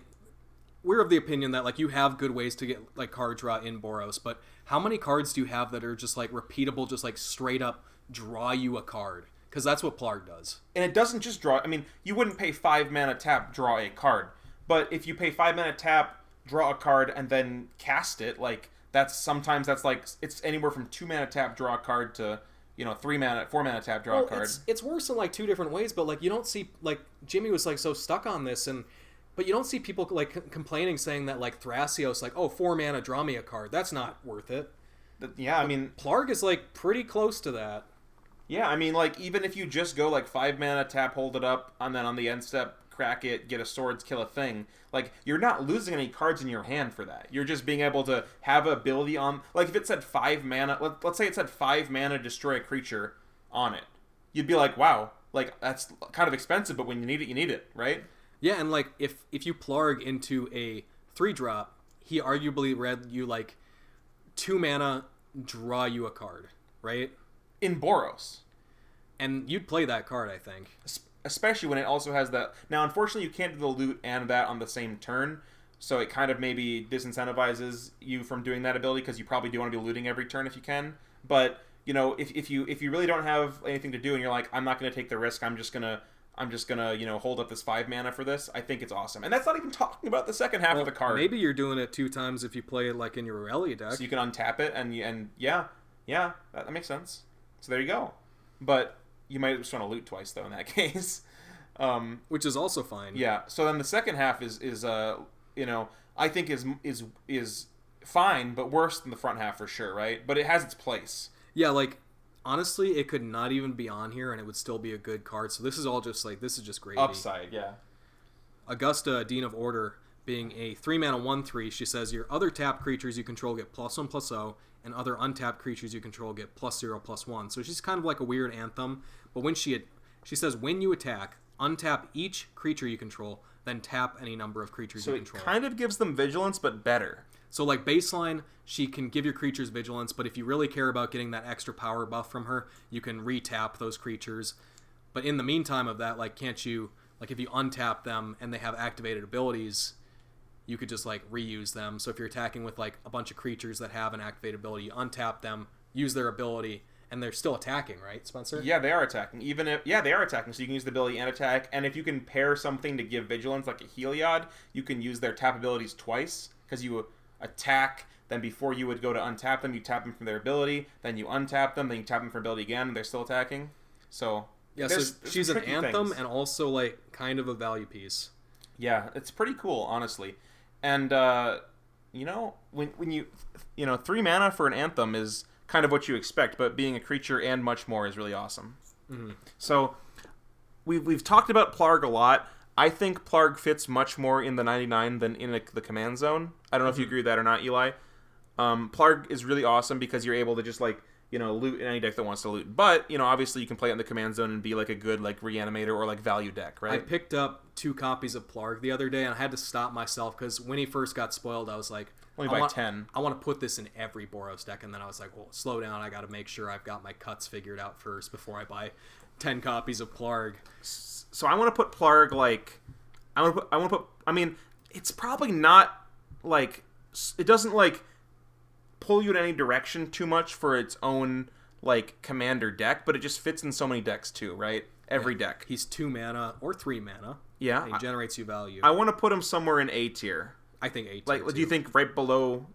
we're of the opinion that like you have good ways to get like card draw in Boros, but how many cards do you have that are just like repeatable, just like straight up draw you a card? Because that's what Plarg does. And it doesn't just draw. I mean, you wouldn't pay 5 mana tap, draw a card. But if you pay 5 mana tap, draw a card, and then cast it, like that's like it's anywhere from 2 mana tap, draw a card to 4 mana tap, draw a card. It's worse in like 2 different ways, but like you don't see like Jimmy was like so stuck on this, but you don't see people like complaining saying that like Thrasios like 4 mana draw me a card. That's not worth it. Yeah, I mean Plarg is like pretty close to that. Yeah, I mean like even if you just go like 5 mana tap, hold it up, and then on the end step crack it, get a swords, kill a thing. Like, you're not losing any cards in your hand for that. You're just being able to have ability on... Like, if it said 5 mana... Let's say it said 5 mana, destroy a creature on it. You'd be like, wow, like, that's kind of expensive, but when you need it, right? Yeah, and, like, if you Plarg into a 3-drop, he arguably read you, like, 2 mana, draw you a card, right? In Boros. And you'd play that card, I think. Especially when it also has that... Now, unfortunately, you can't do the loot and that on the same turn, so it kind of maybe disincentivizes you from doing that ability, because you probably do want to be looting every turn if you can. But, if you really don't have anything to do and you're like, I'm not going to take the risk, I'm just gonna hold up this 5 mana for this, I think it's awesome. And that's not even talking about the second half of the card. Maybe you're doing it 2 times if you play it like in your Aurelia deck. So you can untap it, and yeah, that makes sense. So there you go. But... You might just want to loot twice, though, in that case. Which is also fine. Yeah. So then the second half is I think is fine, but worse than the front half for sure, right? But it has its place. Yeah, like, honestly, it could not even be on here, and it would still be a good card. So this is all just, like, this is just gravy. Upside, yeah. Augusta, Dean of Order, being a 3 mana 1/3, she says, your other tapped creatures you control get +1/+0, and other untapped creatures you control get +0/+1. So she's kind of like a weird Anthem. But when she says, when you attack, untap each creature you control, then tap any number of creatures you control. So it kind of gives them vigilance, but better. So, like, baseline, she can give your creatures vigilance, but if you really care about getting that extra power buff from her, you can re-tap those creatures. But in the meantime of that, like, can't you... Like, if you untap them and they have activated abilities, you could just, like, reuse them. So if you're attacking with, like, a bunch of creatures that have an activated ability, you untap them, use their ability, and they're still attacking, right, Spencer? Yeah, they are attacking. They are attacking, so you can use the ability and attack. And if you can pair something to give vigilance, like a Heliod, you can use their tap abilities twice, because you attack, then before you would go to untap them, you tap them from their ability, then you untap them, then you tap them for ability again, and they're still attacking. So... Yeah, so she's an anthem and also, like, kind of a value piece. Yeah, it's pretty cool, honestly. And, you know, when you... You know, 3 mana for an anthem is kind of what you expect, but being a creature and much more is really awesome. Mm-hmm. So, we've talked about Plarg a lot. I think Plarg fits much more in the 99 than in the command zone. I don't know if you agree with that or not, Eli. Plarg is really awesome because you're able to just, like... You know, loot in any deck that wants to loot. But, you know, obviously you can play it in the command zone and be like a good, like, reanimator or, like, value deck, right? I picked up 2 copies of Plarg the other day, and I had to stop myself, because when he first got spoiled, I was like... Only buy 10. I want to put this in every Boros deck, and then I was like, well, slow down, I got to make sure I've got my cuts figured out first before I buy 10 copies of Plarg. So I want to put Plarg, like... I mean, it's probably not, like... It doesn't, like... pull you in any direction too much for its own, like, commander deck, but it just fits in so many decks too, right? Every deck. He's 2 mana or 3 mana. Yeah. And he generates you value. I want to put him somewhere in A tier. I think A tier. Like, do you think right below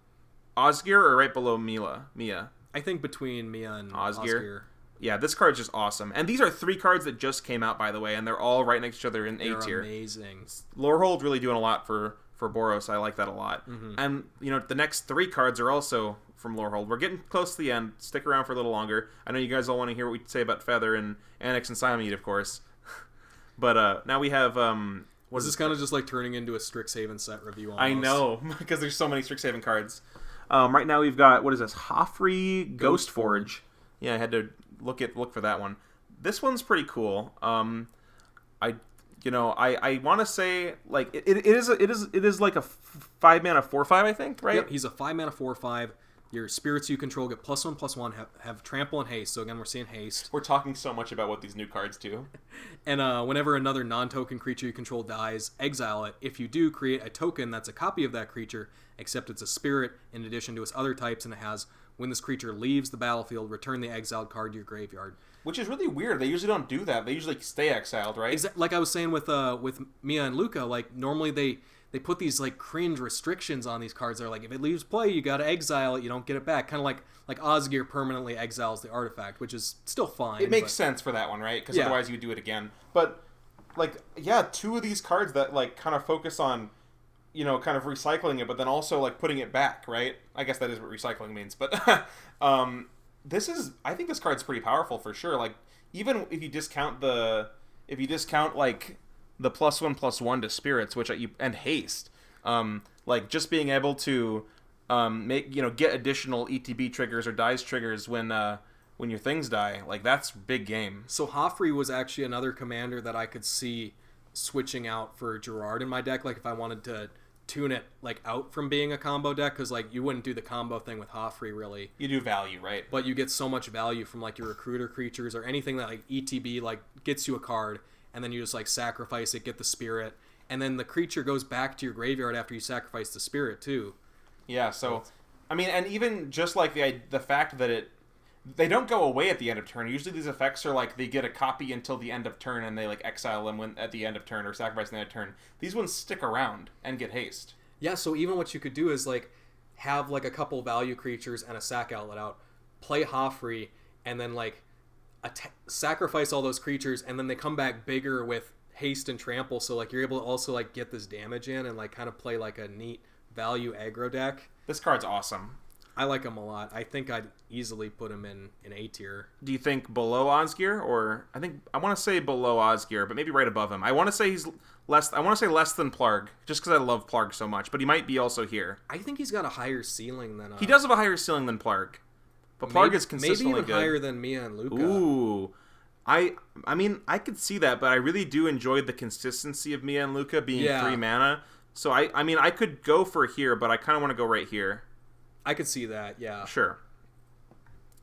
Osgir or right below Mia? I think between Mia and Osgir. Yeah, this card's just awesome. And these are 3 cards that just came out, by the way, and they're all right next to each other in A tier. They're amazing. Lorehold really doing a lot for Boros. I like that a lot. Mm-hmm. And, you know, the next 3 cards are also from Lorehold. We're getting close to the end. Stick around for a little longer. I know you guys all want to hear what we say about Feather and Anax and Cymede, of course. But now we have... this is kind of just like turning into a Strixhaven set review almost. I know, because there's so many Strixhaven cards. Right now we've got, what is this? Hofri Ghostforge. Yeah, I had to look for that one. This one's pretty cool. I want to say, like, it is like a 5 mana 4/5, I think, right? Yep, he's a 5 mana 4/5. Your spirits you control get +1/+1, have trample and haste. So again, we're seeing haste. We're talking so much about what these new cards do. And whenever another non-token creature you control dies, exile it. If you do, create a token that's a copy of that creature, except it's a spirit in addition to its other types, and it has, when this creature leaves the battlefield, return the exiled card to your graveyard. Which is really weird. They usually don't do that. They usually stay exiled, right? Like I was saying with Mia and Luca, like normally they put these like cringe restrictions on these cards. They're like, if it leaves play, you got to exile it. You don't get it back. Kind of like Osgir permanently exiles the artifact, which is still fine. It makes sense for that one, right? Because otherwise you would do it again. But like, yeah, 2 of these cards that like kind of focus on, you know, kind of recycling it, but then also like putting it back, right? I guess that is what recycling means. But I think this card's pretty powerful for sure. Like, even if you discount like the +1/+1 to spirits, and haste, like just being able to get additional ETB triggers or dies triggers when your things die, like that's big game. So Hofri was actually another commander that I could see switching out for Gerrard in my deck. Like if I wanted to tune it like out from being a combo deck, because like you wouldn't do the combo thing with Hofri really. You do value, right? But you get so much value from like your recruiter creatures or anything that like ETB like gets you a card, and then you just like sacrifice it, get the spirit, and then the creature goes back to your graveyard after you sacrifice the spirit too. Yeah, so I mean, and even just like the fact that they don't go away at the end of turn. Usually these effects are like they get a copy until the end of turn and they like exile them at the end of turn or sacrifice at the end of turn. These ones stick around and get haste. Yeah, so even what you could do is like have like a couple value creatures and a sack outlet out, play Hofri, and then like sacrifice all those creatures, and then they come back bigger with haste and trample, so like you're able to also like get this damage in and like kind of play like a neat value aggro deck. This card's awesome. I like him a lot. I think I'd easily put him in A tier. Do you think below Osgir, or I want to say below Osgir, but maybe right above him? I want to say he's less. I want to say less than Plarg, just because I love Plarg so much. But he might be also here. I think he's got a higher ceiling than. He does have a higher ceiling than Plarg, but Plarg is consistently maybe even good. higher than Mia and Luca. Ooh, I mean I could see that, but I really do enjoy the consistency of Mia and Luca being 3 mana. So I mean, I could go for here, but I kind of want to go right here. I could see that, yeah. Sure.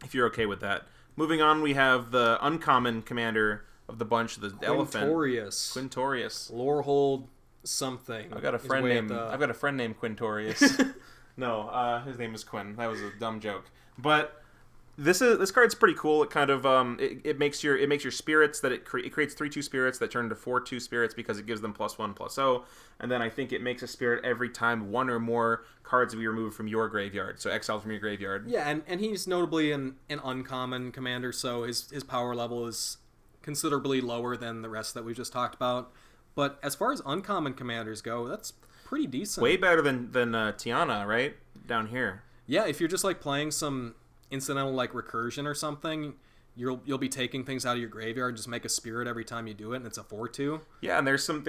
If you're okay with that. Moving on, we have the uncommon commander of the bunch, the elephant. Quintorius. Lorehold something. I've got a friend named Quintorius. No, his name is Quinn. That was a dumb joke. But this card's pretty cool. It kind of it makes your spirits that it creates 3/2 spirits that turn into 4/2 spirits because it gives them +1/+0, and then I think it makes a spirit every time one or more cards be removed from your graveyard, so exiled from your graveyard. Yeah, and he's notably an uncommon commander, so his power level is considerably lower than the rest that we just talked about. But as far as uncommon commanders go, that's pretty decent. Way better than Tiana, right? Down here. Yeah, if you're just like playing some incidental like recursion or something, you'll be taking things out of your graveyard and just make a spirit every time you do it, and it's a 4/2. Yeah, and there's some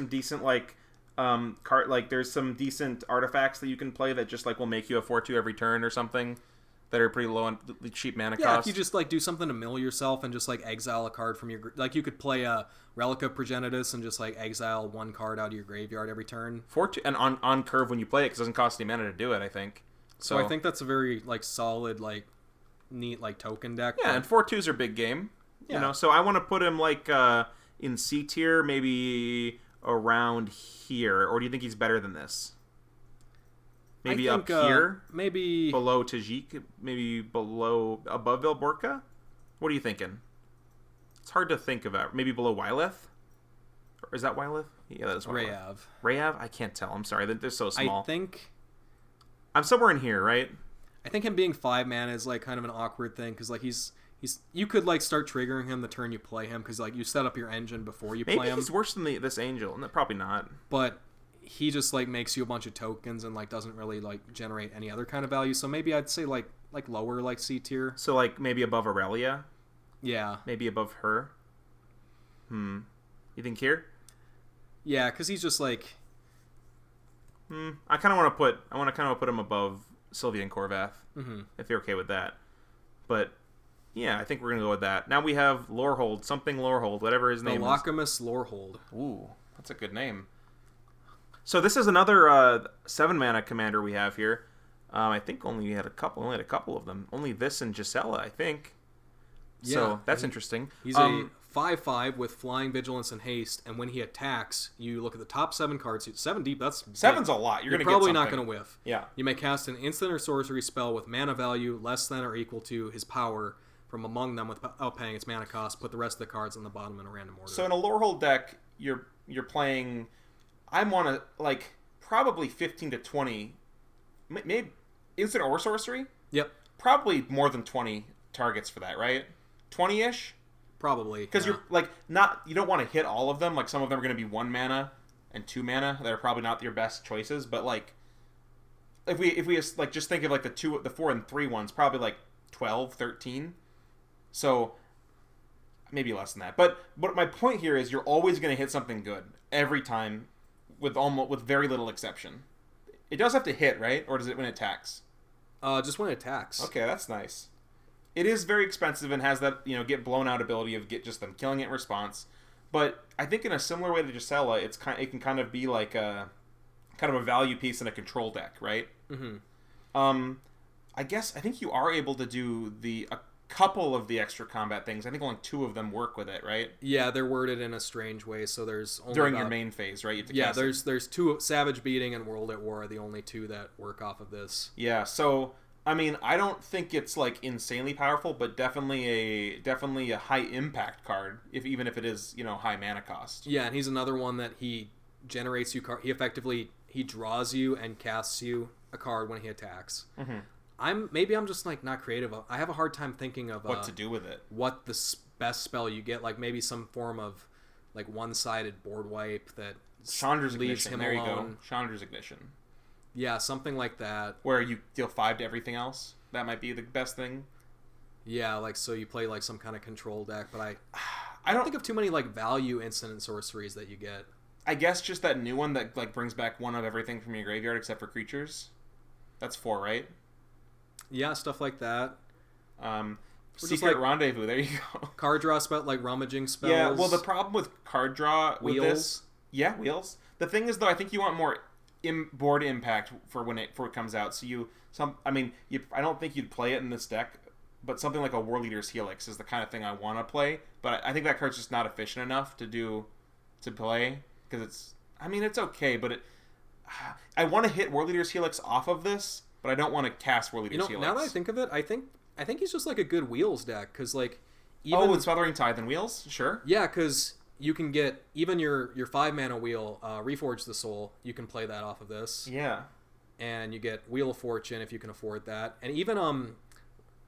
decent like there's some decent artifacts that you can play that just like will make you a 4/2 every turn or something that are pretty low on cheap mana cost. Yeah, if you just like do something to mill yourself and just like exile a card from your like you could play a Relic of Progenitus and just like exile one card out of your graveyard every turn. 4/2 and on curve when you play it because it doesn't cost any mana to do it, I think. So I think that's a very like solid like neat like token deck. Yeah, and 4/2s are big game. Yeah. You know, so I want to put him like in C tier, maybe around here, or do you think he's better than this? Maybe up here? Maybe below Tajik? Maybe above Velborka? What are you thinking? It's hard to think about. Maybe below Wyleth? Or is that Wyleth? Yeah, that is Wyleth. Rayav? I can't tell. I'm sorry. They're so small. I think I'm somewhere in here, right? I think him being 5 mana is like kind of an awkward thing because like he's you could like start triggering him the turn you play him because like you set up your engine before you play him. Maybe he's worse than this angel. No, probably not. But he just like makes you a bunch of tokens and like doesn't really like generate any other kind of value. So maybe I'd say like lower like C tier. So like maybe above Aurelia. Yeah. Maybe above her. You think here? Yeah, because he's just like. I kind of want to put him above Sylvia and Khorvath, if you're okay with that. But yeah, I think we're gonna go with that. Now we have Lorehold, whatever his name is. Velomachus Lorehold. Ooh, that's a good name. So this is another 7 mana commander we have here. I think only had a couple of them. Only this and Gisela, I think. Yeah, so that's interesting. He's a 5/5 with flying, vigilance, and haste, and when he attacks, you look at the top 7 cards. 7 deep. That's 7's a lot. You're probably get not going to whiff. Yeah. You may cast an instant or sorcery spell with mana value less than or equal to his power from among them without paying its mana cost. Put the rest of the cards on the bottom in a random order. So in a Lorehold deck, you're playing. I want to like probably 15 to 20, maybe instant or sorcery. Yep. Probably more than 20 targets for that, right? 20-ish. Probably. Because you're like you don't want to hit all of them. Like some of them are going to be 1 mana and 2 mana. They're probably not your best choices. But like, if we like just think of like the 4 and 3 ones, probably like 12, 13. So maybe less than that. But my point here is you're always going to hit something good every time, with very little exception. It does have to hit, right? Or does it when it attacks? Just when it attacks. Okay, that's nice. It is very expensive and has that, get blown out ability of get just them killing it in response. But I think in a similar way to Gisela, it can kind of be like a kind of a value piece in a control deck, right? Mm-hmm. I think you are able to do a couple of the extra combat things. I think only 2 of them work with it, right? Yeah, they're worded in a strange way, so there's only during your main phase, right? You have to cast there's 2 Savage Beating and World at War are the only 2 that work off of this. Yeah, so I mean, I don't think it's like insanely powerful, but definitely a high impact card. Even if it is high mana cost. Yeah, and he's another one that he generates you. He effectively draws you and casts you a card when he attacks. Mm-hmm. I'm just like not creative. I have a hard time thinking of what to do with it. What the best spell you get, like maybe some form of like one-sided board wipe that Chandra's leaves Ignition. him There alone. You go. Chandra's Ignition. Yeah, something like that. Where you deal 5 to everything else. That might be the best thing. Yeah, like so you play like some kind of control deck, but I don't think of too many like value instant and sorceries that you get. I guess just that new one that like brings back 1 of everything from your graveyard except for creatures. That's 4, right? Yeah, stuff like that. Secret Rendezvous. There you go. Card draw spell, like rummaging spells. Yeah. Well, the problem with card draw with this Yeah, wheels. The thing is, though, I think you want more board impact for when it comes out. So I don't think you'd play it in this deck, but something like a War Leader's Helix is the kind of thing I want to play. But I think that card's just not efficient enough to play because it's okay, but I want to hit War Leader's Helix off of this, but I don't want to cast War Leader's Helix. Now that I think of it, I think he's just like a good wheels deck because like with Smothering Tithe and wheels, sure. Yeah, because you can get even your 5-mana wheel, Reforge the Soul. You can play that off of this. Yeah, and you get Wheel of Fortune if you can afford that, and even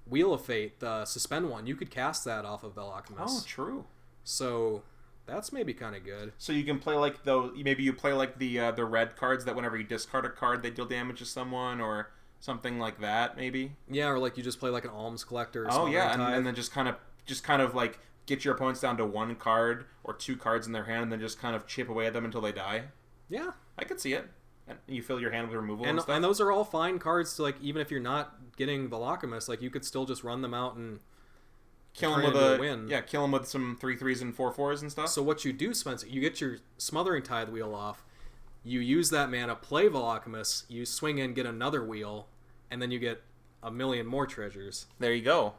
Wheel of Fate, the suspend one, you could cast that off of Velomachus. Oh, true. So that's maybe kind of good. So you can play like maybe you play like the red cards that whenever you discard a card, they deal damage to someone or something like that, maybe. Yeah, or like you just play like an Alms Collector. Or and then just kind of like get your opponents down to 1 card or 2 cards in their hand, and then just kind of chip away at them until they die. Yeah, I could see it. And you fill your hand with removal and stuff. And those are all fine cards to, like, even if you're not getting Velomachus, like, you could still just run them out and kill him with a win. Yeah, kill him with some 3/3s and 4/4s and stuff. So what you do, Spencer, you get your Smothering Tithe wheel off, you use that mana, play Velomachus, you swing in, get another wheel, and then you get a million more treasures. There you go.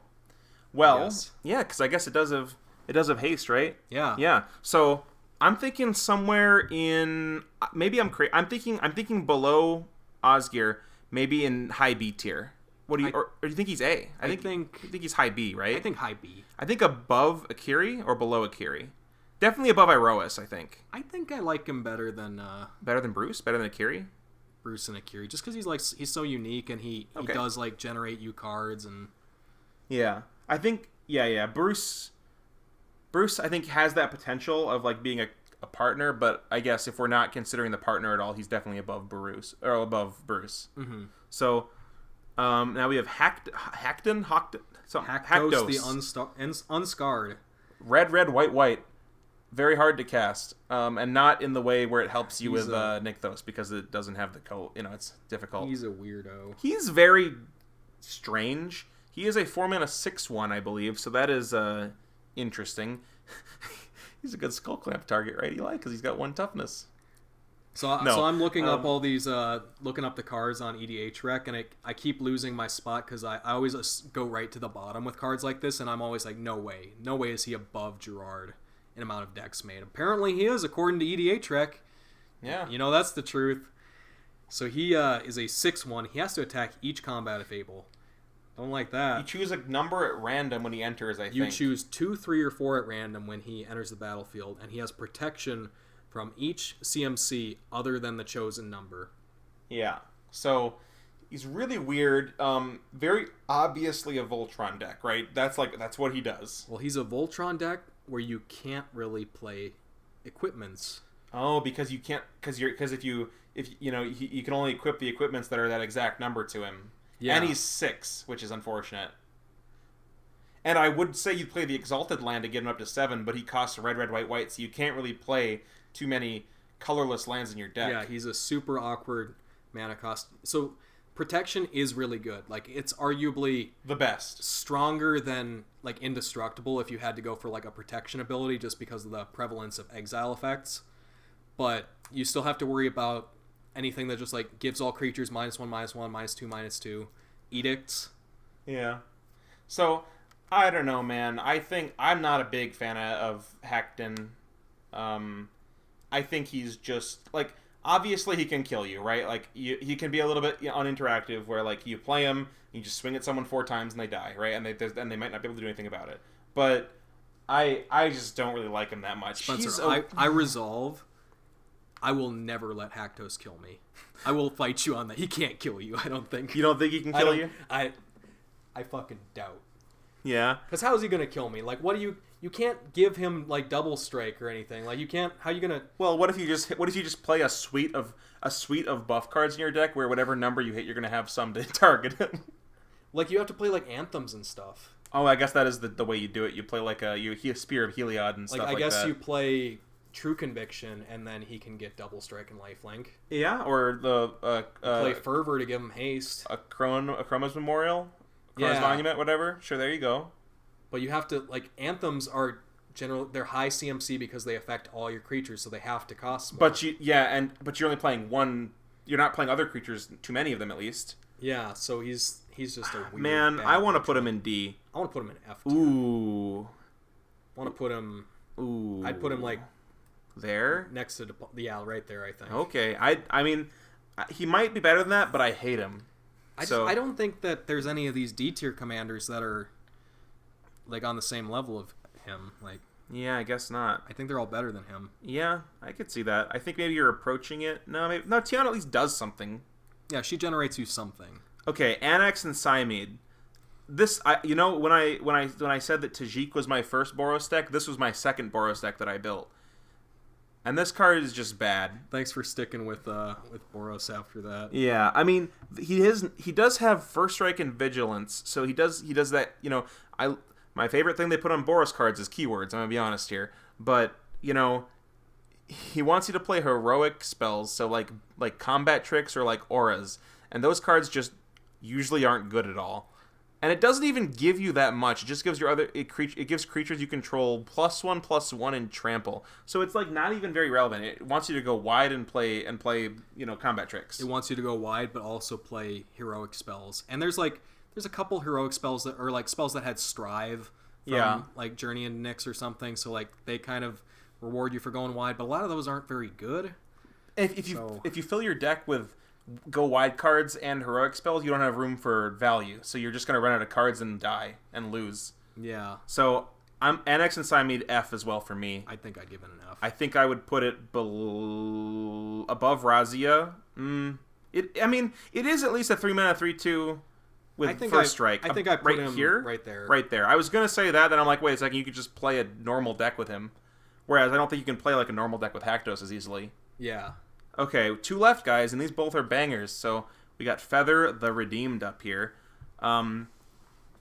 Well, yeah, because I guess it does have haste, right? Yeah. Yeah. So I'm thinking somewhere in I'm thinking below Osgir, maybe in high B tier. What do you or do you think he's A? I think he's high B, right? I think high B. I think above Akiri or below Akiri. Definitely above Iroas, I think. I think I like him better than Bruse, better than Akiri. Bruse and Akiri, just because he's so unique and he does like generate you cards and. Yeah, I think Bruse I think has that potential of like being a partner, but I guess if we're not considering the partner at all, he's definitely above Bruse. Mm-hmm. So now we have Haktos the Unscarred. Red, white. Very hard to cast, and not in the way where it helps you with Nykthos, because it doesn't have the code. It's difficult. He's a weirdo. He's very strange. He is a 4-mana 6/1, I believe, so that is interesting. He's a good Skull Clamp target, right, Eli? Because he's got 1 toughness. So I'm looking up all these, looking up the cards on EDH Rec, and I keep losing my spot because I always go right to the bottom with cards like this, and I'm always like, no way is he above Gerrard in amount of decks made. Apparently he is, according to EDH Rec. Yeah. That's the truth. So he is a 6/1. He has to attack each combat if able. Don't like that. You choose a number at random when he enters, I think. You choose 2, 3, or 4 at random when he enters the battlefield, and he has protection from each CMC other than the chosen number. Yeah. So he's really weird. Very obviously a Voltron deck, right? That's what he does. Well, he's a Voltron deck where you can't really play equipments. Oh, because you can't, because if you can only equip the equipments that are that exact number to him. Yeah. And he's 6, which is unfortunate. And I would say you play the Exalted Land to get him up to 7, but he costs red, white, so you can't really play too many colorless lands in your deck. Yeah, he's a super awkward mana cost. So protection is really good. Like, it's arguably the best. Stronger than like Indestructible if you had to go for like a protection ability just because of the prevalence of exile effects. But you still have to worry about anything that just like gives all creatures -1, -1, -2, -2. Edicts. Yeah. So I don't know, man. I think I'm not a big fan of Haktos. I think he's just like, obviously he can kill you, right? Like he can be a little bit uninteractive, where like you play him, you just swing at someone 4 times and they die, right? And they might not be able to do anything about it. But I just don't really like him that much. Spencer, I resolve. I will never let Haktos kill me. I will fight you on that. He can't kill you, I don't think. You don't think he can kill you? I fucking doubt. Yeah. Because how is he going to kill me? Like, what do you can't give him, like, double strike or anything. Like, you can't, how are you going to... Well, what if you just play a suite of buff cards in your deck where whatever number you hit, you're going to have some to target him? Like, you have to play, like, anthems and stuff. Oh, I guess that is the way you do it. You play, like, a Spear of Heliod and stuff like that. I guess you play True Conviction, and then he can get double strike and lifelink. Yeah, or the play Fervor to give him haste. A Chroma's Memorial, Chroma's Monument, whatever. Sure, there you go. But you have to, like, anthems are they're high CMC because they affect all your creatures, so they have to cost more. But you're only playing one. You're not playing other creatures. Too many of them, at least. Yeah, so he's just a weird. Man, I want to put him in D. I want to put him in F tier. Ooh. I want to put him. Ooh. I'd put him like there, next to right there. I think. Okay, I mean, he might be better than that, but I hate him. I don't think that there's any of these D tier commanders that are like on the same level of him. Like, yeah, I guess not. I think they're all better than him. Yeah, I could see that. I think maybe you're approaching it. No, Tiana at least does something. Yeah, she generates you something. Okay, Anax and Cymede. This, when I said that Tajik was my first Boros deck, this was my second Boros deck that I built. And this card is just bad. Thanks for sticking with Boros after that. Yeah, I mean, he does have First Strike and Vigilance, so he does that. My favorite thing they put on Boros cards is keywords. I'm gonna be honest here, but he wants you to play heroic spells, so like combat tricks or like auras, and those cards just usually aren't good at all. And it doesn't even give you that much. It just gives it gives creatures you control +1/+1 in trample. So it's like not even very relevant. It wants you to go wide and play combat tricks. It wants you to go wide, but also play heroic spells. And there's a couple heroic spells that are like spells that had Strive from like Journey into Nyx or something. So like they kind of reward you for going wide, but a lot of those aren't very good. If you fill your deck with go wide cards and heroic spells, you don't have room for value, so you're just going to run out of cards and die and lose. Yeah. So I'm Anax and Cymede F as well for me. I think I'd give it an F. I think I would put it above Razia. It is at least a 3-mana 3/2 with First Strike. I think I put him here, right there. Right there. I was going to say that, then I'm like, wait a second, you could just play a normal deck with him. Whereas I don't think you can play like a normal deck with Haktos as easily. Yeah. Okay, 2 left, guys, and these both are bangers. So we got Feather the Redeemed up here.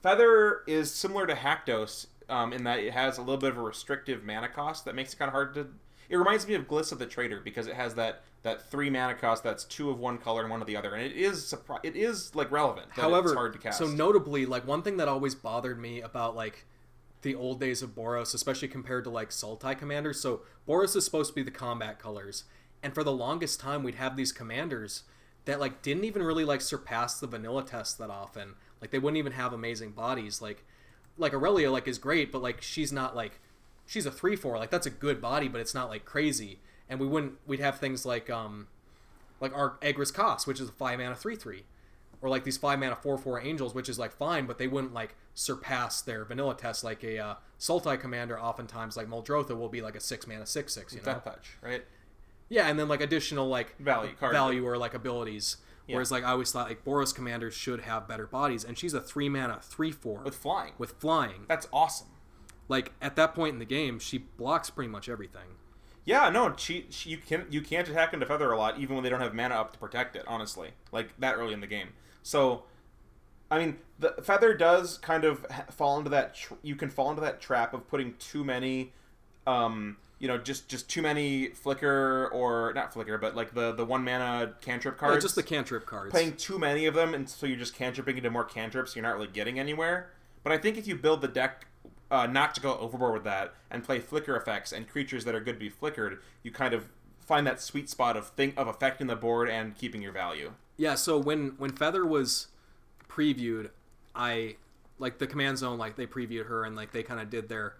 Feather is similar to Haktos in that it has a little bit of a restrictive mana cost that makes it kind of hard to... It reminds me of Gliss of the Trader because it has that 3 mana cost that's 2 of one color and 1 of the other, and it is like relevant. However, it's hard to cast. So notably, like one thing that always bothered me about like the old days of Boros, especially compared to like Sultai commanders. So Boros is supposed to be the combat colors. And for the longest time, we'd have these commanders that like didn't even really like surpass the vanilla test that often. Like they wouldn't even have amazing bodies. Like Aurelia like is great, but like she's not like she's a 3/4. Like that's a good body, but it's not like crazy. And we'd have things like our Egris Kos, which is a 5-mana 3/3, or like these 5-mana 4/4 angels, which is like fine, but they wouldn't like surpass their vanilla test. Like a Sultai commander, oftentimes like Muldrotha will be like a 6-mana 6/6. You know, Death Touch, right? Yeah, and then like additional like value or like abilities. Yeah. Whereas like I always thought like Boros commanders should have better bodies, and she's a 3-mana 3/4 with flying. That's awesome. Like at that point in the game, she blocks pretty much everything. Yeah, no, you can't attack into Feather a lot even when they don't have mana up to protect it. Honestly, like that early in the game. So, I mean, the Feather does kind of fall into that. You can fall into that trap of putting too many. Just too many flicker, or not flicker, but like the 1-mana cantrip cards. Yeah, just the cantrip cards. Playing too many of them, and so you're just cantripping into more cantrips, so you're not really getting anywhere. But I think if you build the deck not to go overboard with that, and play flicker effects and creatures that are good to be flickered, you kind of find that sweet spot of affecting the board and keeping your value. Yeah, so when Feather was previewed, I like the command zone, like they previewed her and like they kind of did their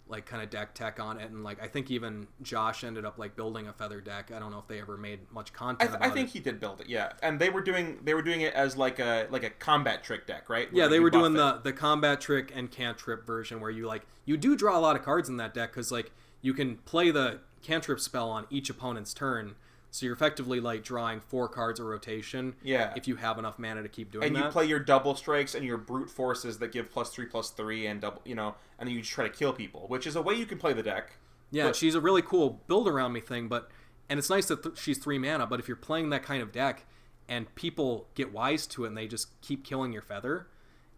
like kind of deck tech on it, and like I think even Josh ended up like building a Feather deck. I don't know if they ever made much content about it. I think he did build it, yeah. And they were doing it as like a combat trick deck, right? Yeah, they were doing the combat trick and cantrip version where you do draw a lot of cards in that deck because like you can play the cantrip spell on each opponent's turn. So you're effectively like drawing 4 cards a rotation. Yeah. If you have enough mana to keep doing that. And you play your double strikes and your brute forces that give +3/+3 and double, and then you just try to kill people, which is a way you can play the deck. Yeah, she's a really cool build around me thing, and it's nice that she's 3 mana, but if you're playing that kind of deck and people get wise to it and they just keep killing your Feather,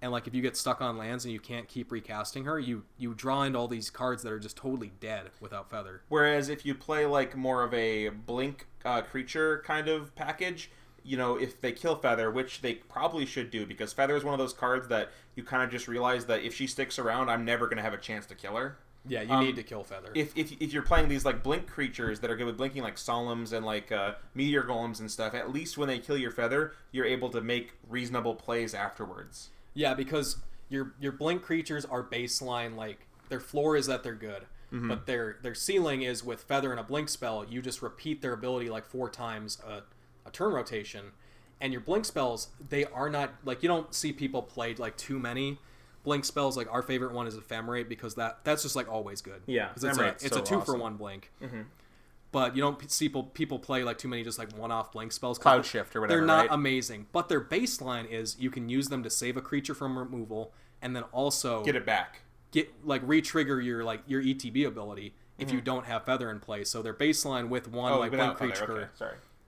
and like if you get stuck on lands and you can't keep recasting her, you draw into all these cards that are just totally dead without Feather. Whereas if you play like more of a blink creature kind of package, if they kill Feather, which they probably should do, because Feather is one of those cards that you kind of just realize that if she sticks around, I'm never going to have a chance to kill her. Yeah, you need to kill Feather. If you're playing these like blink creatures that are good with blinking, like Solemns and like Meteor Golems and stuff, at least when they kill your Feather, you're able to make reasonable plays afterwards. Yeah, because your blink creatures are baseline, like their floor is that they're good, but their ceiling is with Feather and a blink spell. You just repeat their ability like 4 times a turn rotation, and your blink spells, they are not like, you don't see people play like too many blink spells. Like our favorite one is Ephemerate, because that's just like always good. Yeah, because it's a 2-for-1 blink. But you don't see people play like too many just like one-off blink spells. Cloud Shift or whatever. They're not amazing, but their baseline is you can use them to save a creature from removal, and then also get it back. Get like re-trigger your ETB ability if you don't have Feather in place. So their baseline with one blink creature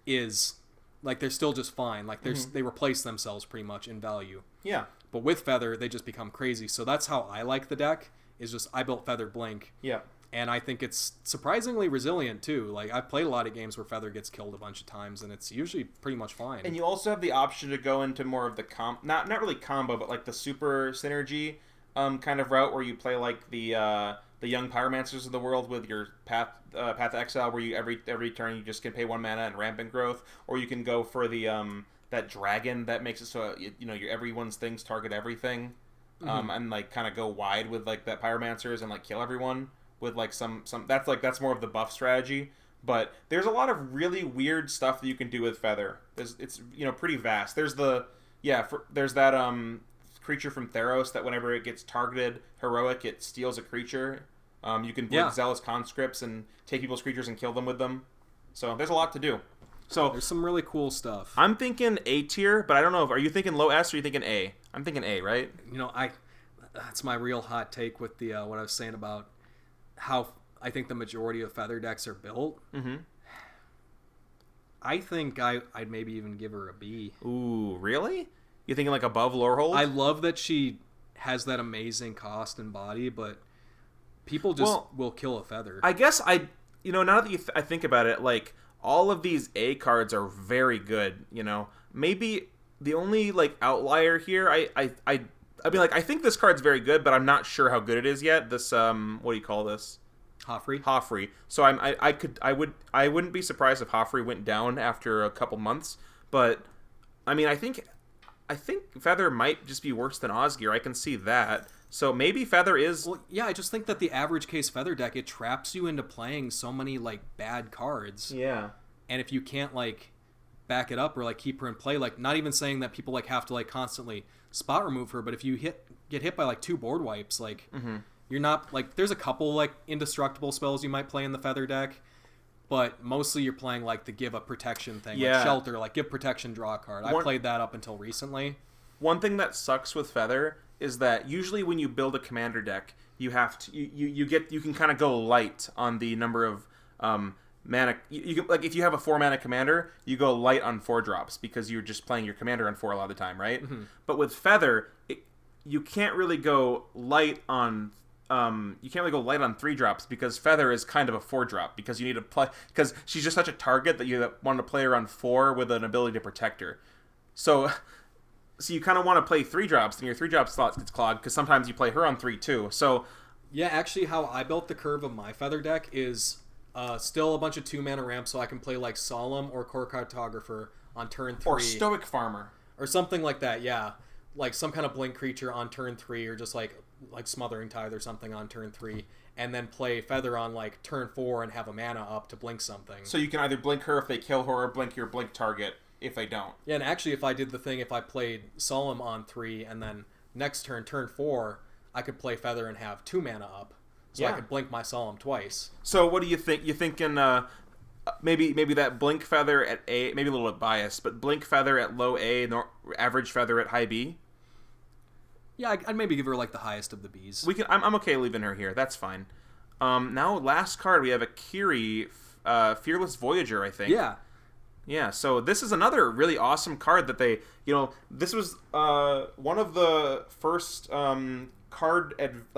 is like they're still just fine. Like they replace themselves pretty much in value. Yeah. But with Feather, they just become crazy. So that's how I like the deck. Is just I built Feather Blink. Yeah. And I think it's surprisingly resilient too. Like I've played a lot of games where Feather gets killed a bunch of times, and it's usually pretty much fine. And you also have the option to go into more of the not really combo, but like the super synergy kind of route, where you play like the young Pyromancers of the world with your Path to Exile, where you every turn you just can pay 1 mana and Rampant Growth, or you can go for the that dragon that makes it so your everyone's things target everything, and like kind of go wide with like that Pyromancers and like kill everyone with like some that's more of the buff strategy. But there's a lot of really weird stuff that you can do with Feather. It's pretty vast. There's there's that creature from Theros that whenever it gets targeted heroic, it steals a creature. You can blink Zealous Conscripts and take people's creatures and kill them with them. So there's a lot to do. So there's some really cool stuff. I'm thinking A tier, but I don't know. Are you thinking low S or are you thinking A? I'm thinking A, right? That's my real hot take with the what I was saying about how I think the majority of Feather decks are built. I think I'd maybe even give her a B. Ooh, really? You thinking like above Lorehold? I love that she has that amazing cost and body, but people just will kill a Feather. I guess now that I think about it, like all of these A cards are very good. Maybe the only like outlier here, I mean, like I think this card's very good, but I'm not sure how good it is yet. This what do you call this? Hofri. So I wouldn't be surprised if Hofri went down after a couple months. But I mean, I think Feather might just be worse than Osgir. I can see that. So maybe Feather is... Well, yeah, I just think that the average case Feather deck, it traps you into playing so many, like, bad cards. Yeah. And if you can't, like, back it up or, like, keep her in play, like, not even saying that people, like, have to, like, constantly spot remove her, but if you get hit by, like, 2 board wipes, like, you're not... Like, there's a couple, like, indestructible spells you might play in the Feather deck, but mostly you're playing, like, the give a protection thing. Yeah. Like Shelter, like, give protection, draw a card. I played that up until recently. One thing that sucks with Feather is that usually when you build a commander deck, you have to you can kind of go light on the number of mana. You can, like if you have a 4 mana commander, you go light on 4 drops because you're just playing your commander on 4 a lot of the time, right? But with Feather, you can't really go light on 3 drops because Feather is kind of a 4 drop because you need to play because she's just such a target that you want to play her on 4 with an ability to protect her. So you kind of want to play 3 drops, and your 3 drop slot gets clogged because sometimes you play her on 3 too. So yeah, actually, how I built the curve of my Feather deck is still a bunch of 2 mana ramps, so I can play like Solemn or Core Cartographer on turn 3, or Stoic Farmer, or something like that. Yeah, like some kind of blink creature on turn 3, or just like Smothering Tithe or something on turn 3, and then play Feather on like turn 4 and have a mana up to blink something. So you can either blink her if they kill her, or blink your blink target if they don't. Yeah, and actually if I did the thing, if I played Solemn on 3 and then next turn 4, I could play Feather and have 2 mana up. So I could blink my Solemn twice. So what do you think? You thinking maybe that blink Feather at A, maybe a little bit biased, but blink Feather at low A, average Feather at high B? Yeah, I'd maybe give her like the highest of the Bs. I'm okay leaving her here. That's fine. Now last card we have Akiri, Fearless Voyager, I think. Yeah. Yeah, so this is another really awesome card that they, this was one of the first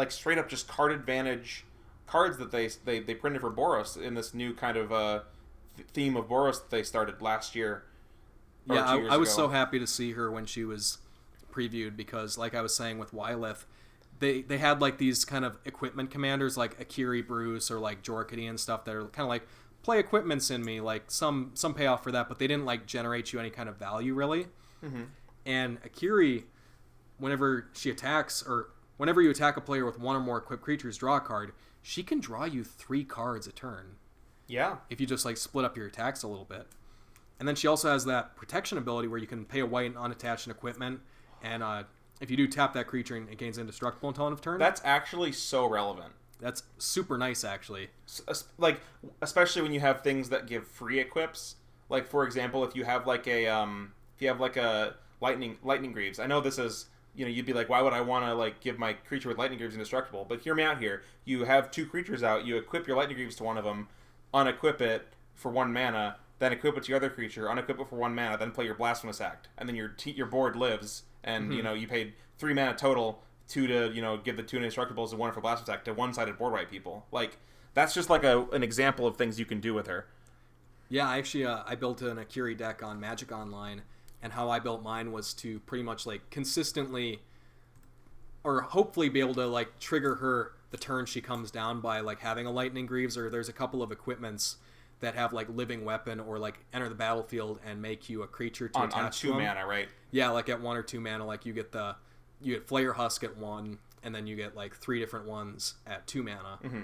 straight up just card advantage cards that they printed for Boros in this new kind of theme of Boros that they started last year. Yeah, I was so happy to see her when she was previewed because, like I was saying with Wyleth, they had like these kind of equipment commanders like Akiri, Bruse, or like Jor Kadeen and stuff that are kind of like play equipments in me, like some payoff for that, but they didn't like generate you any kind of value really. Mm-hmm. And Akiri, whenever she attacks, or whenever you attack a player with one or more equipped creatures, draw a card, she can draw you 3 cards a turn. Yeah. If you just like split up your attacks a little bit. And then she also has that protection ability where you can pay a white and unattach an equipment, and if you do tap that creature, it gains indestructible until end of turn. That's actually so relevant. That's super nice, actually. Like, especially when you have things that give free equips. Like, for example, if you have like a lightning greaves. I know this is, you'd be like, why would I want to like give my creature with lightning greaves indestructible? But hear me out here. You have 2 creatures out. You equip your lightning greaves to one of them, unequip it for 1 mana, then equip it to your other creature, unequip it for 1 mana, then play your Blasphemous Act, and then your board lives. And, you paid 3 mana total, 2 to, give the 2 indestructibles and 1 for Blasphemous Act to one-sided board wipe people. Like, that's just like an example of things you can do with her. Yeah, actually, I built an Akiri deck on Magic Online, and how I built mine was to pretty much, like, consistently, or hopefully be able to, like, trigger her the turn she comes down by, like, having a Lightning Greaves, or there's a couple of equipments that have like Living Weapon, or like enter the battlefield and make you a creature to attach to them. On 2 mana, right? Yeah, like at 1 or 2 mana, like you get Flayer Husk at 1, and then you get like 3 different ones at 2 mana. Mm-hmm.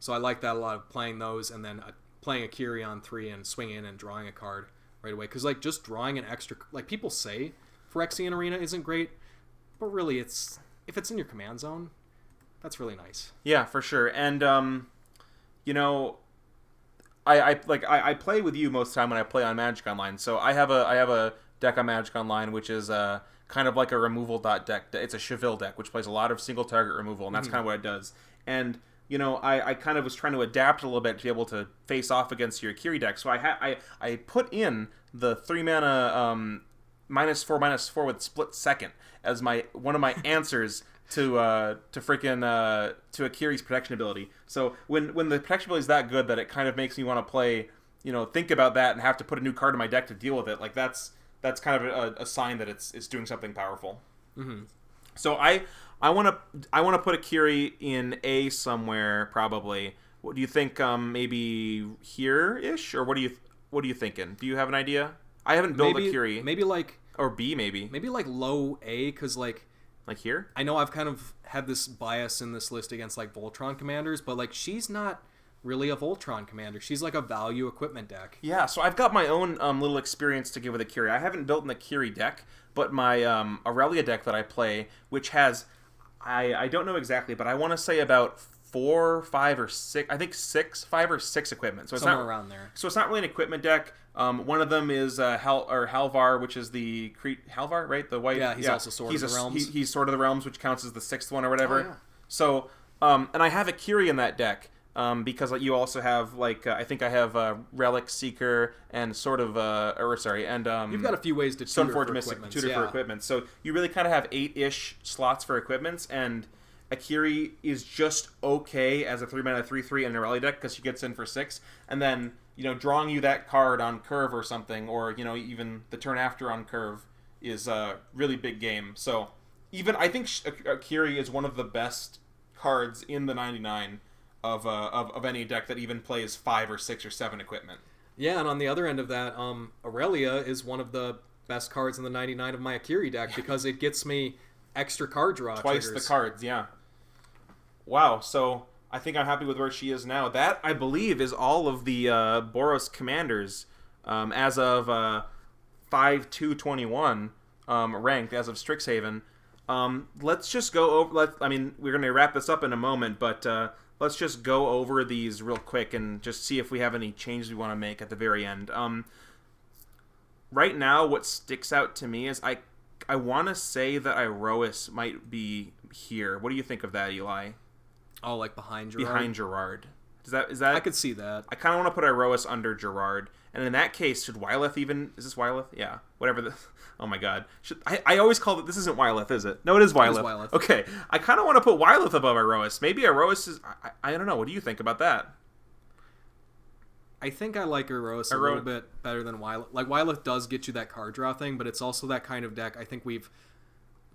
So I like that a lot, of playing those, and then playing Akiri on 3 and swinging in and drawing a card right away. Because like just drawing an extra, like people say Phyrexian Arena isn't great, but really if it's in your command zone, that's really nice. Yeah, for sure. And I play with you most of the time when I play on Magic Online. So I have a deck on Magic Online which is kind of like a removal deck. It's a Cheville deck which plays a lot of single target removal, and that's kind of what it does. And I kind of was trying to adapt a little bit to be able to face off against your Akiri deck. So I put in the 3 mana -4/-4 with Split Second as one of my answers to Akiri's protection ability. So when the protection ability is that good that it kind of makes me want to play, think about that and have to put a new card in my deck to deal with it. Like that's kind of a sign that it's doing something powerful. Mm-hmm. So I want to put Akiri in A somewhere probably. What do you think? Maybe here-ish, or what are you thinking? Do you have an idea? I haven't built Akiri. Maybe like, or B maybe. Maybe like low A, because like here? I know I've kind of had this bias in this list against like Voltron commanders, but like she's not really a Voltron commander. She's like a value equipment deck. Yeah, so I've got my own little experience to give with Akiri. I haven't built an Akiri deck, but my Aurelia deck that I play, which has, I don't know exactly, but I want to say about 4, 5, or 6. I think 5 or 6 equipment. So it's somewhere around there. So it's not really an equipment deck. One of them is Halvar, which is the Halvar, right? The white. Yeah, he's also Sword of the Realms. He's Sword of the Realms, which counts as the 6th one or whatever. Oh, yeah. So, and I have Akiri in that deck because you also have I think I have Relic Seeker and sort of you've got a few ways to tutor for equipment. For equipment. So you really kind of have 8-ish slots for equipments, and Akiri is just okay as a 3 mana 3/3 in an Aurelia deck because she gets in for 6, and then drawing you that card on curve or something, or even the turn after on curve is a really big game. So even I think Akiri is one of the best cards in the 99 of any deck that even plays 5 or 6 or 7 equipment. Yeah, and on the other end of that, Aurelia is one of the best cards in the 99 of my Akiri deck because it gets me extra card draw twice triggers. The cards. Yeah. Wow. So I think I'm happy with where she is now. That, I believe, is all of the Boros commanders as of 5/2/21 ranked as of Strixhaven. Let's just go over. We're going to wrap this up in a moment, but let's just go over these real quick and just see if we have any changes we want to make at the very end. Right now, what sticks out to me is I want to say that Iroas might be here. What do you think of that, Eli? Oh, like behind Gerrard? Behind Gerrard. Is that? I could see that. I kind of want to put Iroas under Gerrard. And in that case, should Wyleth even... Is this Wyleth? Yeah. Whatever. Oh my god. I always call it... This isn't Wyleth, is it? No, it is Wyleth. It is Wyleth. Okay. I kind of want to put Wyleth above Iroas. Maybe Iroas is... I don't know. What do you think about that? I think I like Iroas a little bit better than Wyleth. Like, Wyleth does get you that card draw thing, but it's also that kind of deck I think we've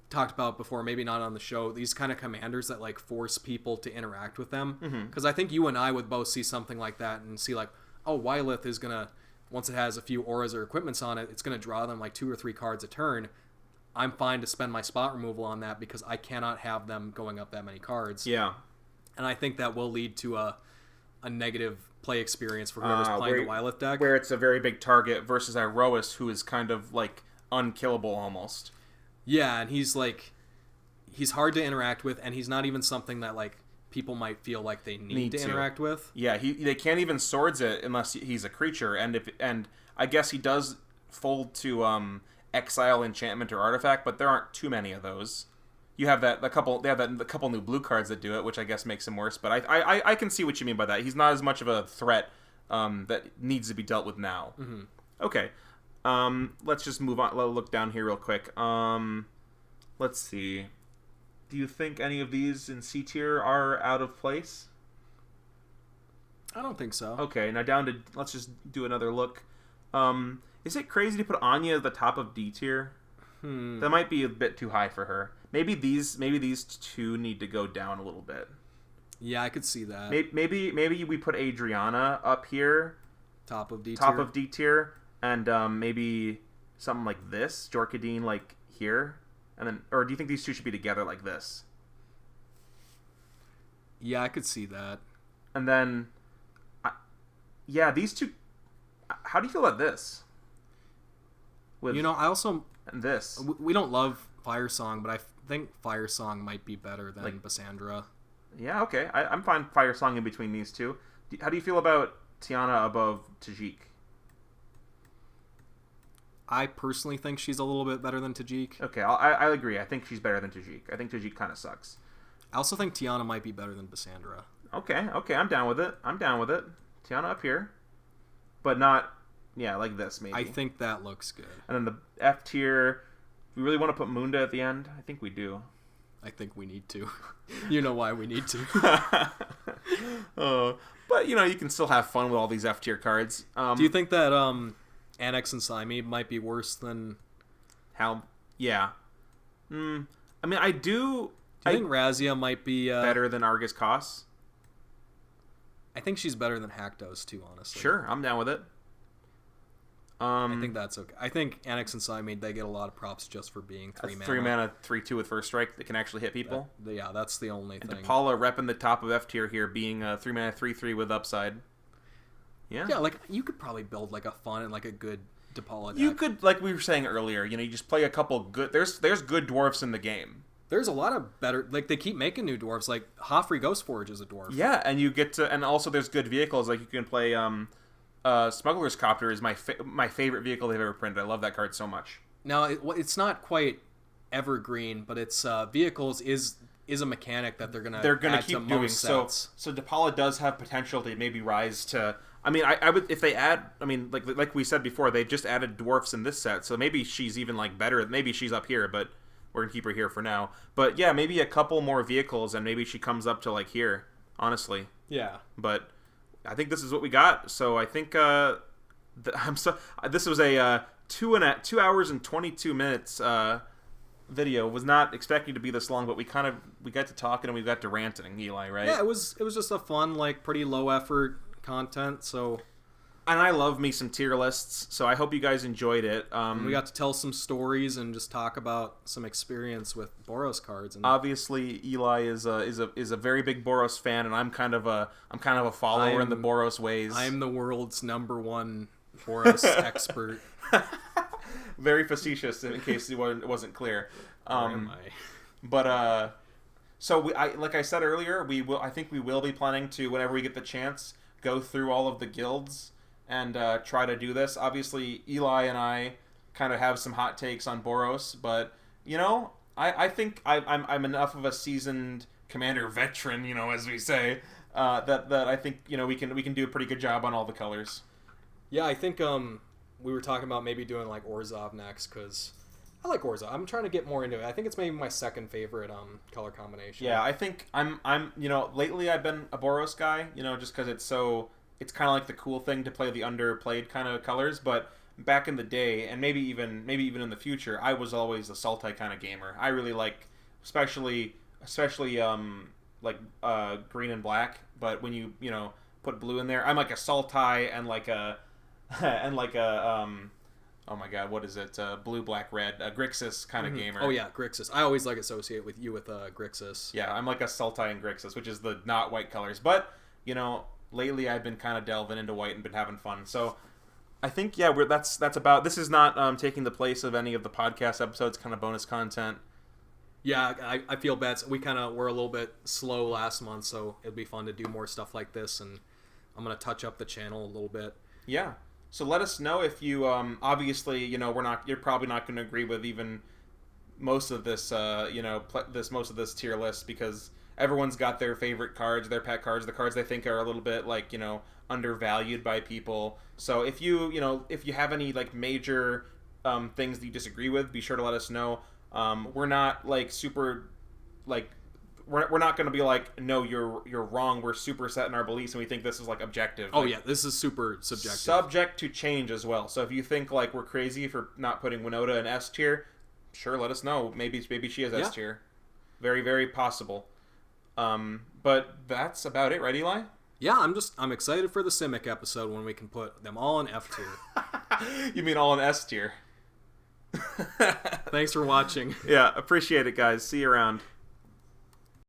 talked about before, maybe not on the show, these kind of commanders that like force people to interact with them. Because I think you and I would both see something like that and see like, oh, Wylith is gonna, once it has a few auras or equipments on it, it's gonna draw them like 2 or 3 cards a turn. I'm fine to spend my spot removal on that because I cannot have them going up that many cards. Yeah. And I think that will lead to a negative play experience for whoever's playing the Wylith deck. Where it's a very big target versus Iroas, who is kind of like unkillable almost. Yeah, and he's hard to interact with, and he's not even something that like people might feel like they need to interact with. Yeah, they can't even swords it unless he's a creature, and I guess he does fold to exile enchantment or artifact, but there aren't too many of those. You have a couple new blue cards that do it, which I guess makes him worse. But I can see what you mean by that. He's not as much of a threat that needs to be dealt with now. Mm-hmm. Okay. Let's just move on. Let's look down here real quick. Let's see. Do you think any of these in C tier are out of place? I don't think so. Okay, now down to, let's just do another look. Is it crazy to put Anya at the top of D tier? That might be a bit too high for her. Maybe these 2 need to go down a little bit. Yeah, I could see that. Maybe we put Adriana up here, top of D tier. And maybe something like this, Jor Kadeen like here, and then, or do you think these 2 should be together like this? Yeah, I could see that. And then, these 2. How do you feel about this? I also and this. We don't love Firesong, but I think Firesong might be better than like, Bassandra. Yeah, okay, I'm fine. Firesong in between these 2. How do you feel about Tiana above Tajik? I personally think she's a little bit better than Tajik. Okay, I agree. I think she's better than Tajik. I think Tajik kind of sucks. I also think Tiana might be better than Bassandra. Okay, I'm down with it. Tiana up here. But not, like this, maybe. I think that looks good. And then the F tier, we really want to put Munda at the end? I think we do. I think we need to. You know why we need to. But, you can still have fun with all these F tier cards. Do you think that, Anax and Cymede might be worse than how? Yeah. I mean, I do. Do you think Razia might be better than Argus Kos? I think she's better than Haktos too, honestly. Sure, I'm down with it. I think that's okay. I think Anax and Cymede, they get a lot of props just for being 3 mana. 3 mana, 3/2 with first strike that can actually hit people. Yeah, that's the only and thing. Paula repping the top of F tier here, being a 3 mana 3/3 with upside. Yeah, like you could probably build like a fun and like a good DePaula deck. You could, like we were saying earlier, you just play a couple good. There's good dwarfs in the game. There's a lot of better. Like they keep making new dwarves. Like Hofri Ghostforge is a dwarf. Yeah, and you get to, and also there's good vehicles. Like you can play Smuggler's Copter is my favorite vehicle they've ever printed. I love that card so much. Now it's not quite evergreen, but it's vehicles is a mechanic that they're gonna keep doing. So DePaula does have potential to maybe rise to. I mean, I would, if they add. I mean, like we said before, they just added dwarfs in this set, so maybe she's even like better. Maybe she's up here, but we're gonna keep her here for now. But yeah, maybe a couple more vehicles, and maybe she comes up to like here. Honestly, yeah. But I think this is what we got. So I think this was a 2 hours and 22 minutes video. Was not expecting to be this long, but we got to talking and we got to ranting, Eli, right? Yeah, it was just a fun, like pretty low effort content. So, and I love me some tier lists, so I hope you guys enjoyed it. We got to tell some stories and just talk about some experience with Boros cards. And obviously, Eli is a very big Boros fan, and I'm kind of a follower in the Boros ways. I'm the world's #1 Boros expert. Very facetious, in case it wasn't clear. Where am I? But so like I said earlier, I think we will be planning to, whenever we get the chance, go through all of the guilds and try to do this. Obviously, Eli and I kind of have some hot takes on Boros, but I think I'm enough of a seasoned commander veteran, as we say, that I think we can do a pretty good job on all the colors. Yeah, I think we were talking about maybe doing like Orzhov next, because I like Orzhov. I'm trying to get more into it. I think it's maybe my second favorite color combination. Yeah, I think I'm lately I've been a Boros guy, just because it's kind of like the cool thing to play the underplayed kind of colors, but back in the day, and maybe even in the future, I was always a Sultai kind of gamer. I really like, especially green and black. But when you put blue in there, I'm like a Sultai and like a oh my god, what is it? Blue, black, red, a Grixis kind of gamer. Oh yeah, Grixis. I always like associate with you with Grixis. Yeah, I'm like a Sultai and Grixis, which is the not white colors. But lately I've been kind of delving into white and been having fun. So I think that's about. This is not taking the place of any of the podcast episodes. Kind of bonus content. Yeah, I feel bad. We were a little bit slow last month, so it'd be fun to do more stuff like this, and I'm gonna touch up the channel a little bit. Yeah. So let us know if you obviously you're probably not going to agree with even most of this most of this tier list, because everyone's got their favorite cards, their pet cards, the cards they think are a little bit undervalued by people. So if you have any major things that you disagree with, be sure to let us know. We're not super we're not going to be no, you're wrong. We're super set in our beliefs, and we think this is objective. Oh yeah, this is super subjective. Subject to change as well. So if you think we're crazy for not putting Winota in S tier, sure, let us know. Maybe she is S tier. Very, very possible. But that's about it, right, Eli? Yeah, I'm excited for the Simic episode when we can put them all in F tier. You mean all in S tier? Thanks for watching. Yeah, appreciate it, guys. See you around.